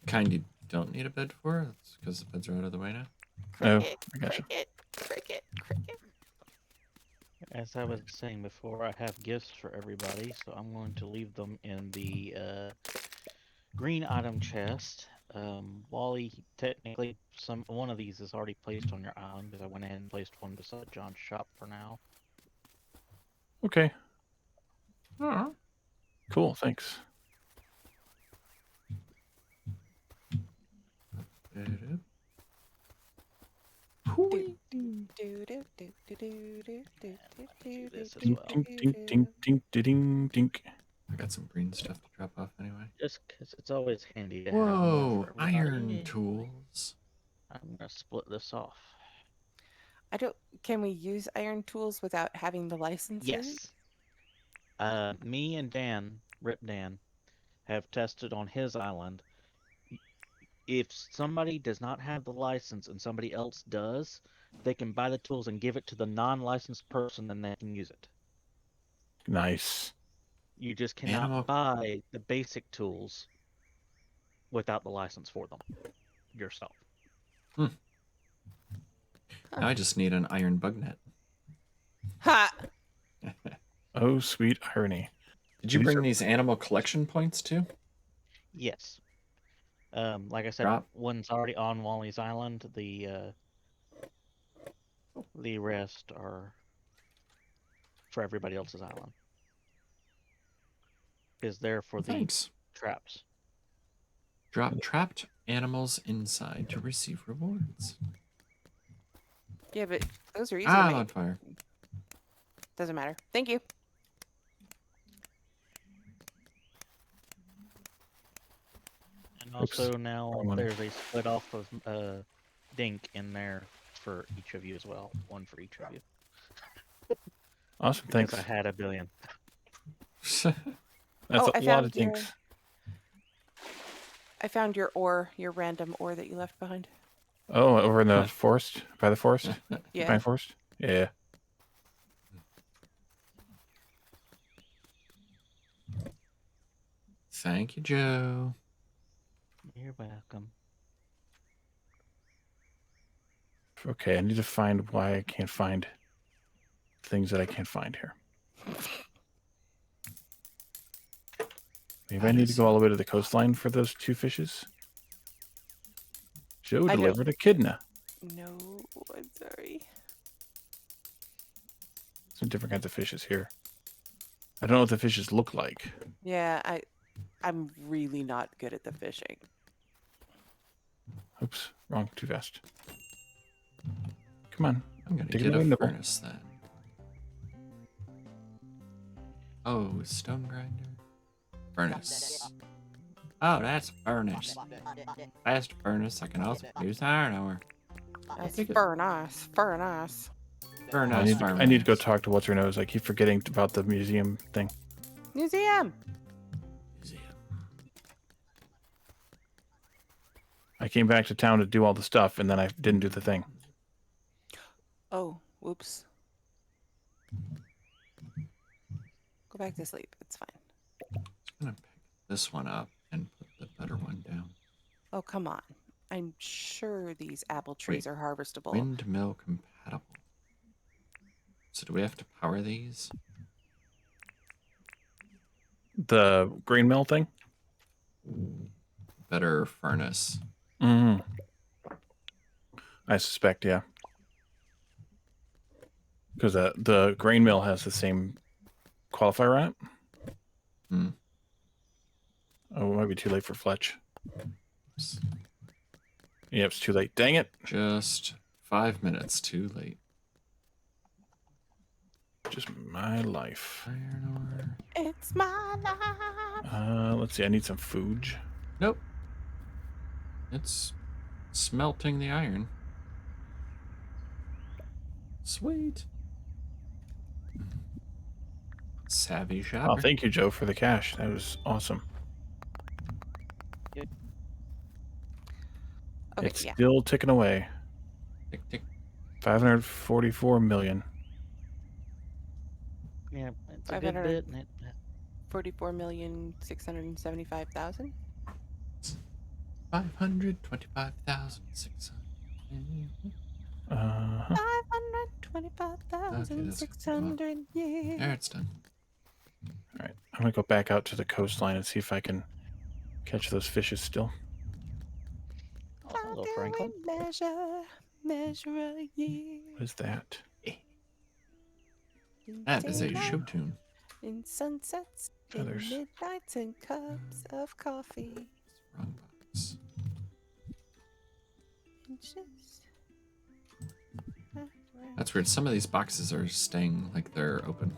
Speaker 1: Kind you don't need a bed for. That's because the beds are out of the way now.
Speaker 3: Oh, I gotcha.
Speaker 2: Cricket.
Speaker 5: As I was saying before, I have gifts for everybody, so I'm going to leave them in the green item chest. Wally, technically, one of these is already placed on your island because I went ahead and placed one beside John's shop for now.
Speaker 3: Okay. Cool, thanks.
Speaker 5: This as
Speaker 3: Dink,
Speaker 5: well.
Speaker 3: dink, dink, dink, dink, ding, dink.
Speaker 1: I got some green stuff to drop off anyway.
Speaker 5: Just because it's always handy to have more
Speaker 1: Whoa,
Speaker 5: for everybody.
Speaker 1: iron tools.
Speaker 5: I'm gonna split this off.
Speaker 2: Can we use iron tools without having the licenses?
Speaker 5: Yes. Me and Dan, Rip Dan, have tested on his island. If somebody does not have the license and somebody else does, they can buy the tools and give it to the non-licensed person, then they can use it.
Speaker 3: Nice.
Speaker 5: You just cannot
Speaker 1: Animal-
Speaker 5: buy the basic tools without the license for them yourself.
Speaker 1: Now I just need an iron bug net.
Speaker 2: Ha!
Speaker 3: Oh, sweet irony.
Speaker 1: Did you
Speaker 3: These
Speaker 1: bring
Speaker 3: are-
Speaker 1: these animal collection points too?
Speaker 5: Yes. Like I said,
Speaker 1: Drop.
Speaker 5: one's already on Wally's Island. The rest are for everybody else's island. Is there for the
Speaker 1: Thanks.
Speaker 5: traps.
Speaker 1: Drop trapped animals inside to receive rewards.
Speaker 2: Yeah, but those are easy to
Speaker 1: Ah,
Speaker 2: make.
Speaker 1: on fire.
Speaker 2: Doesn't matter. Thank you.
Speaker 5: And
Speaker 3: Oops.
Speaker 5: also now
Speaker 3: Wrong one.
Speaker 5: there's a split off of Dink in there for each of you as well. One for each of you.
Speaker 3: Awesome.
Speaker 5: Because
Speaker 3: Thanks.
Speaker 5: I had 1 billion.
Speaker 3: That's
Speaker 2: Oh,
Speaker 3: a
Speaker 2: I
Speaker 3: lot
Speaker 2: found
Speaker 3: of things.
Speaker 2: I found your ore, your random ore that you left behind.
Speaker 3: Oh, over in the forest? By the forest?
Speaker 2: Yeah.
Speaker 3: Pine forest? Yeah.
Speaker 1: Thank you, Joe.
Speaker 5: You're welcome.
Speaker 3: Okay, I need to find why I can't find things that I can't find here. Maybe I need to go all the way to the coastline for those 2 fishes. Joe
Speaker 2: I don't-
Speaker 3: delivered a kidna.
Speaker 2: No, I'm sorry.
Speaker 3: Some different kinds of fishes here. I don't know what the fishes look like.
Speaker 2: Yeah, I'm really not good at the fishing.
Speaker 3: Oops, wrong, too fast. Come on.
Speaker 1: I'm gonna
Speaker 3: Take
Speaker 1: get
Speaker 3: another
Speaker 1: a
Speaker 3: nibble.
Speaker 1: furnace then. Oh, stone grinder. Furnace. Oh, that's furnace. Fast furnace. I can also use iron ore.
Speaker 2: That's
Speaker 1: take it.
Speaker 2: fur nice. Fur nice.
Speaker 1: Furnace.
Speaker 3: I need to go talk to what's her nose. I keep forgetting about the museum thing.
Speaker 2: Museum.
Speaker 3: I came back to town to do all the stuff, and then I didn't do the thing.
Speaker 2: Oh, whoops. Go back to sleep. It's fine.
Speaker 1: I'm gonna pick this one up and put the better one down.
Speaker 2: Oh, come on. I'm sure these apple trees
Speaker 1: Wait,
Speaker 2: are harvestable.
Speaker 1: Windmill compatible. So do we have to power these?
Speaker 3: The green mill thing?
Speaker 1: Better furnace.
Speaker 3: Mm. I suspect, yeah. Because the grain mill has the same qualifier on it.
Speaker 1: Hmm.
Speaker 3: Oh, it might be too late for Fletch. Yep, it's too late. Dang it.
Speaker 1: Just 5 minutes too late.
Speaker 3: Just my life.
Speaker 1: Iron ore.
Speaker 2: It's my life.
Speaker 3: Let's see. I need some food.
Speaker 1: Nope. It's smelting the iron. Sweet. Savvy shopper.
Speaker 3: Oh, thank you, Joe, for the cash. That was awesome.
Speaker 2: Okay,
Speaker 3: It's
Speaker 2: yeah.
Speaker 3: still ticking away.
Speaker 1: Tick, tick.
Speaker 3: 544 million.
Speaker 5: Yeah, it's a good
Speaker 2: 500.
Speaker 5: bit. And
Speaker 2: 44,675,000.
Speaker 1: 525,600.
Speaker 3: Uh-huh.
Speaker 2: 525,600. Yeah.
Speaker 1: There, it's done.
Speaker 3: All right. I'm going to go back out to the coastline and see if I can catch those fishes still.
Speaker 5: oh, hello, Franklin.
Speaker 2: Measure a year.
Speaker 3: What is that?
Speaker 1: That is a
Speaker 2: Daylight
Speaker 1: show tune.
Speaker 2: in sunsets,
Speaker 3: Feathers.
Speaker 2: in midnights, and cups of coffee.
Speaker 1: Wrong box.
Speaker 2: Inches.
Speaker 1: That's weird. Some of these boxes are staying like they're open.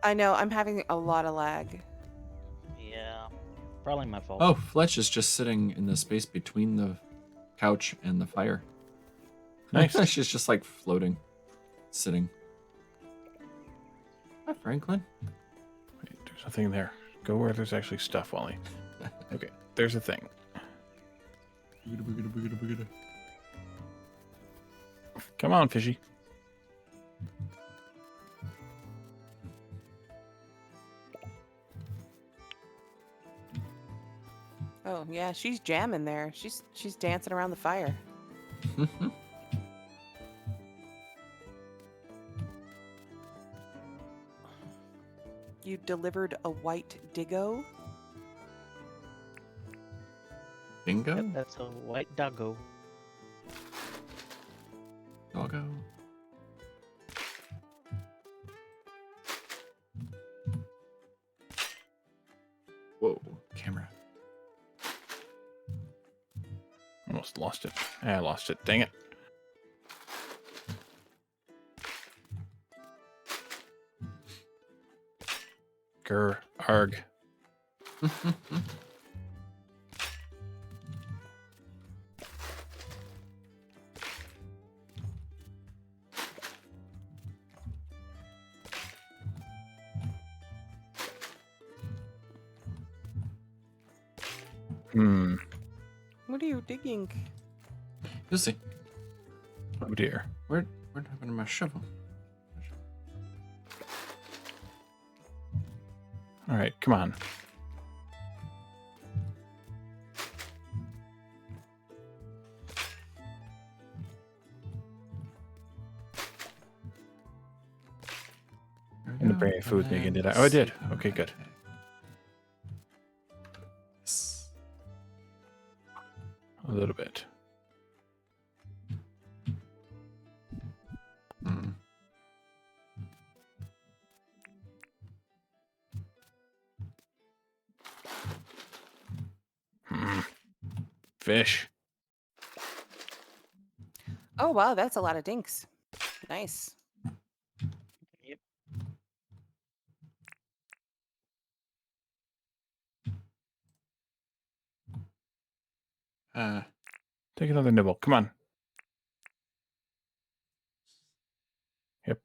Speaker 2: I know. I'm having a lot of lag.
Speaker 5: Yeah, probably my fault.
Speaker 1: Oh, Fletch is just sitting in the space between the couch and the fire.
Speaker 3: Nice.
Speaker 1: She's just like floating, sitting. Hi, Franklin.
Speaker 3: Wait, there's nothing there. Go where there's actually stuff, Wally. Okay, there's a thing. Come on, fishy.
Speaker 2: Oh yeah, she's jamming there. She's dancing around the fire. You delivered a white diggo.
Speaker 1: Bingo?
Speaker 5: Yep, that's a white doggo.
Speaker 1: Doggo? Whoa, camera.
Speaker 3: Almost lost it. I lost it. Dang it. Grr. Arg. Hmm.
Speaker 2: What are you digging?
Speaker 1: You'll see.
Speaker 3: Oh dear.
Speaker 1: What happened to my shovel?
Speaker 3: All right, come on. Didn't bring any food with me again, did I? Oh, I did. Okay, good.
Speaker 1: Yes.
Speaker 3: A little bit.
Speaker 1: Mm.
Speaker 3: Hmm. Fish.
Speaker 2: Oh wow, that's a lot of dinks. Nice.
Speaker 5: Yep.
Speaker 3: Take another nibble. Come on. Yep.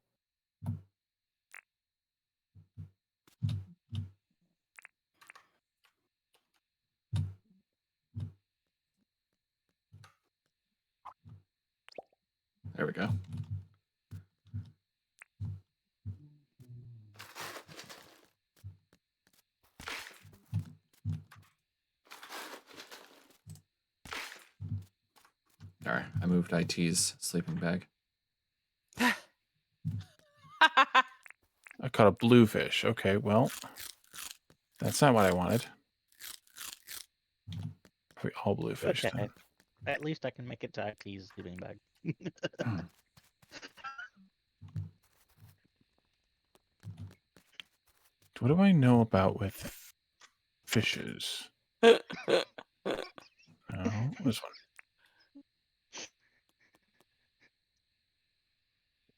Speaker 1: There we go. All right, I moved IT's sleeping bag.
Speaker 3: I caught a bluefish. Okay, well, that's not what I wanted. Probably all bluefish.
Speaker 5: Okay.
Speaker 3: Then.
Speaker 5: At least I can make it to IT's sleeping bag.
Speaker 3: What do I know about with fishes? No, this one.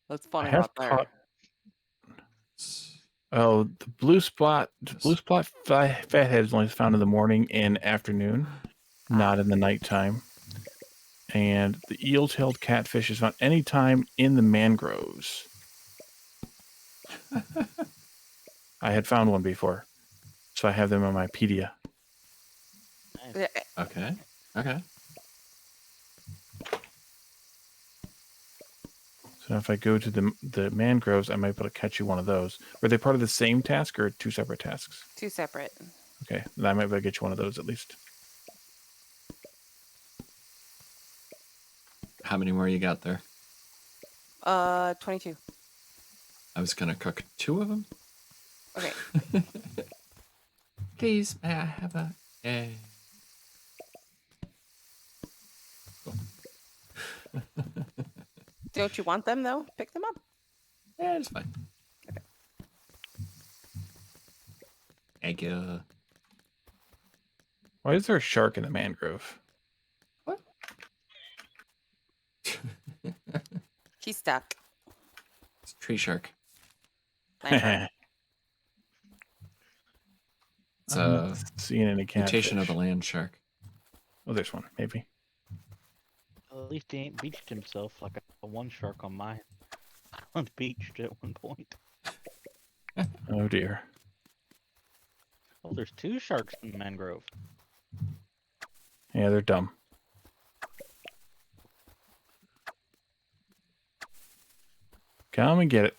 Speaker 2: That's
Speaker 3: I
Speaker 2: funny
Speaker 3: have
Speaker 2: right there.
Speaker 3: caught. Oh, the blue spot fathead is only found in the morning and afternoon, not in the nighttime. And the eel-tailed catfish is found anytime in the mangroves. I had found one before, so I have them on my pedia.
Speaker 5: Nice.
Speaker 1: Okay. Okay.
Speaker 3: So if I go to the mangroves, I might be able to catch you one of those. Were they part of the same task or two separate tasks?
Speaker 2: Two separate.
Speaker 3: Okay, then I might be able to get you one of those at least.
Speaker 1: How many more you got there?
Speaker 2: 22.
Speaker 1: I was gonna cook 2 of them.
Speaker 2: Okay.
Speaker 1: Please, may I have a egg? Cool.
Speaker 2: Don't you want them though? Pick them up.
Speaker 1: Yeah, it's fine.
Speaker 2: Okay.
Speaker 1: Egg.
Speaker 3: Why is there a shark in the mangrove?
Speaker 1: What?
Speaker 2: He's stuck.
Speaker 1: It's a tree shark.
Speaker 2: Land shark.
Speaker 1: It's
Speaker 3: I'm
Speaker 1: a
Speaker 3: not seeing any catfish.
Speaker 1: mutation of the land shark.
Speaker 3: Oh, there's one, maybe.
Speaker 5: Well, at least he ain't beached himself like a one shark on my on beached at one point.
Speaker 3: Oh dear.
Speaker 5: Oh, there's 2 sharks in the mangrove.
Speaker 3: Yeah, they're dumb. Come and get it.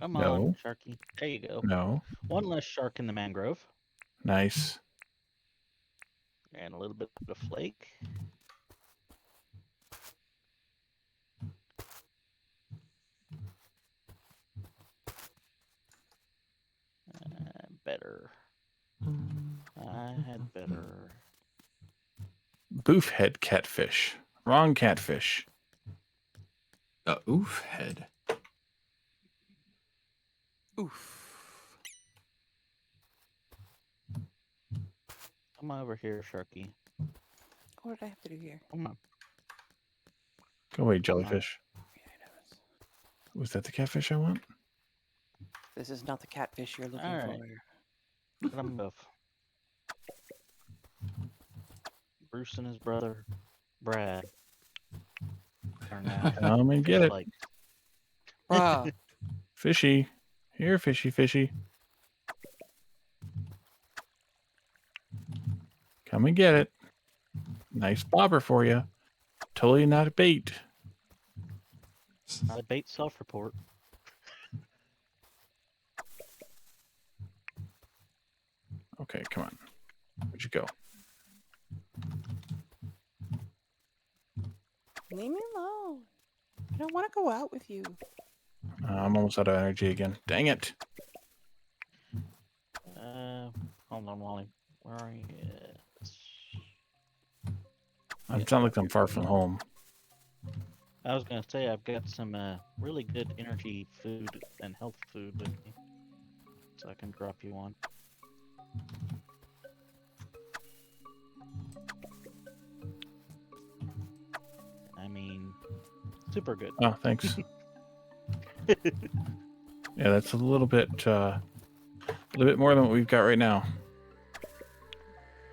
Speaker 5: Come
Speaker 3: No.
Speaker 5: on, Sharky. There you go.
Speaker 3: No.
Speaker 5: One less shark in the mangrove.
Speaker 3: Nice.
Speaker 5: And a little bit of flake. Better. I had better.
Speaker 3: Boof head catfish. Wrong catfish.
Speaker 1: The oof head.
Speaker 2: Oof.
Speaker 5: Come over here, Sharky.
Speaker 2: What did I have to do here?
Speaker 5: Come on.
Speaker 3: Go away, jellyfish. Was that the catfish I want?
Speaker 2: This is not the catfish you're looking
Speaker 5: Alright.
Speaker 2: for.
Speaker 5: Let him go. Bruce and his brother, Brad. Are now
Speaker 3: Come and get it.
Speaker 5: like
Speaker 2: Bruh.
Speaker 3: Fishy. Here, fishy, fishy. Come and get it. Nice bobber for you. Totally not a bait.
Speaker 5: not a bait self-report.
Speaker 3: Okay, come on. Where'd you go?
Speaker 2: Leave me alone. I don't want to go out with you.
Speaker 3: I'm almost out of energy again. Dang it.
Speaker 5: Hold on, Wally. Where are you?
Speaker 3: It's not like I'm far from home.
Speaker 5: I was gonna say I've got some really good energy food and health food with me, so I can drop you one. I mean, super good.
Speaker 3: Oh, thanks. Yeah, that's a little bit more than what we've got right now.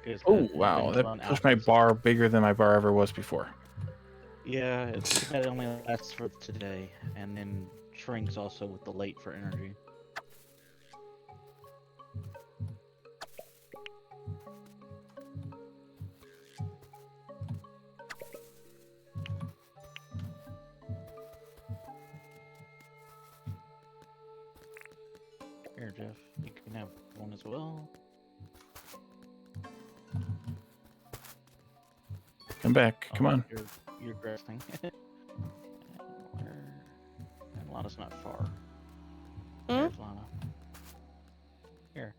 Speaker 5: It's
Speaker 3: Oh,
Speaker 5: got
Speaker 3: wow. That
Speaker 5: Dinkum
Speaker 3: pushed my
Speaker 5: alphas.
Speaker 3: bar bigger than my bar ever was before.
Speaker 5: Yeah, it's too bad it only lasts for today, and then shrinks also with the late for energy. Here, Jeff, you can have one as well.
Speaker 3: Come back. Come
Speaker 5: Oh,
Speaker 3: on.
Speaker 5: You're resting. And Lana's not far. There's Lana. Here.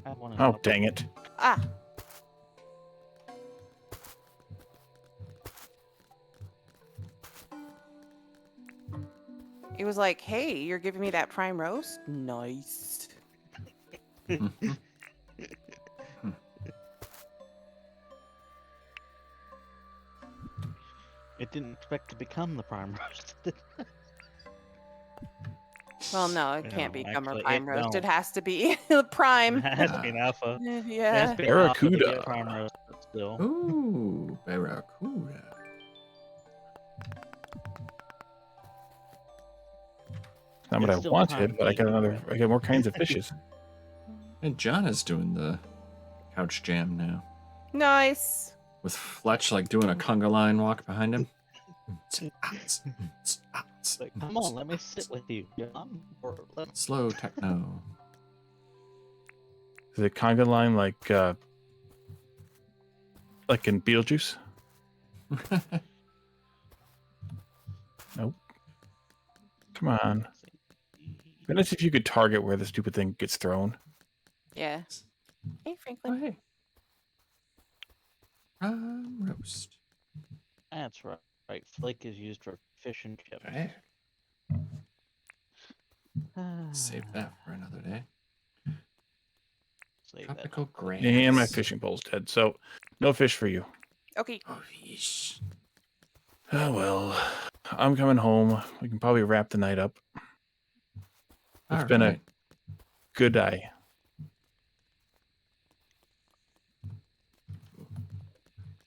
Speaker 5: Have one as
Speaker 3: Oh,
Speaker 5: well.
Speaker 3: dang it.
Speaker 2: Ah. He was like, hey, you're giving me that prime roast? Nice.
Speaker 5: It didn't expect to become the prime roast.
Speaker 2: Well, no, it
Speaker 5: No,
Speaker 2: can't become
Speaker 5: actually,
Speaker 2: a prime
Speaker 5: it
Speaker 2: roast. It
Speaker 5: don't.
Speaker 2: has to be the prime.
Speaker 5: It has to be an alpha. It has
Speaker 2: Yeah.
Speaker 5: to be an alpha to be
Speaker 3: Barracuda.
Speaker 5: a prime roast, but still.
Speaker 1: Ooh, barracuda.
Speaker 3: Not what
Speaker 5: It's
Speaker 3: I
Speaker 5: still
Speaker 3: wanted,
Speaker 5: prime
Speaker 3: but I got
Speaker 5: meat,
Speaker 3: I got more kinds of fishes.
Speaker 1: And John is doing the couch jam now.
Speaker 2: Nice.
Speaker 1: With Fletch like doing a conga line walk behind him.
Speaker 5: Like, come on, let me sit with you. John, or let's
Speaker 1: Slow techno.
Speaker 3: Is it conga line like in Beetlejuice? Nope. Come on. Let's see if you could target where the stupid thing gets thrown.
Speaker 2: Yeah. Hey,
Speaker 1: Oh,
Speaker 2: Franklin.
Speaker 1: hey. Roast.
Speaker 5: That's right. Right, flake is used for fish and chips.
Speaker 1: Hey, save that for another day.
Speaker 5: Save that
Speaker 1: Tropical
Speaker 5: up.
Speaker 1: grass.
Speaker 3: And my fishing pole's dead, so no fish for you.
Speaker 2: Okay.
Speaker 1: Oh, yeesh.
Speaker 3: Oh well. I'm coming home. We can probably wrap the night up. It's been a good day.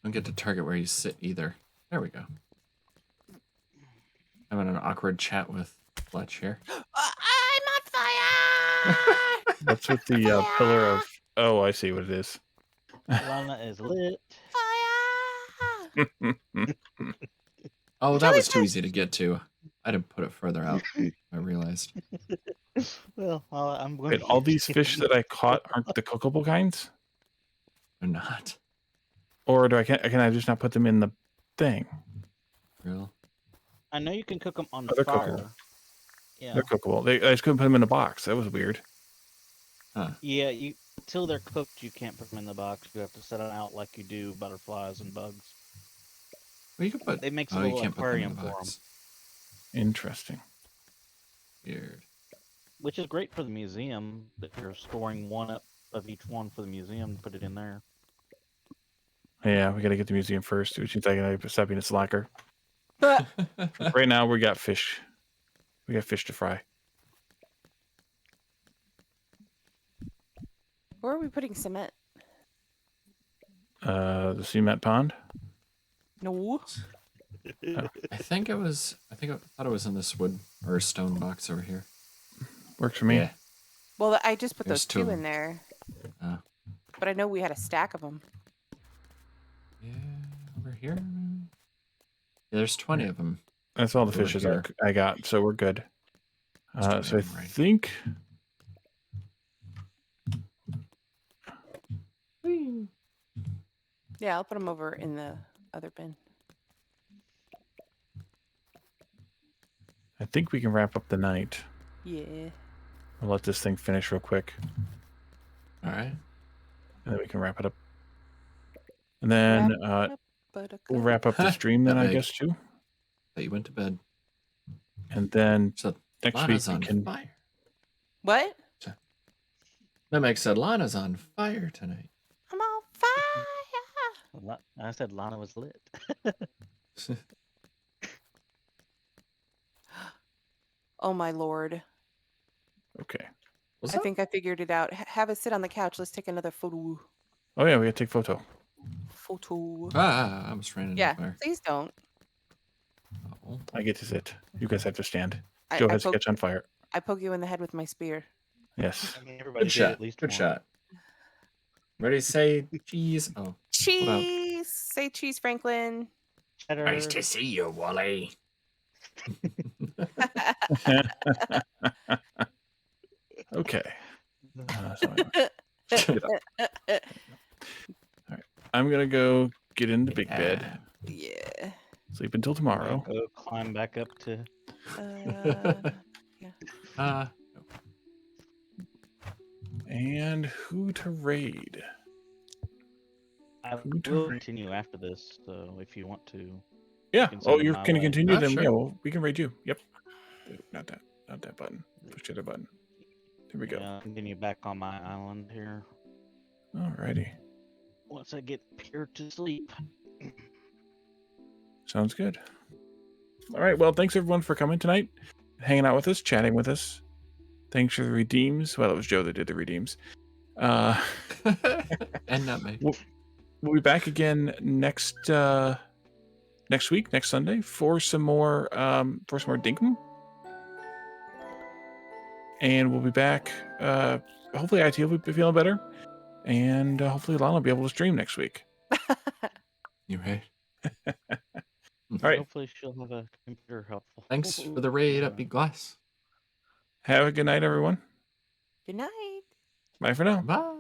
Speaker 1: Don't get to target where you sit either. There we go. Having an awkward chat with Fletch here.
Speaker 2: I'm on fire!
Speaker 3: That's with the pillar of... Oh, I see what it is.
Speaker 5: Lana is lit.
Speaker 2: Fire!
Speaker 1: Oh, that was too
Speaker 2: Jellyfish!
Speaker 1: easy to get to. I didn't put it further out. I realized.
Speaker 5: Well, I'm going
Speaker 3: Wait,
Speaker 5: to
Speaker 3: all
Speaker 5: use
Speaker 3: these
Speaker 5: it.
Speaker 3: fish that I caught aren't the cookable kinds?
Speaker 1: Or not.
Speaker 3: Or can I just not put them in the thing?
Speaker 1: Real.
Speaker 5: I know you can cook them on
Speaker 3: Oh, they're
Speaker 5: fire.
Speaker 3: cookable.
Speaker 5: Yeah.
Speaker 3: They're cookable. I just couldn't put them in a box. That was weird.
Speaker 1: Huh.
Speaker 5: Yeah, until they're cooked, you can't put them in the box. You have to set them out like you do butterflies and bugs.
Speaker 1: Well, you can put.
Speaker 5: It makes a
Speaker 1: Oh, you
Speaker 5: little
Speaker 1: can't put them in
Speaker 5: aquarium
Speaker 1: the
Speaker 5: for them,
Speaker 1: box.
Speaker 3: Interesting.
Speaker 1: Weird.
Speaker 5: which is great for the museum. That you're storing one up of each one for the museum to put it in there.
Speaker 3: Yeah, we got to get the museum first, which means I got to stop being a slacker.
Speaker 2: But
Speaker 3: Right now, we got fish. We got fish to fry.
Speaker 2: where are we putting cement?
Speaker 3: The cement pond.
Speaker 2: No.
Speaker 1: I think it was. I thought it was in this wood or stone box over here.
Speaker 3: Works for me.
Speaker 1: Yeah.
Speaker 2: Well, I just put
Speaker 1: There's
Speaker 2: those
Speaker 1: two of
Speaker 2: two
Speaker 1: them.
Speaker 2: in there.
Speaker 1: Oh.
Speaker 2: But I know we had a stack of them.
Speaker 1: Yeah. Over here. Yeah, there's 20 of them.
Speaker 3: That's all the
Speaker 1: Over
Speaker 3: fishes
Speaker 1: here.
Speaker 3: I got, so we're good.
Speaker 1: Let's
Speaker 3: So I
Speaker 1: try them right.
Speaker 3: think
Speaker 2: Yeah, I'll put them over in the other bin.
Speaker 3: we can wrap up the night.
Speaker 2: Yeah.
Speaker 3: We'll let this thing finish real quick,
Speaker 1: All right.
Speaker 3: and then we can wrap it up. And then we'll wrap up the stream then,
Speaker 1: That
Speaker 3: I
Speaker 1: big.
Speaker 3: guess, too.
Speaker 1: That you went to bed.
Speaker 3: And then
Speaker 1: So
Speaker 3: next week
Speaker 1: Lana's
Speaker 3: we
Speaker 1: on
Speaker 3: can.
Speaker 1: fire.
Speaker 2: What?
Speaker 1: Mimic said Lana's on fire tonight.
Speaker 2: I'm on fire.
Speaker 5: I said Lana was lit.
Speaker 2: Oh my lord.
Speaker 3: Okay.
Speaker 1: What's
Speaker 2: I
Speaker 1: up?
Speaker 2: think I figured it out. Have us sit on the couch. Let's take another photo.
Speaker 3: Oh yeah, we gotta take photo.
Speaker 2: Photo.
Speaker 1: Ah, I almost ran into
Speaker 2: Yeah,
Speaker 1: fire.
Speaker 2: please don't.
Speaker 1: Oh.
Speaker 3: I get to sit. You guys have to stand.
Speaker 2: I,
Speaker 3: Joe
Speaker 2: I,
Speaker 3: has to
Speaker 2: poke,
Speaker 3: catch on fire.
Speaker 2: I poke you in the head with my spear.
Speaker 3: Yes.
Speaker 5: I mean, everybody
Speaker 1: Good
Speaker 5: did
Speaker 1: shot.
Speaker 5: at least
Speaker 1: Good
Speaker 5: one.
Speaker 1: shot. Ready to say cheese? Oh.
Speaker 2: Cheese! Say cheese, Franklin.
Speaker 5: Cheddar.
Speaker 1: see you, Wally.
Speaker 3: Okay. Get up. All right. I'm gonna go get in the big bed.
Speaker 2: Yeah.
Speaker 3: Sleep until
Speaker 5: I'm
Speaker 3: tomorrow.
Speaker 5: gonna go climb back up to.
Speaker 3: And who to raid?
Speaker 5: I
Speaker 3: Who to
Speaker 5: will
Speaker 3: raid?
Speaker 5: continue after this, so if you want to.
Speaker 3: Yeah.
Speaker 5: can
Speaker 3: Oh,
Speaker 5: send them
Speaker 3: you're
Speaker 5: my
Speaker 3: gonna
Speaker 5: way.
Speaker 3: continue
Speaker 1: Ah,
Speaker 3: them?
Speaker 1: sure.
Speaker 3: Yeah. Well, we can raid you. Yep. Not that. Not that button. Push the other button. There we go.
Speaker 5: Yeah, I'll continue back on my island here
Speaker 3: Alrighty.
Speaker 5: once I get here to sleep.
Speaker 3: Sounds good. All right. Well, thanks everyone for coming tonight, hanging out with us, chatting with us. Thanks for the redeems. Well, it was Joe that did the redeems.
Speaker 1: And nutmeg.
Speaker 3: We'll be back again next week, next Sunday, for some more Dinkum. And we'll be back. Hopefully, IT will be feeling better, and hopefully, Lana will be able to stream next week.
Speaker 1: You right?
Speaker 3: All right.
Speaker 5: Hopefully, she'll have a computer helpful.
Speaker 1: Thanks for the raid, Upbeat Glass.
Speaker 3: Have a good night, everyone.
Speaker 2: Good night.
Speaker 3: Bye for now.
Speaker 1: Bye.